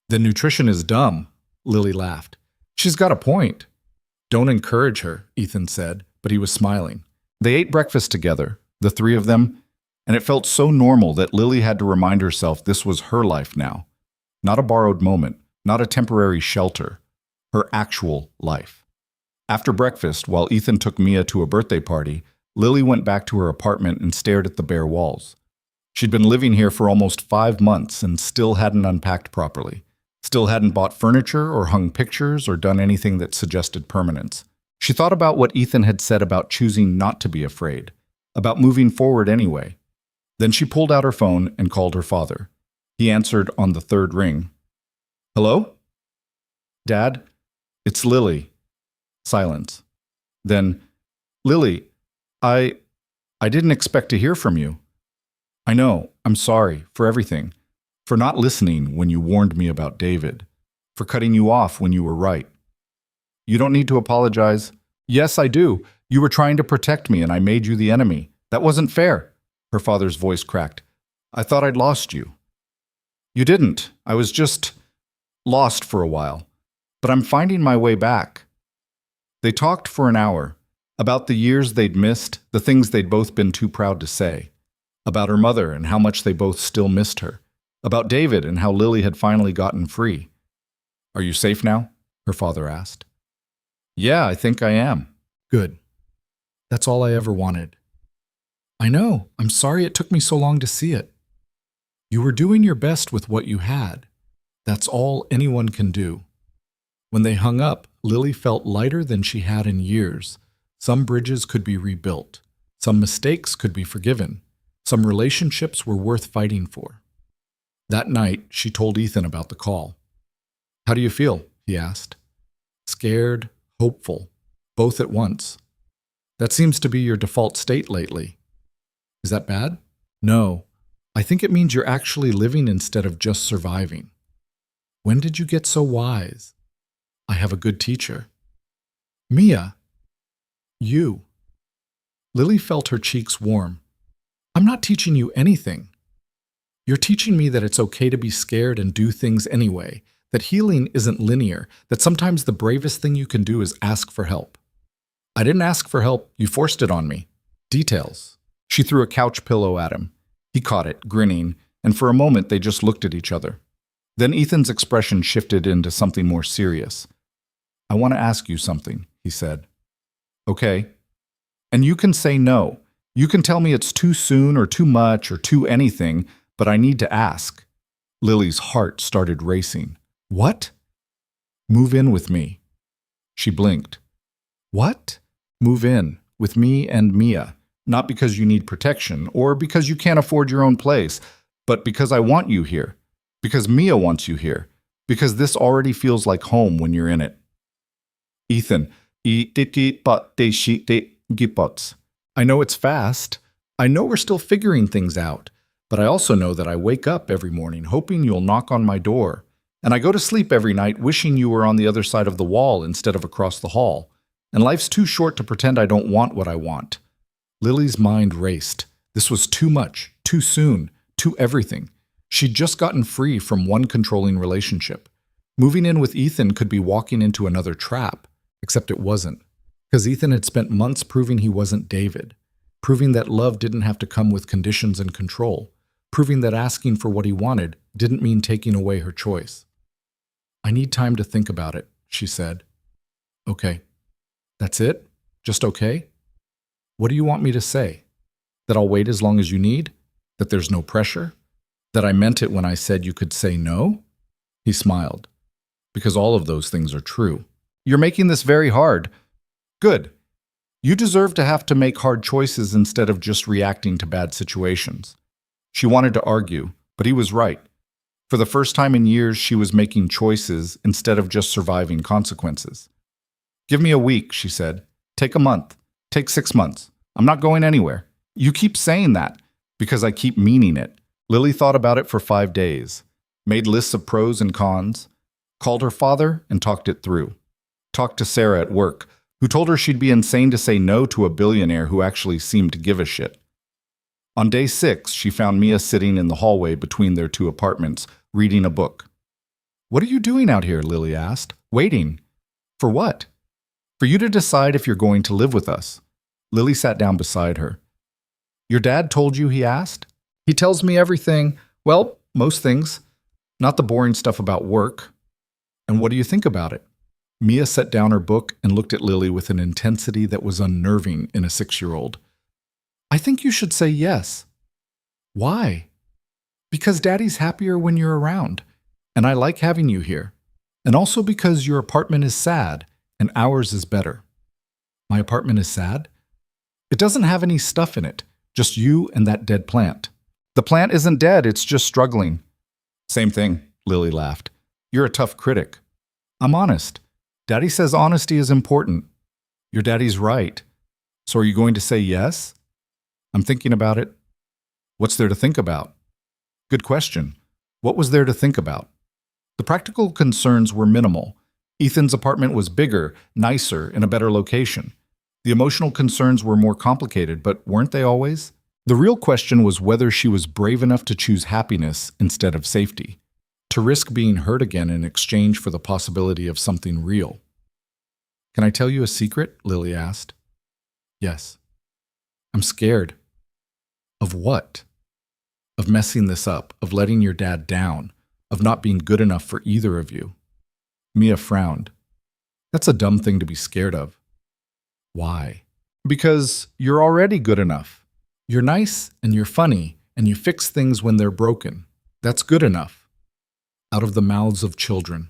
Then nutrition is dumb, Lily laughed. She's got a point. Don't encourage her, Ethan said, but he was smiling. They ate breakfast together, the 3 of them, and it felt so normal that Lily had to remind herself this was her life now. Not a borrowed moment, not a temporary shelter. her actual life. After breakfast, while Ethan took Mia to a birthday party, Lily went back to her apartment and stared at the bare walls. She'd been living here for almost 5 months and still hadn't unpacked properly. Still hadn't bought furniture or hung pictures or done anything that suggested permanence. She thought about what Ethan had said about choosing not to be afraid, about moving forward anyway. Then she pulled out her phone and called her father. He answered on the 3rd ring. "Hello? Dad? It's Lily." Silence. Then, "Lily, I didn't expect to hear from you. I know, I'm sorry for everything, for not listening when you warned me about David, for cutting you off when you were right. You don't need to apologize." "Yes, I do. You were trying to protect me and I made you the enemy. That wasn't fair." Her father's voice cracked. "I thought I'd lost you." "You didn't. I was just lost for a while. But I'm finding my way back." They talked for an hour, about the years they'd missed, the things they'd both been too proud to say, about her mother and how much they both still missed her, about David and how Lily had finally gotten free. "Are you safe now?" her father asked. "Yeah, I think I am." "Good. That's all I ever wanted." "I know. I'm sorry it took me so long to see it." "You were doing your best with what you had. That's all anyone can do." When they hung up, Lily felt lighter than she had in years. Some bridges could be rebuilt. Some mistakes could be forgiven. Some relationships were worth fighting for. That night, she told Ethan about the call. "How do you feel?" he asked. "Scared, hopeful, both at once." "That seems to be your default state lately." "Is that bad?" "No. I think it means you're actually living instead of just surviving." "When did you get so wise?" "I have a good teacher." "Mia." "You." Lily felt her cheeks warm. "I'm not teaching you anything. You're teaching me that it's okay to be scared and do things anyway, that healing isn't linear, that sometimes the bravest thing you can do is ask for help." "I didn't ask for help. You forced it on me." "Details." She threw a couch pillow at him. He caught it, grinning, and for a moment they just looked at each other. Then Ethan's expression shifted into something more serious. "I want to ask you something," he said. "Okay. And you can say no. You can tell me it's too soon or too much or too anything, but I need to ask." Lily's heart started racing. "What?" "Move in with me." She blinked. "What?" "Move in, with me and Mia. Not because you need protection, or because you can't afford your own place, but because I want you here. Because Mia wants you here. Because this already feels like home when you're in it." "Ethan, I know it's fast. I know we're still figuring things out. But I also know that I wake up every morning hoping you'll knock on my door. And I go to sleep every night wishing you were on the other side of the wall instead of across the hall. And life's too short to pretend I don't want what I want." Lily's mind raced. This was too much, too soon, too everything. She'd just gotten free from one controlling relationship. Moving in with Ethan could be walking into another trap, except it wasn't. Because Ethan had spent months proving he wasn't David, proving that love didn't have to come with conditions and control, proving that asking for what he wanted didn't mean taking away her choice. "I need time to think about it," she said. "Okay. That's it? Just okay? What do you want me to say? That I'll wait as long as you need? That there's no pressure? That I meant it when I said you could say no?" He smiled. "Because all of those things are true. You're making this very hard." "Good. You deserve to have to make hard choices instead of just reacting to bad situations." She wanted to argue, but he was right. For the first time in years, she was making choices instead of just surviving consequences. "Give me a week," she said. "Take a month. Take 6 months. I'm not going anywhere." "You keep saying that." "Because I keep meaning it." Lily thought about it for 5 days, made lists of pros and cons, called her father and talked it through. Talked to Sarah at work, who told her she'd be insane to say no to a billionaire who actually seemed to give a shit. On day 6, she found Mia sitting in the hallway between their 2 apartments, reading a book. "What are you doing out here?" Lily asked. "Waiting." "For what?" "For you to decide if you're going to live with us." Lily sat down beside her. "Your dad told you?" he asked. "He tells me everything. Well, most things. Not the boring stuff about work." "And what do you think about it?" Mia set down her book and looked at Lily with an intensity that was unnerving in a 6-year-old. I think you should say yes. Why? Because Daddy's happier when you're around, and I like having you here. And also because your apartment is sad, and ours is better. My apartment is sad? It doesn't have any stuff in it, just you and that dead plant. The plant isn't dead, it's just struggling. Same thing, Lily laughed. You're a tough critic. I'm honest. Daddy says honesty is important. Your daddy's right. So are you going to say yes? I'm thinking about it. What's there to think about? Good question. What was there to think about? The practical concerns were minimal. Ethan's apartment was bigger, nicer, in a better location. The emotional concerns were more complicated, but weren't they always? The real question was whether she was brave enough to choose happiness instead of safety, to risk being hurt again in exchange for the possibility of something real. Can I tell you a secret? Lily asked. Yes. I'm scared. Of what? Of messing this up, of letting your dad down, of not being good enough for either of you. Mia frowned. That's a dumb thing to be scared of. Why? Because you're already good enough. You're nice and you're funny and you fix things when they're broken. That's good enough. Out of the mouths of children.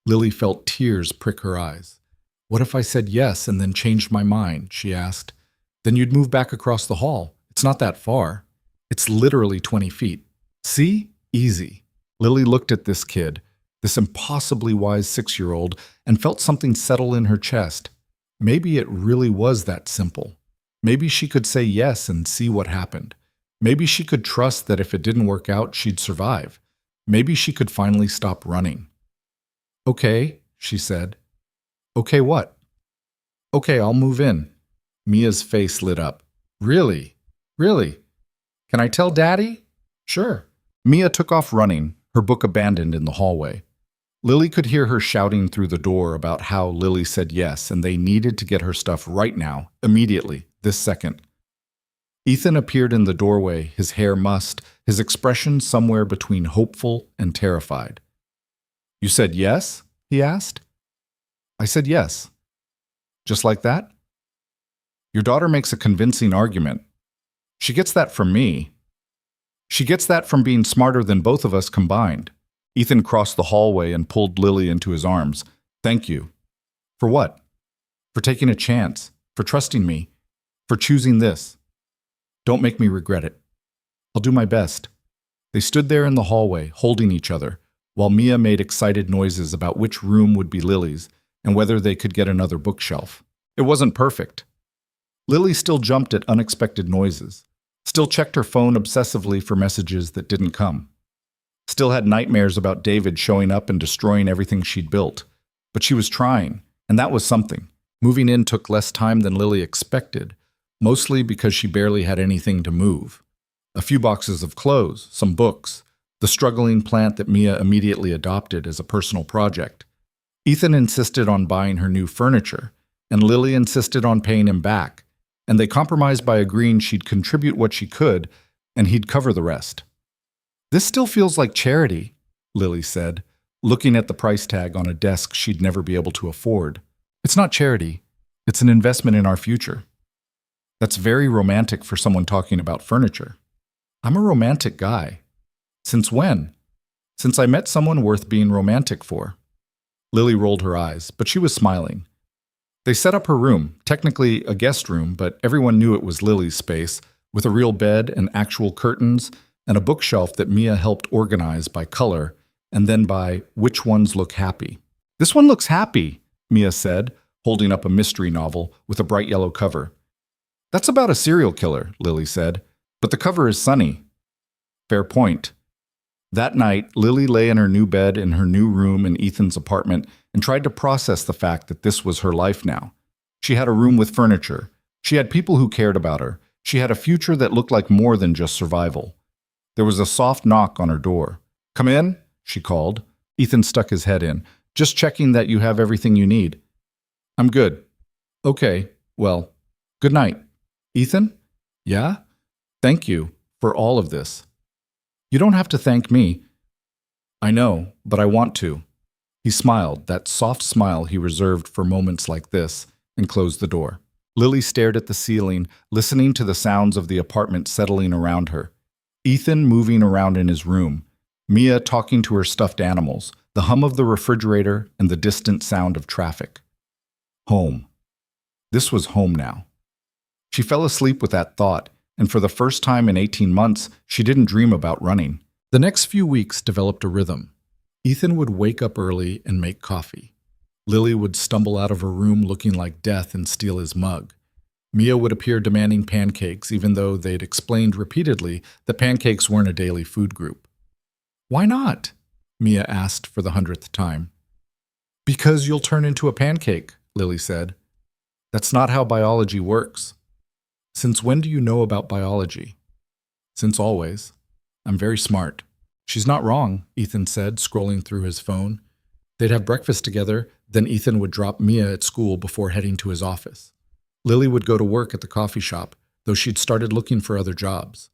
Lily felt tears prick her eyes. What if I said yes and then changed my mind? She asked. Then you'd move back across the hall. It's not that far. It's literally 20 feet. See? Easy. Lily looked at this kid, this impossibly wise 6-year-old, and felt something settle in her chest. Maybe it really was that simple. Maybe she could say yes and see what happened. Maybe she could trust that if it didn't work out, she'd survive. Maybe she could finally stop running. Okay, she said. Okay, what? Okay, I'll move in. Mia's face lit up. Really? Really? Can I tell Daddy? Sure. Mia took off running, her book abandoned in the hallway. Lily could hear her shouting through the door about how Lily said yes and they needed to get her stuff right now, immediately, this second. Ethan appeared in the doorway, his hair mussed, his expression somewhere between hopeful and terrified. You said yes? He asked. I said yes. Just like that? Your daughter makes a convincing argument. She gets that from me. She gets that from being smarter than both of us combined. Ethan crossed the hallway and pulled Lily into his arms. Thank you. For what? For taking a chance, for trusting me, for choosing this. Don't make me regret it. I'll do my best. They stood there in the hallway, holding each other, while Mia made excited noises about which room would be Lily's and whether they could get another bookshelf. It wasn't perfect. Lily still jumped at unexpected noises, still checked her phone obsessively for messages that didn't come. Still had nightmares about David showing up and destroying everything she'd built. But she was trying, and that was something. Moving in took less time than Lily expected, mostly because she barely had anything to move. A few boxes of clothes, some books, the struggling plant that Mia immediately adopted as a personal project. Ethan insisted on buying her new furniture, and Lily insisted on paying him back, and they compromised by agreeing she'd contribute what she could, and he'd cover the rest. This still feels like charity, Lily said, looking at the price tag on a desk she'd never be able to afford. It's not charity. It's an investment in our future. That's very romantic for someone talking about furniture. I'm a romantic guy. Since when? Since I met someone worth being romantic for. Lily rolled her eyes, but she was smiling. They set up her room, technically a guest room, but everyone knew it was Lily's space, with a real bed and actual curtains, and a bookshelf that Mia helped organize by color, and then by which ones look happy. This one looks happy, Mia said, holding up a mystery novel with a bright yellow cover. That's about a serial killer, Lily said, but the cover is sunny. Fair point. That night, Lily lay in her new bed in her new room in Ethan's apartment and tried to process the fact that this was her life now. She had a room with furniture. She had people who cared about her. She had a future that looked like more than just survival. There was a soft knock on her door. Come in, she called. Ethan stuck his head in. Just checking that you have everything you need. I'm good. Okay, well, good night. Ethan? Yeah? Thank you for all of this. You don't have to thank me. I know, but I want to. He He smiled, that soft smile he reserved for moments like this, and closed the door. Lily stared at the ceiling, listening to the sounds of the apartment settling around her. Ethan moving around in his room, Mia talking to her stuffed animals, the hum of the refrigerator and the distant sound of traffic. Home. This was home now. She fell asleep with that thought, and for the first time in 18 months, she didn't dream about running. The next few weeks developed a rhythm. Ethan would wake up early and make coffee. Lily would stumble out of her room looking like death and steal his mug. Mia would appear demanding pancakes, even though they'd explained repeatedly that pancakes weren't a daily food group. "Why not?" Mia asked for the 100th time. "Because you'll turn into a pancake," Lily said. "That's not how biology works." "Since when do you know about biology?" "Since always. I'm very smart." "She's not wrong," Ethan said, scrolling through his phone. They'd have breakfast together, then Ethan would drop Mia at school before heading to his office. Lily would go to work at the coffee shop, though she'd started looking for other jobs.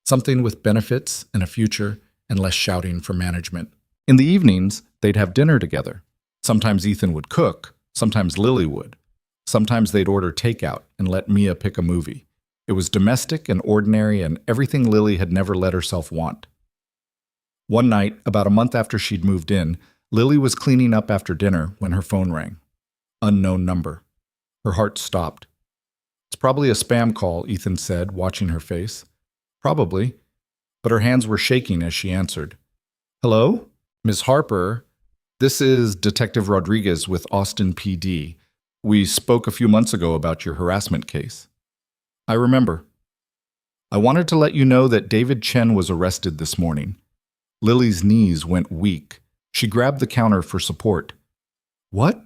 Something with benefits and a future and less shouting from management. In the evenings, they'd have dinner together. Sometimes Ethan would cook, sometimes Lily would. Sometimes they'd order takeout and let Mia pick a movie. It was domestic and ordinary and everything Lily had never let herself want. One night, about a month after she'd moved in, Lily was cleaning up after dinner when her phone rang. Unknown number. Her heart stopped. "It's probably a spam call," Ethan said, watching her face. "Probably." But her hands were shaking as she answered. "Hello? Ms. Harper, this is Detective Rodriguez with Austin PD. We spoke a few months ago about your harassment case." "I remember." "I wanted to let you know that David Chen was arrested this morning." Lily's knees went weak. She grabbed the counter for support. "What?"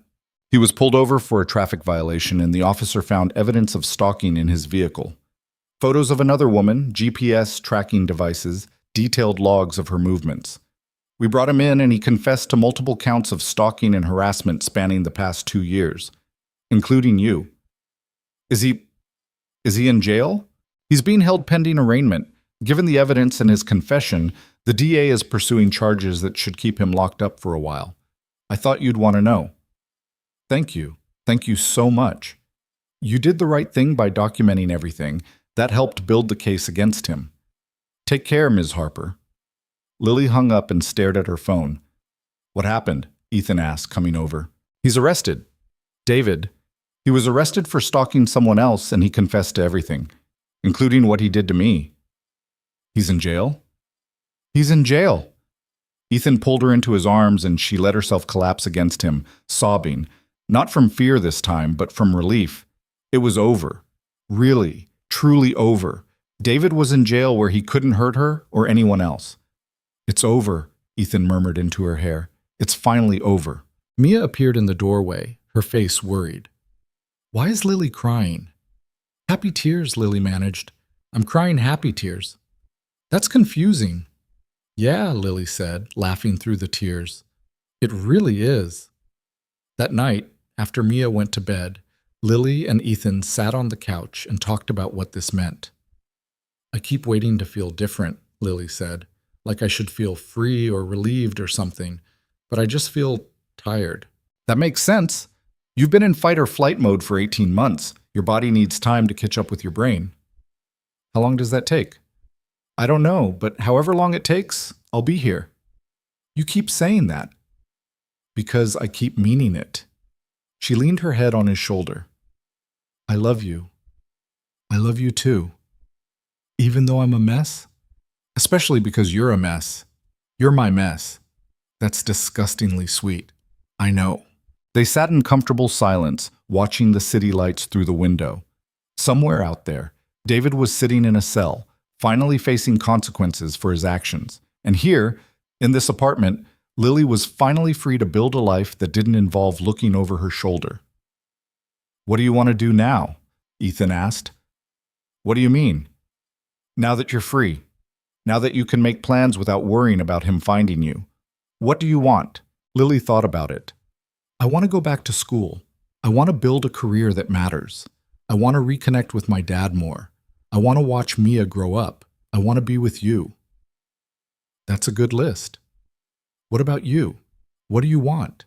"He was pulled over for a traffic violation and the officer found evidence of stalking in his vehicle. Photos of another woman, GPS tracking devices, detailed logs of her movements. We brought him in and he confessed to multiple counts of stalking and harassment spanning the past 2 years, including you." Is he in jail?" "He's being held pending arraignment. Given the evidence and his confession, the DA is pursuing charges that should keep him locked up for a while. I thought you'd want to know." "Thank you. Thank you so much. You did the right thing by documenting everything. That helped build the case against him. Take care, Ms. Harper." Lily hung up and stared at her phone. "What happened?" Ethan asked, coming over. "He's arrested. David. He was arrested for stalking someone else and he confessed to everything, including what he did to me." "He's in jail?" "He's in jail." Ethan pulled her into his arms and she let herself collapse against him, sobbing, not from fear this time, but from relief. It was over. Really, truly over. David was in jail where he couldn't hurt her or anyone else. "It's over," Ethan murmured into her hair. "It's finally over." Mia appeared in the doorway, her face worried. "Why is Lily crying?" "Happy tears," Lily managed. "I'm crying happy tears." "That's confusing." "Yeah," Lily said, laughing through the tears. "It really is." That night, after Mia went to bed, Lily and Ethan sat on the couch and talked about what this meant. "I keep waiting to feel different," Lily said, "like I should feel free or relieved or something, but I just feel tired." "That makes sense. You've been in fight or flight mode for 18 months. Your body needs time to catch up with your brain." "How long does that take?" "I don't know, but however long it takes, I'll be here." "You keep saying that." "Because I keep meaning it." She leaned her head on his shoulder. "I love you. I love you too. Even though I'm a mess? Especially because you're a mess. You're my mess." "That's disgustingly sweet." "I know." They sat in comfortable silence, watching the city lights through the window. Somewhere out there, David was sitting in a cell, finally facing consequences for his actions. And here, in this apartment, Lily was finally free to build a life that didn't involve looking over her shoulder. "What do you want to do now?" Ethan asked. "What do you mean?" "Now that you're free. Now that you can make plans without worrying about him finding you. What do you want?" Lily thought about it. "I want to go back to school. I want to build a career that matters. I want to reconnect with my dad more. I want to watch Mia grow up. I want to be with you." "That's a good list. What about you?" What do you want?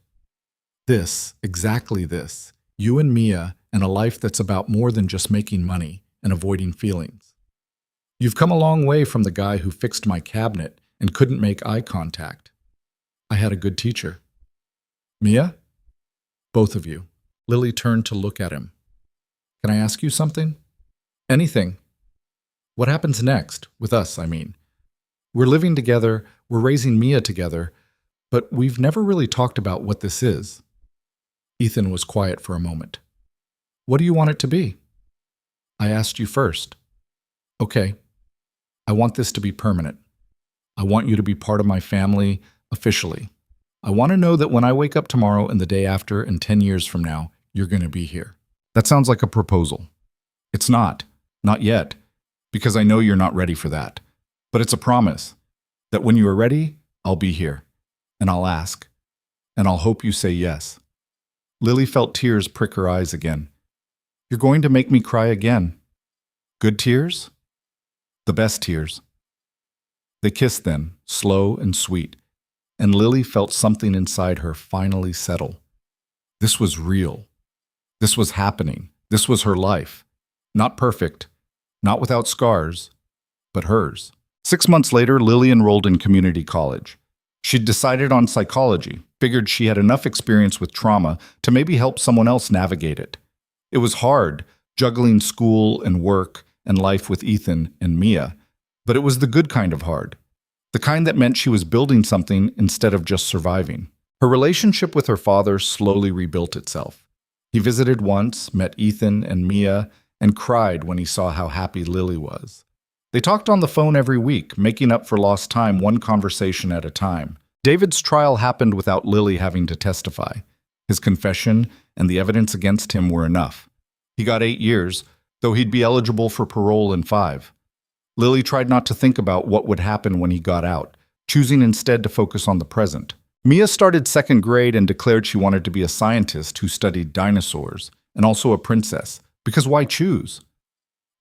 This, exactly this. You and Mia, and a life that's about more than just making money and avoiding feelings. You've come a long way from the guy who fixed my cabinet and couldn't make eye contact. I had a good teacher. Mia? Both of you. Lily turned to look at him. Can I ask you something? Anything. What happens next? With us, I mean. We're living together, we're raising Mia together, but we've never really talked about what this is. Ethan was quiet for a moment. What do you want it to be? I asked you first. Okay. I want this to be permanent. I want you to be part of my family officially. I want to know that when I wake up tomorrow and the day after and 10 years from now, you're going to be here. That sounds like a proposal. It's not. Not yet. Because I know you're not ready for that. But it's a promise that when you are ready, I'll be here. And I'll ask. And I'll hope you say yes. Lily felt tears prick her eyes again. You're going to make me cry again. Good tears? The best tears. They kissed then, slow and sweet, and Lily felt something inside her finally settle. This was real. This was happening. This was her life. Not perfect, not without scars, but hers. 6 months later, Lily enrolled in community college. She'd decided on psychology, figured she had enough experience with trauma to maybe help someone else navigate it. It was hard, juggling school and work and life with Ethan and Mia, but it was the good kind of hard. The kind that meant she was building something instead of just surviving. Her relationship with her father slowly rebuilt itself. He visited once, met Ethan and Mia, and cried when he saw how happy Lily was. They talked on the phone every week, making up for lost time one conversation at a time. David's trial happened without Lily having to testify. His confession and the evidence against him were enough. He got 8 years, though he'd be eligible for parole in 5. Lily tried not to think about what would happen when he got out, choosing instead to focus on the present. Mia started 2nd grade and declared she wanted to be a scientist who studied dinosaurs, and also a princess, because why choose?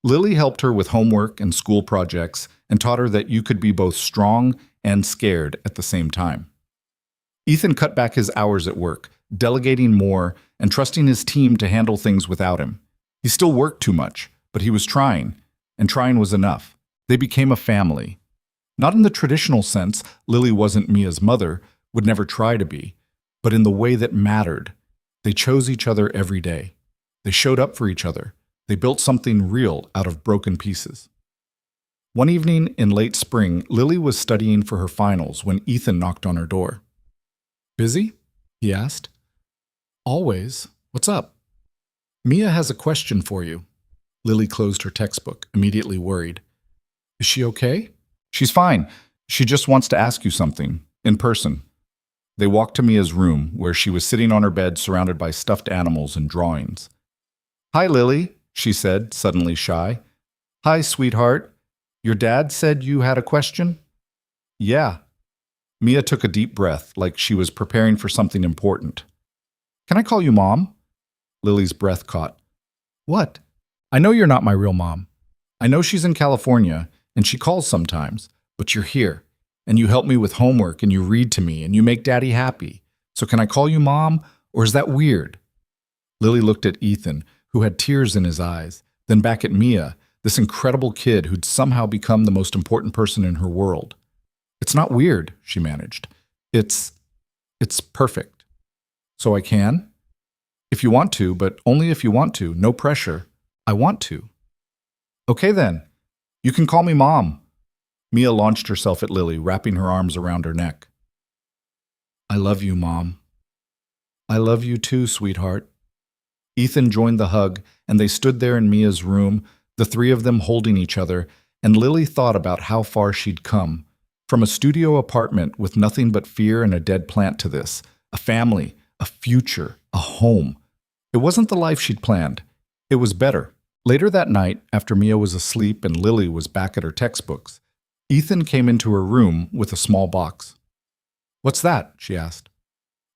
Lily helped her with homework and school projects and taught her that you could be both strong and scared at the same time. Ethan cut back his hours at work, delegating more and trusting his team to handle things without him. He still worked too much, but he was trying, and trying was enough. They became a family. Not in the traditional sense, Lily wasn't Mia's mother, would never try to be, but in the way that mattered. They chose each other every day. They showed up for each other. They built something real out of broken pieces. One evening in late spring, Lily was studying for her finals when Ethan knocked on her door. Busy? He asked. Always. What's up? Mia has a question for you. Lily closed her textbook, immediately worried. Is she okay? She's fine. She just wants to ask you something, in person. They walked to Mia's room, where she was sitting on her bed surrounded by stuffed animals and drawings. Hi, Lily, she said, suddenly shy. Hi, sweetheart. Your dad said you had a question? Yeah. Mia took a deep breath, like she was preparing for something important. Can I call you Mom? Lily's breath caught. What? I know you're not my real mom. I know she's in California, and she calls sometimes, but you're here, and you help me with homework, and you read to me, and you make Daddy happy. So can I call you Mom, or is that weird? Lily looked at Ethan, who had tears in his eyes, then back at Mia, this incredible kid who'd somehow become the most important person in her world. It's not weird, she managed. It's perfect. So I can? If you want to, but only if you want to, no pressure. I want to. Okay then. You can call me Mom. Mia launched herself at Lily, wrapping her arms around her neck. I love you, Mom. I love you too, sweetheart. Ethan joined the hug, and they stood there in Mia's room, the three of them holding each other, and Lily thought about how far she'd come. From a studio apartment with nothing but fear and a dead plant to this, a family, a future, a home. It wasn't the life she'd planned. It was better. Later that night, after Mia was asleep and Lily was back at her textbooks, Ethan came into her room with a small box. What's that? She asked.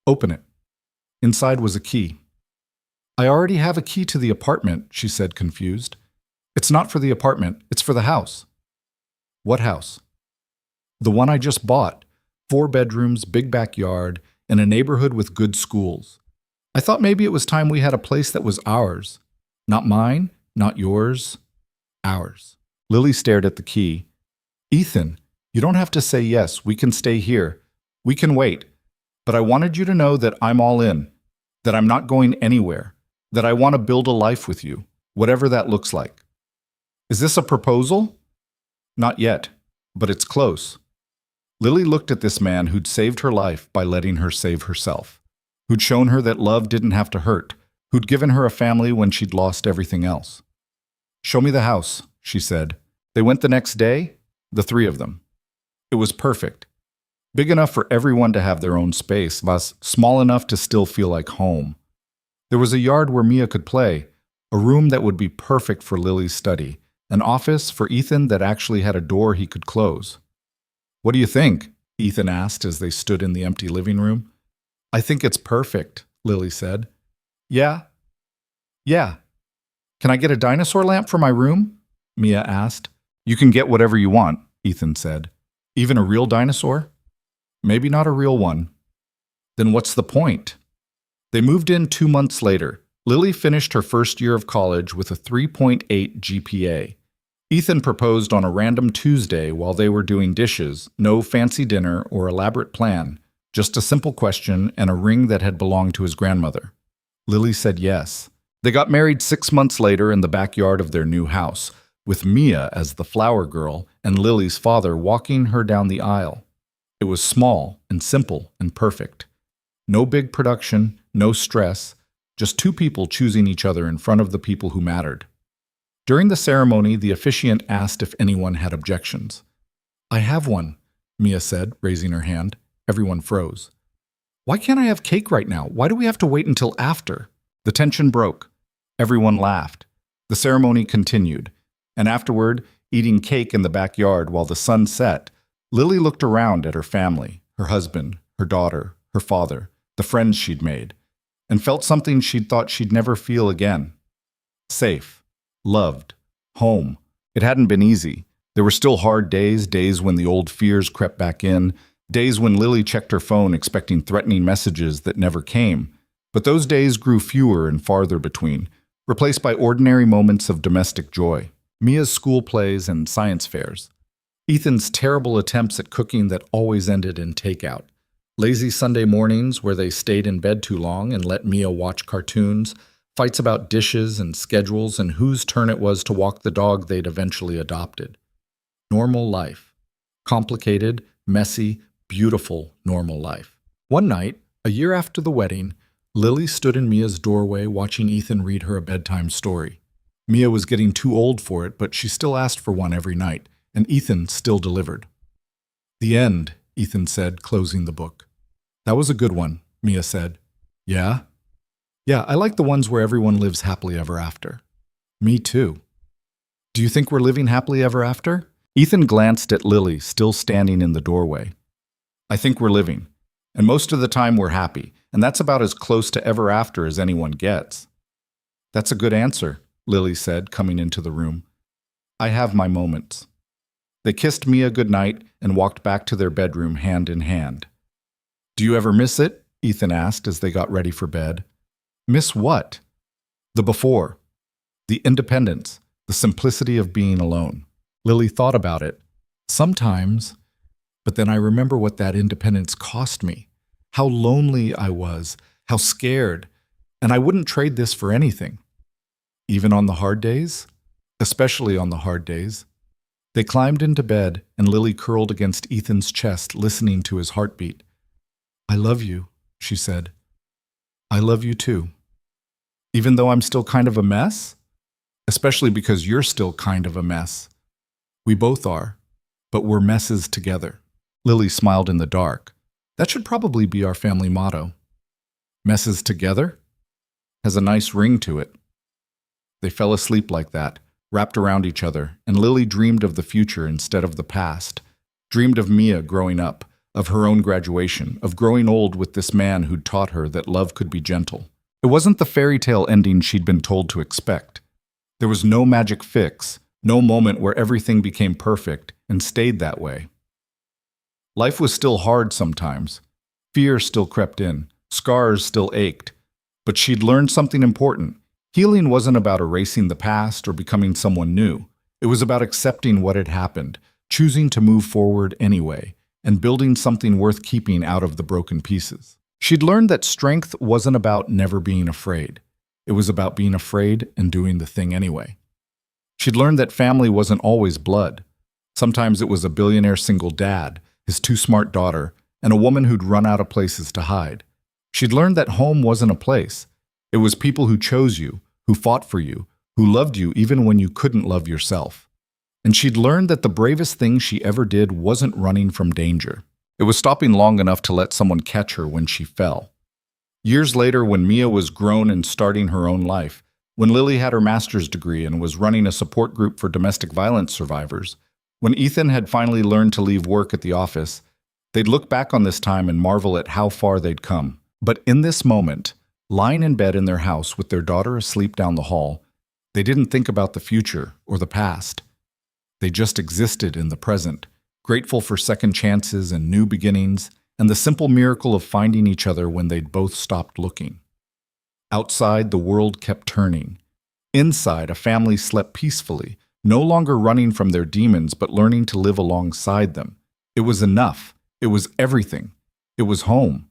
Open it. Inside was a key. I already have a key to the apartment, she said, confused. It's not for the apartment, it's for the house. What house? The one I just bought. 4 bedrooms, big backyard. in a neighborhood with good schools. I thought maybe it was time we had a place that was ours. Not mine, not yours, ours. Lily stared at the key. Ethan, you don't have to say yes. We can stay here. We can wait. But I wanted you to know that I'm all in, that I'm not going anywhere, that I want to build a life with you, whatever that looks like. Is this a proposal? Not yet, but it's close. Lily looked at this man who'd saved her life by letting her save herself, who'd shown her that love didn't have to hurt, who'd given her a family when she'd lost everything else. Show me the house, she said. They went the next day, the three of them. It was perfect. Big enough for everyone to have their own space, but small enough to still feel like home. There was a yard where Mia could play, a room that would be perfect for Lily's study, an office for Ethan that actually had a door he could close. What do you think? Ethan asked as they stood in the empty living room. I think it's perfect, Lily said. Yeah? Yeah. Can I get a dinosaur lamp for my room? Mia asked. You can get whatever you want, Ethan said. Even a real dinosaur? Maybe not a real one. Then what's the point? They moved in 2 months later. Lily finished her first year of college with a 3.8 GPA. Ethan proposed on a random Tuesday while they were doing dishes, no fancy dinner or elaborate plan, just a simple question and a ring that had belonged to his grandmother. Lily said yes. They got married 6 months later in the backyard of their new house, with Mia as the flower girl and Lily's father walking her down the aisle. It was small and simple and perfect. No big production, no stress, just two people choosing each other in front of the people who mattered. During the ceremony, the officiant asked if anyone had objections. I have one, Mia said, raising her hand. Everyone froze. Why can't I have cake right now? Why do we have to wait until after? The tension broke. Everyone laughed. The ceremony continued, and afterward, eating cake in the backyard while the sun set, Lily looked around at her family, her husband, her daughter, her father, the friends she'd made, and felt something she'd thought she'd never feel again. Safe. Loved. Home. It hadn't been easy. There were still hard days, days when the old fears crept back in, days when Lily checked her phone expecting threatening messages that never came. But those days grew fewer and farther between, replaced by ordinary moments of domestic joy. Mia's school plays and science fairs. Ethan's terrible attempts at cooking that always ended in takeout. Lazy Sunday mornings where they stayed in bed too long and let Mia watch cartoons. Fights about dishes and schedules and whose turn it was to walk the dog they'd eventually adopted. Normal life. Complicated, messy, beautiful normal life. One night, a year after the wedding, Lily stood in Mia's doorway watching Ethan read her a bedtime story. Mia was getting too old for it, but she still asked for one every night, and Ethan still delivered. The end, Ethan said, closing the book. That was a good one, Mia said. Yeah? Yeah, I like the ones where everyone lives happily ever after. Me too. Do you think we're living happily ever after? Ethan glanced at Lily, still standing in the doorway. I think we're living. And most of the time we're happy, and that's about as close to ever after as anyone gets. That's a good answer, Lily said, coming into the room. I have my moments. They kissed Mia goodnight and walked back to their bedroom hand in hand. Do you ever miss it? Ethan asked as they got ready for bed. Miss what? The before. The independence. The simplicity of being alone. Lily thought about it. Sometimes. But then I remember what that independence cost me. How lonely I was. How scared. And I wouldn't trade this for anything. Even on the hard days? Especially on the hard days. They climbed into bed, and Lily curled against Ethan's chest, listening to his heartbeat. I love you, she said. I love you too. Even though I'm still kind of a mess? Especially because you're still kind of a mess. We both are, but we're messes together. Lily smiled in the dark. That should probably be our family motto. Messes together? Has a nice ring to it. They fell asleep like that, wrapped around each other, and Lily dreamed of the future instead of the past. Dreamed of Mia growing up, of her own graduation, of growing old with this man who'd taught her that love could be gentle. It wasn't the fairy tale ending she'd been told to expect. There was no magic fix, no moment where everything became perfect and stayed that way. Life was still hard sometimes, Fear still crept in. Scars still ached. But she'd learned something important. Healing wasn't about erasing the past or becoming someone new. It was about accepting what had happened, choosing to move forward anyway, and building something worth keeping out of the broken pieces. She'd learned that strength wasn't about never being afraid. It was about being afraid and doing the thing anyway. She'd learned that family wasn't always blood. Sometimes it was a billionaire single dad, his too smart daughter, and a woman who'd run out of places to hide. She'd learned that home wasn't a place. It was people who chose you, who fought for you, who loved you even when you couldn't love yourself. And she'd learned that the bravest thing she ever did wasn't running from danger. It was stopping long enough to let someone catch her when she fell. Years later, when Mia was grown and starting her own life, when Lily had her master's degree and was running a support group for domestic violence survivors, when Ethan had finally learned to leave work at the office, they'd look back on this time and marvel at how far they'd come. But in this moment, lying in bed in their house with their daughter asleep down the hall, they didn't think about the future or the past. They just existed in the present, grateful for second chances and new beginnings, and the simple miracle of finding each other when they'd both stopped looking. Outside, the world kept turning. Inside, a family slept peacefully, no longer running from their demons but learning to live alongside them. It was enough. It was everything. It was home.